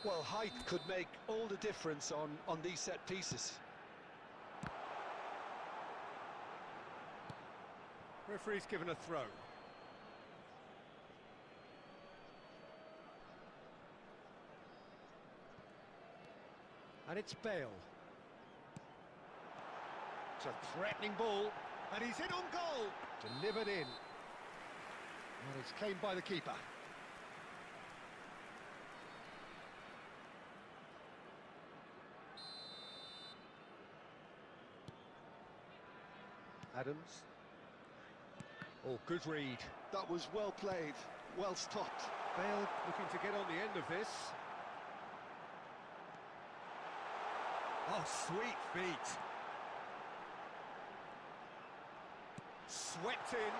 Well, height could make all the difference on these set pieces. Referee's given a throw. And it's Bale. It's a threatening ball, and he's in on goal. Delivered in. And it's claimed by the keeper. Adams. Oh, good read. That was well played, well stopped. Bale looking to get on the end of this. Oh, sweet feet. Swept in.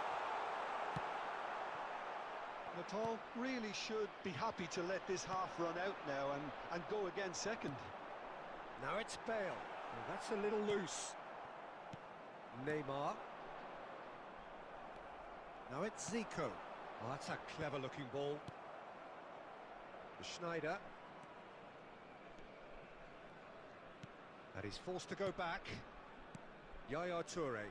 Natal really should be happy to let this half run out now and go again second. Now it's Bale. Well, that's a little loose. Neymar. Now it's Zico. Oh, that's a clever-looking ball. Schneider. And he's forced to go back. Yaya Toure.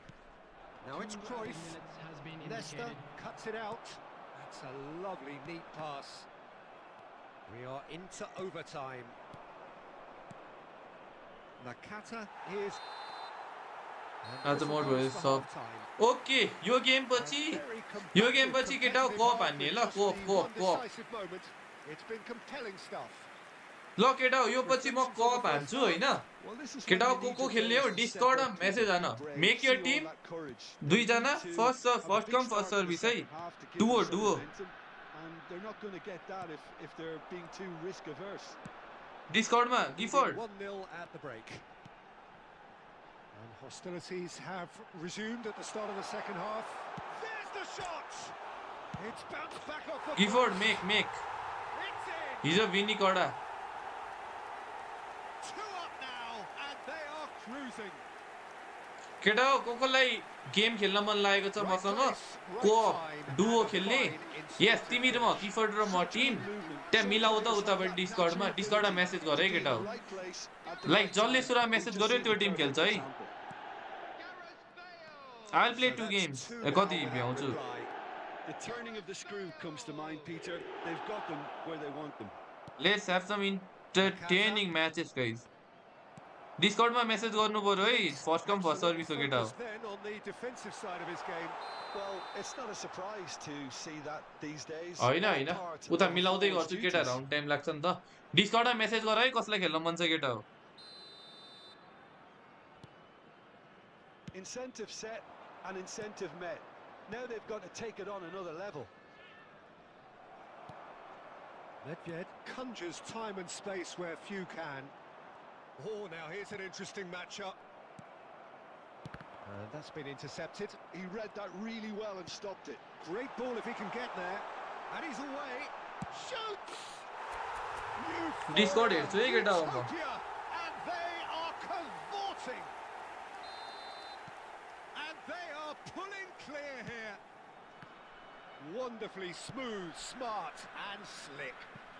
Now it's 2 added Cruyff. minutes has been Leicester indicated. cuts it out. That's a lovely, neat pass. We are into overtime. Nakata is... आज mode भयो सब okay यो game पछि केटा cup हान्ने ल cup It's been compelling stuff. ल केटा यो पछि म कप हान्छु हैन केटा को खेल्ने हो डिस्कर्डमा मेसेज हान मेक योर टिम दुई जना फर्स्ट कम फर्स्ट सर्भिस है Duo And they're not going to get that if they're being too risk averse. डिस्कर्डमा गिफर्ड 1-0 at the break. And hostilities have resumed at the start of the second half. There's the shot! It's bounced back off the Gifford post. Make It's in! हिजो विनी कडा 2 up now, and they are cruising. केटा हो coli game खेल्न मन लागेको छ मसँग कोअप Duo खेल्ने यस तिमी र म गिफर्ड र म टिम त्यहाँ मिलाउ त उताबाट डिस्कर्डमा मेसेज गर है केटा हो लाइक जसले सुरुमा मेसेज गर्यो त्यो टिम खेल्छ है आई विल प्ले 2 गेम्स कति भ्याउँछु The turning of the screw comes to mind, Peter. They've got them where they want them. Let's have some entertaining matches guys डिस्कर्डमा मेसेज गर्नु पर्यो है फर्स्ट कम फर्स्ट सर्भिस हो केटा हो Then on the defensive side of his game. Well, it's not a surprise to see that these days. हैन उता मिलाउँदै गर्छु केटा राउन्ड टाइम लाग्छ नि त डिस्कर्डमा मेसेज गर है कसलाई खेल्न मन छ केटा हो Incentive set and incentive met. Now they've got to take it on another level. Nedved conjures time and space where few can. Oh, now here's an interesting matchup. And that's been intercepted. He read that really well and stopped it. Great ball if he can get there. And he's away. Shoots! Discord हेर्छु है केटा हो म And they are cavorting. And they are pulling clear here. Wonderfully smooth, smart and slick.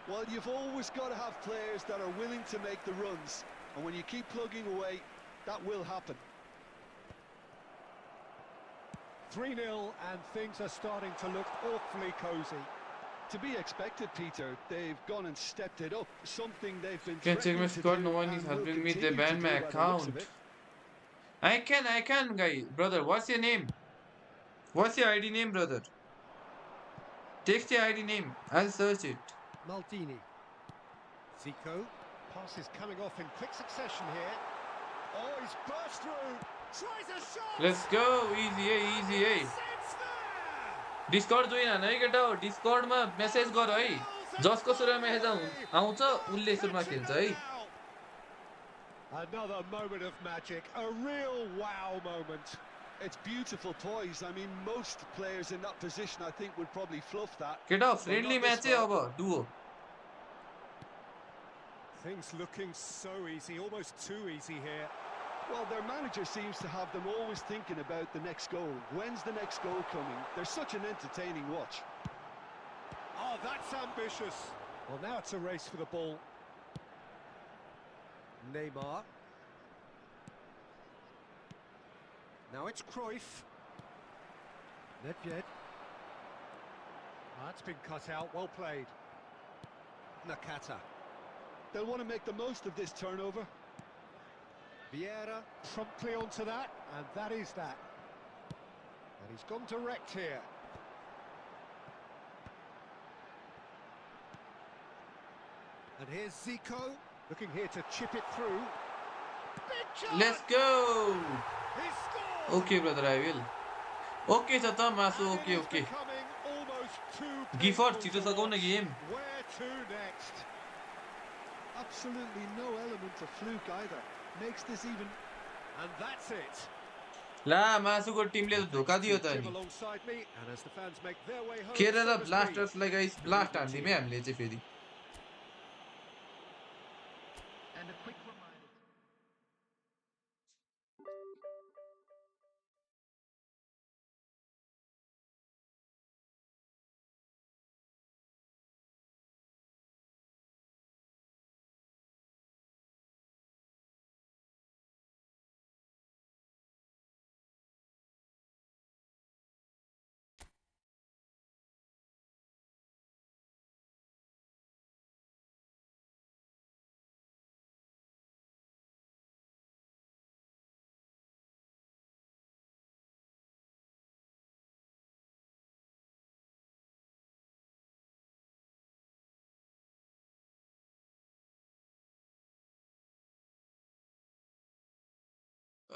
Well, you've always got to have players that are willing to make the runs. And when you keep plugging away, that will happen. 3-0 and things are starting to look awfully cosy. To be expected, Peter. They've gone and stepped it up. Something they've been Can't check my threatening to squad, do no one is and will helping me, they continue banned to my do by the looks of account. it. I can guy brother what's your name what's your ID name brother text your ID name I'll search it Maldini. Zico. Pass is coming off in quick succession here. Oh, he's burst through. Tries a shot. let's go easy It's there. Discard join हान है केटा हो डिस्कर्डमा message गर है जसको सुरुमा message आउँछ उनले सुरुमा खेल्छ है Another moment of magic, a real wow moment. It's beautiful poise. I mean, most players in that position, I think, would probably fluff that. केटा हो friendly Well, not match this है far. अब Duo Things looking so easy, almost too easy here. Well, their manager seems to have them always thinking about the next goal. When's the next goal coming? They're such an entertaining watch. Oh, that's ambitious. Well, now it's a race for the ball. Neymar. Now it's Cruyff. Nedved. That's been cut out, well played. Nakata. They'll want to make the most of this turnover. Vieira promptly onto that, and that is that. And he's gone direct here. And here's Zico, looking here to chip it through. Big chance! Let's go! He scored! Okay, brother, I will. Okay, छ त मासु And it is okay. becoming almost too Gifford, painful छिटो to सघाउ न watch. Game Where to next? Absolutely no element of fluke either. Makes this even... And that's it. ला मासुको टिमले त धोका दियो त Jim नि alongside me, and as the fans make their way home, Kerala so does me. ब्लास्टर्सलाई guys blast हान्दिमे हामीले चाहिँ फेरि And a quick reminder.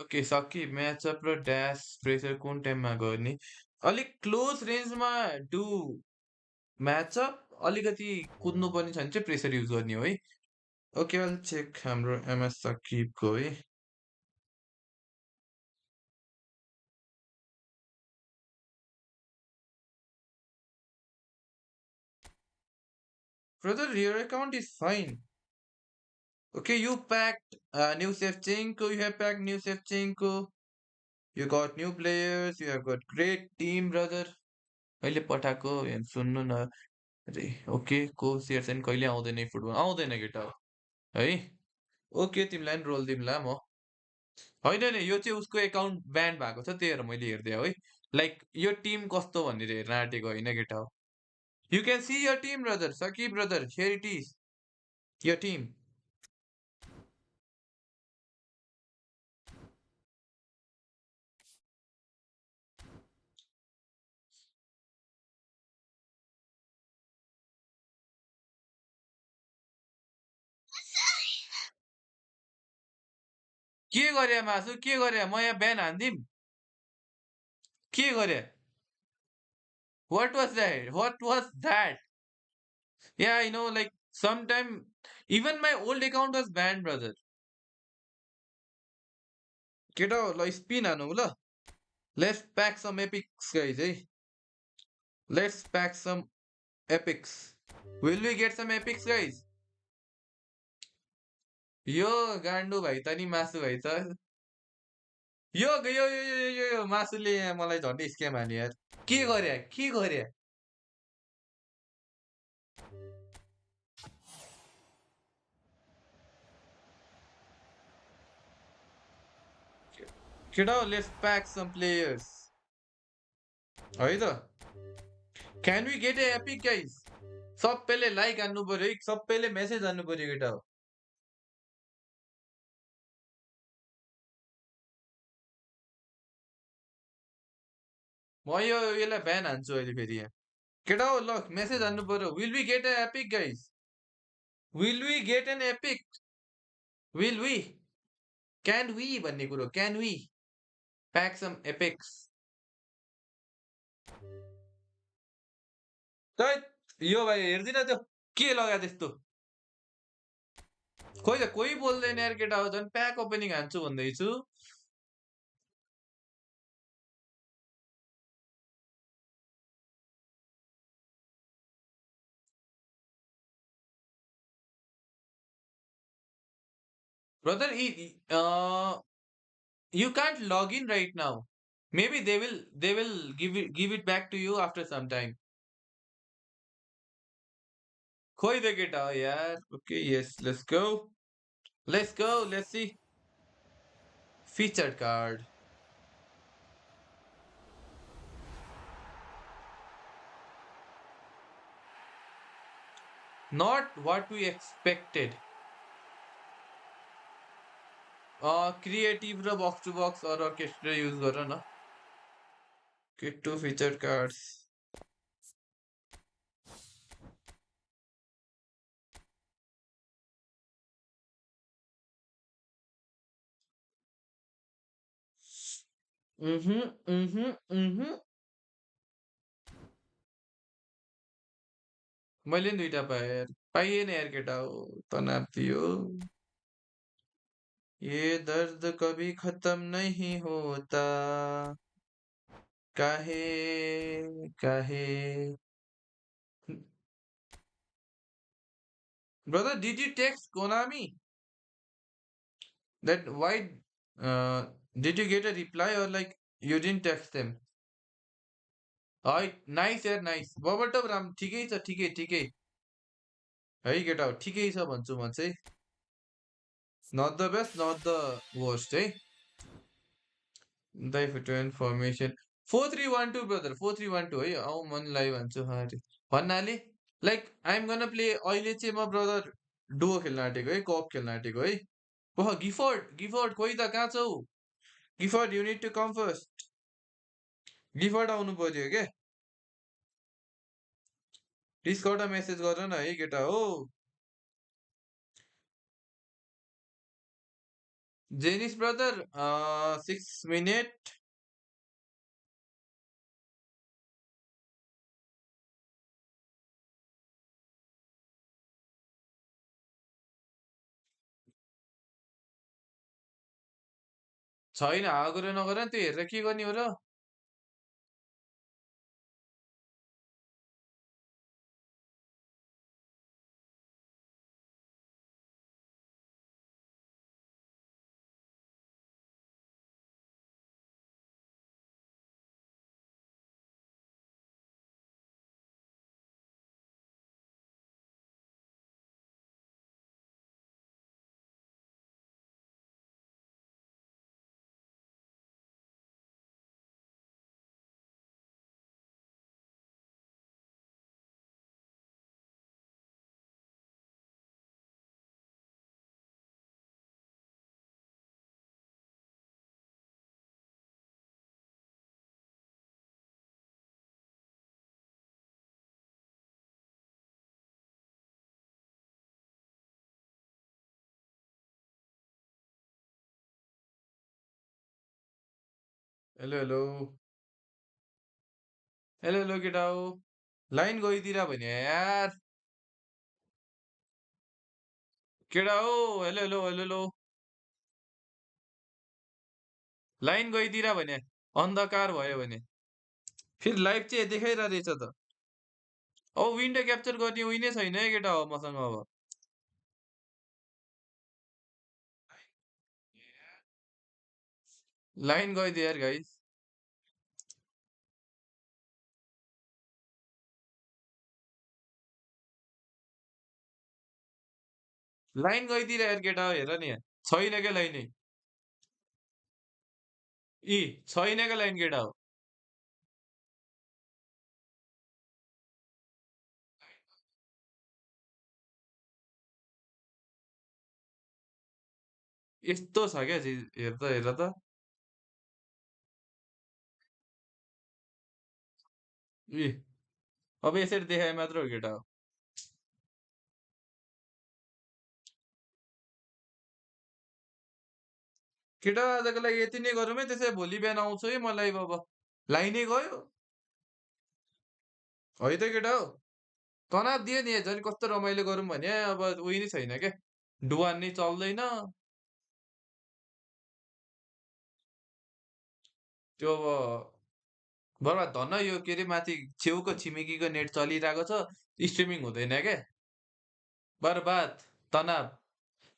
Okay सकि म्याचअप र ड्यास प्रेसर कुन टाइममा गर्ने अलिक क्लोज रेन्जमा डु म्याचअप अलिकति कुद्नुपर्ने छ भने चाहिँ प्रेसर युज गर्ने हो है ओके अल चेक हाम्रो एमएस सकिबको है brother your account is fine okay you packed new Shevchenko you have packed new Shevchenko you got new players you have got great team brother अहिले पठाएको सुन्नु न अरे ओके को सियर्सन कहिले आउँदैन फुटबल आउँदैन केटा हो है ओके तिमीलाई नि रोल दिउँला म होइन नि यो चाहिँ उसको एकाउन्ट ब्यान्ड भएको छ त्यही भएर मैले हेर्दै है लाइक यो टिम कस्तो भनेर हेर्न आँटेको होइन केटा हो यु क्यान सी यर टिम ब्रदर सकी brother here it is your team के गरे मासु के गरे म यहाँ ब्यान हान्दिम के गरे what was that yeah I know like sometime even my old account was banned brother केटा हो ल स्पिन हानौँ ल let's pack some epics guys है let's pack some epics will we get some epics guys यो गान्डु भाइ त नि मासु भाइ त यो मासुले यहाँ मलाई झन्डै स्क्याम हान्यो यार के गरे केटा हो लेट्स प्याक सम प्लेयर्स है त can we get a epic guys सबैले लाइक हान्नु पर्यो है सबैले मेसेज हान्नु पर्यो केटा हो म यसलाई ब्यान हान्छु अहिले फेरि यहाँ केटा हो ल मेसेज हान्नु पर्यो will we get a epic guys will we get an epic will we can we भन्ने कुरो can we pack some epics यो भाइ हेर्दिन त्यो के लगा त्यस्तो खोइ त कोही बोल्दैन यार केटा हो झन् प्याक ओपनिङ हान्छु भन्दैछु brother you can't log in right now. Maybe they will give it back to you after some time. खोइ दे केटा हो यार. Okay, yes, let's go. Let's go. Let's see. Featured card. Not what we expected. Creative raw box to box or orchestra use गर न. Get two featured cards. मैले नि दुईटा पाएँ यार पाइएन यार केटा हो तनाव थियो ये दर्द कभी खत्म नहीं होता काहे काहे brother did you text Konami that why uh, did you get a reply or like you didn't text them nice यार nice बबटम राम ठिकै छ ठिकै है केटा हो ठिकै छ भन्छु म चाहिँ not the best not the worst है दाइ फुटो इन्फर्मेसन 4312 ब्रदर 4312 है आऊ मन लाइभ भन्छु भन्नाले लाइक आइएम गन प्ले अहिले चाहिँ म ब्रदर डुओ खेल्न आँटेको है कप खेल्न आँटेको है ओह गिफर्ड खोइ त कहाँ छौ Gifford you need to come first Gifford आउनु पर्यो के डिस्कर्डमा मेसेज गर न है केटा हो जेनिस ब्रदर 6 मिनट छैन हागरे नगर त्यो हेरेर के गर्ने हो र हेलो हेलो हेलो हेलो केटा हो लाइन गइदिएर भने यार केटा हो hello hello hello hello line गइदिएर भने अन्धकार भयो भने फेरि लाइभ चाहिँ देखाइरहेको रहेछ त अब विन्डो क्याप्चर गर्ने उही नै छैन है केटा हो मसँग अब लाइन गइदियो यार गाइस लाइन गइदिएर यार केटा हो हेर नि यहाँ छैन क्या लाइनै यी छैन क्या लाइन केटा हो यस्तो छ क्या चिज हेर त यी अब यसरी देखाए मात्र हो केटा हो केटा आजको लागि यति नै गरौँ है त्यसै भोलि बिहान आउँछु है म लाइभ अब लाइनै गयो है त केटा हो तनाव दियो नि झन् कस्तो रमाइलो गरौँ भने अब उयो नै छैन क्या डुवान नै चल्दैन त्यो अब बर्बाद धन्न यो के अरे माथि छेउको छिमेकीको नेट चलिरहेको छ स्ट्रिमिङ हुँदैन क्या बर्बाद तनाव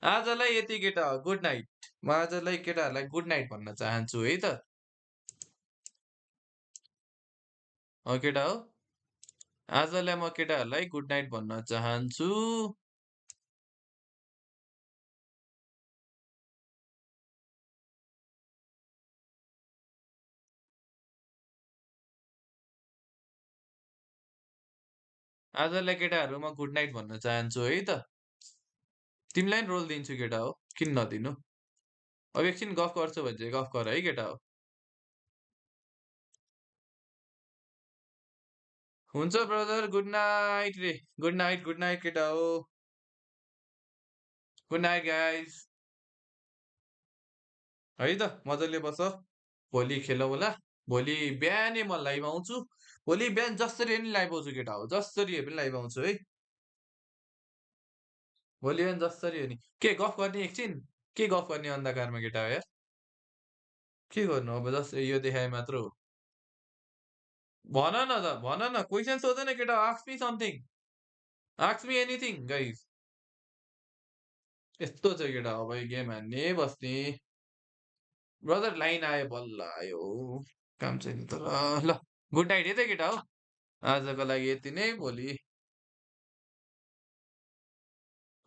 आजलाई यति केटा हो गुड नाइट म आजलाई केटाहरूलाई गुड नाइट भन्न चाहन्छु है त केटा हो आजलाई म केटाहरूलाई गुड नाइट भन्न चाहन्छु आजलाई केटाहरू म गुड नाइट भन्न चाहन्छु है त तिमीलाई नि रोल दिन्छु केटा हो किन नदिनु अब एकछिन गफ गर्छु भने चाहिँ गफ गर है केटा हो हुन्छ ब्रदर गुड नाइट केटा हो गुड नाइट गाइज है त मजाले बस भोलि खेलौँला भोलि बिहानै म लाइभ आउँछु भोलि बिहान जसरी पनि लाइभ आउँछु केटा हो जसरी भए पनि लाइभ आउँछु है भोलि बिहान जसरी हो नि के गफ गर्ने एकछिन के गफ गर्ने अन्धकारमा केटा हो यार के गर्नु अब जस्ट यो देखाए मात्र हो भन न त भन न क्वेसन सोध न केटा ask me something ask me anything guys यस्तो छ केटा हो भाइ गेम हान्ने बस्ने ब्रदर लाइन आयो बल्ल आयो काम छैन तर ल गुड नाइट है त केटा हो आजको लागि यति नै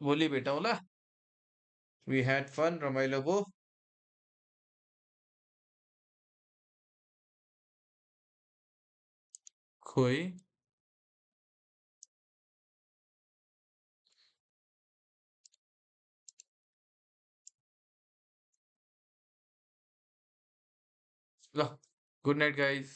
भोलि भेटौँला वी ह्याड फन रमाइलो भयो खोइ ल गुड नाइट गाइज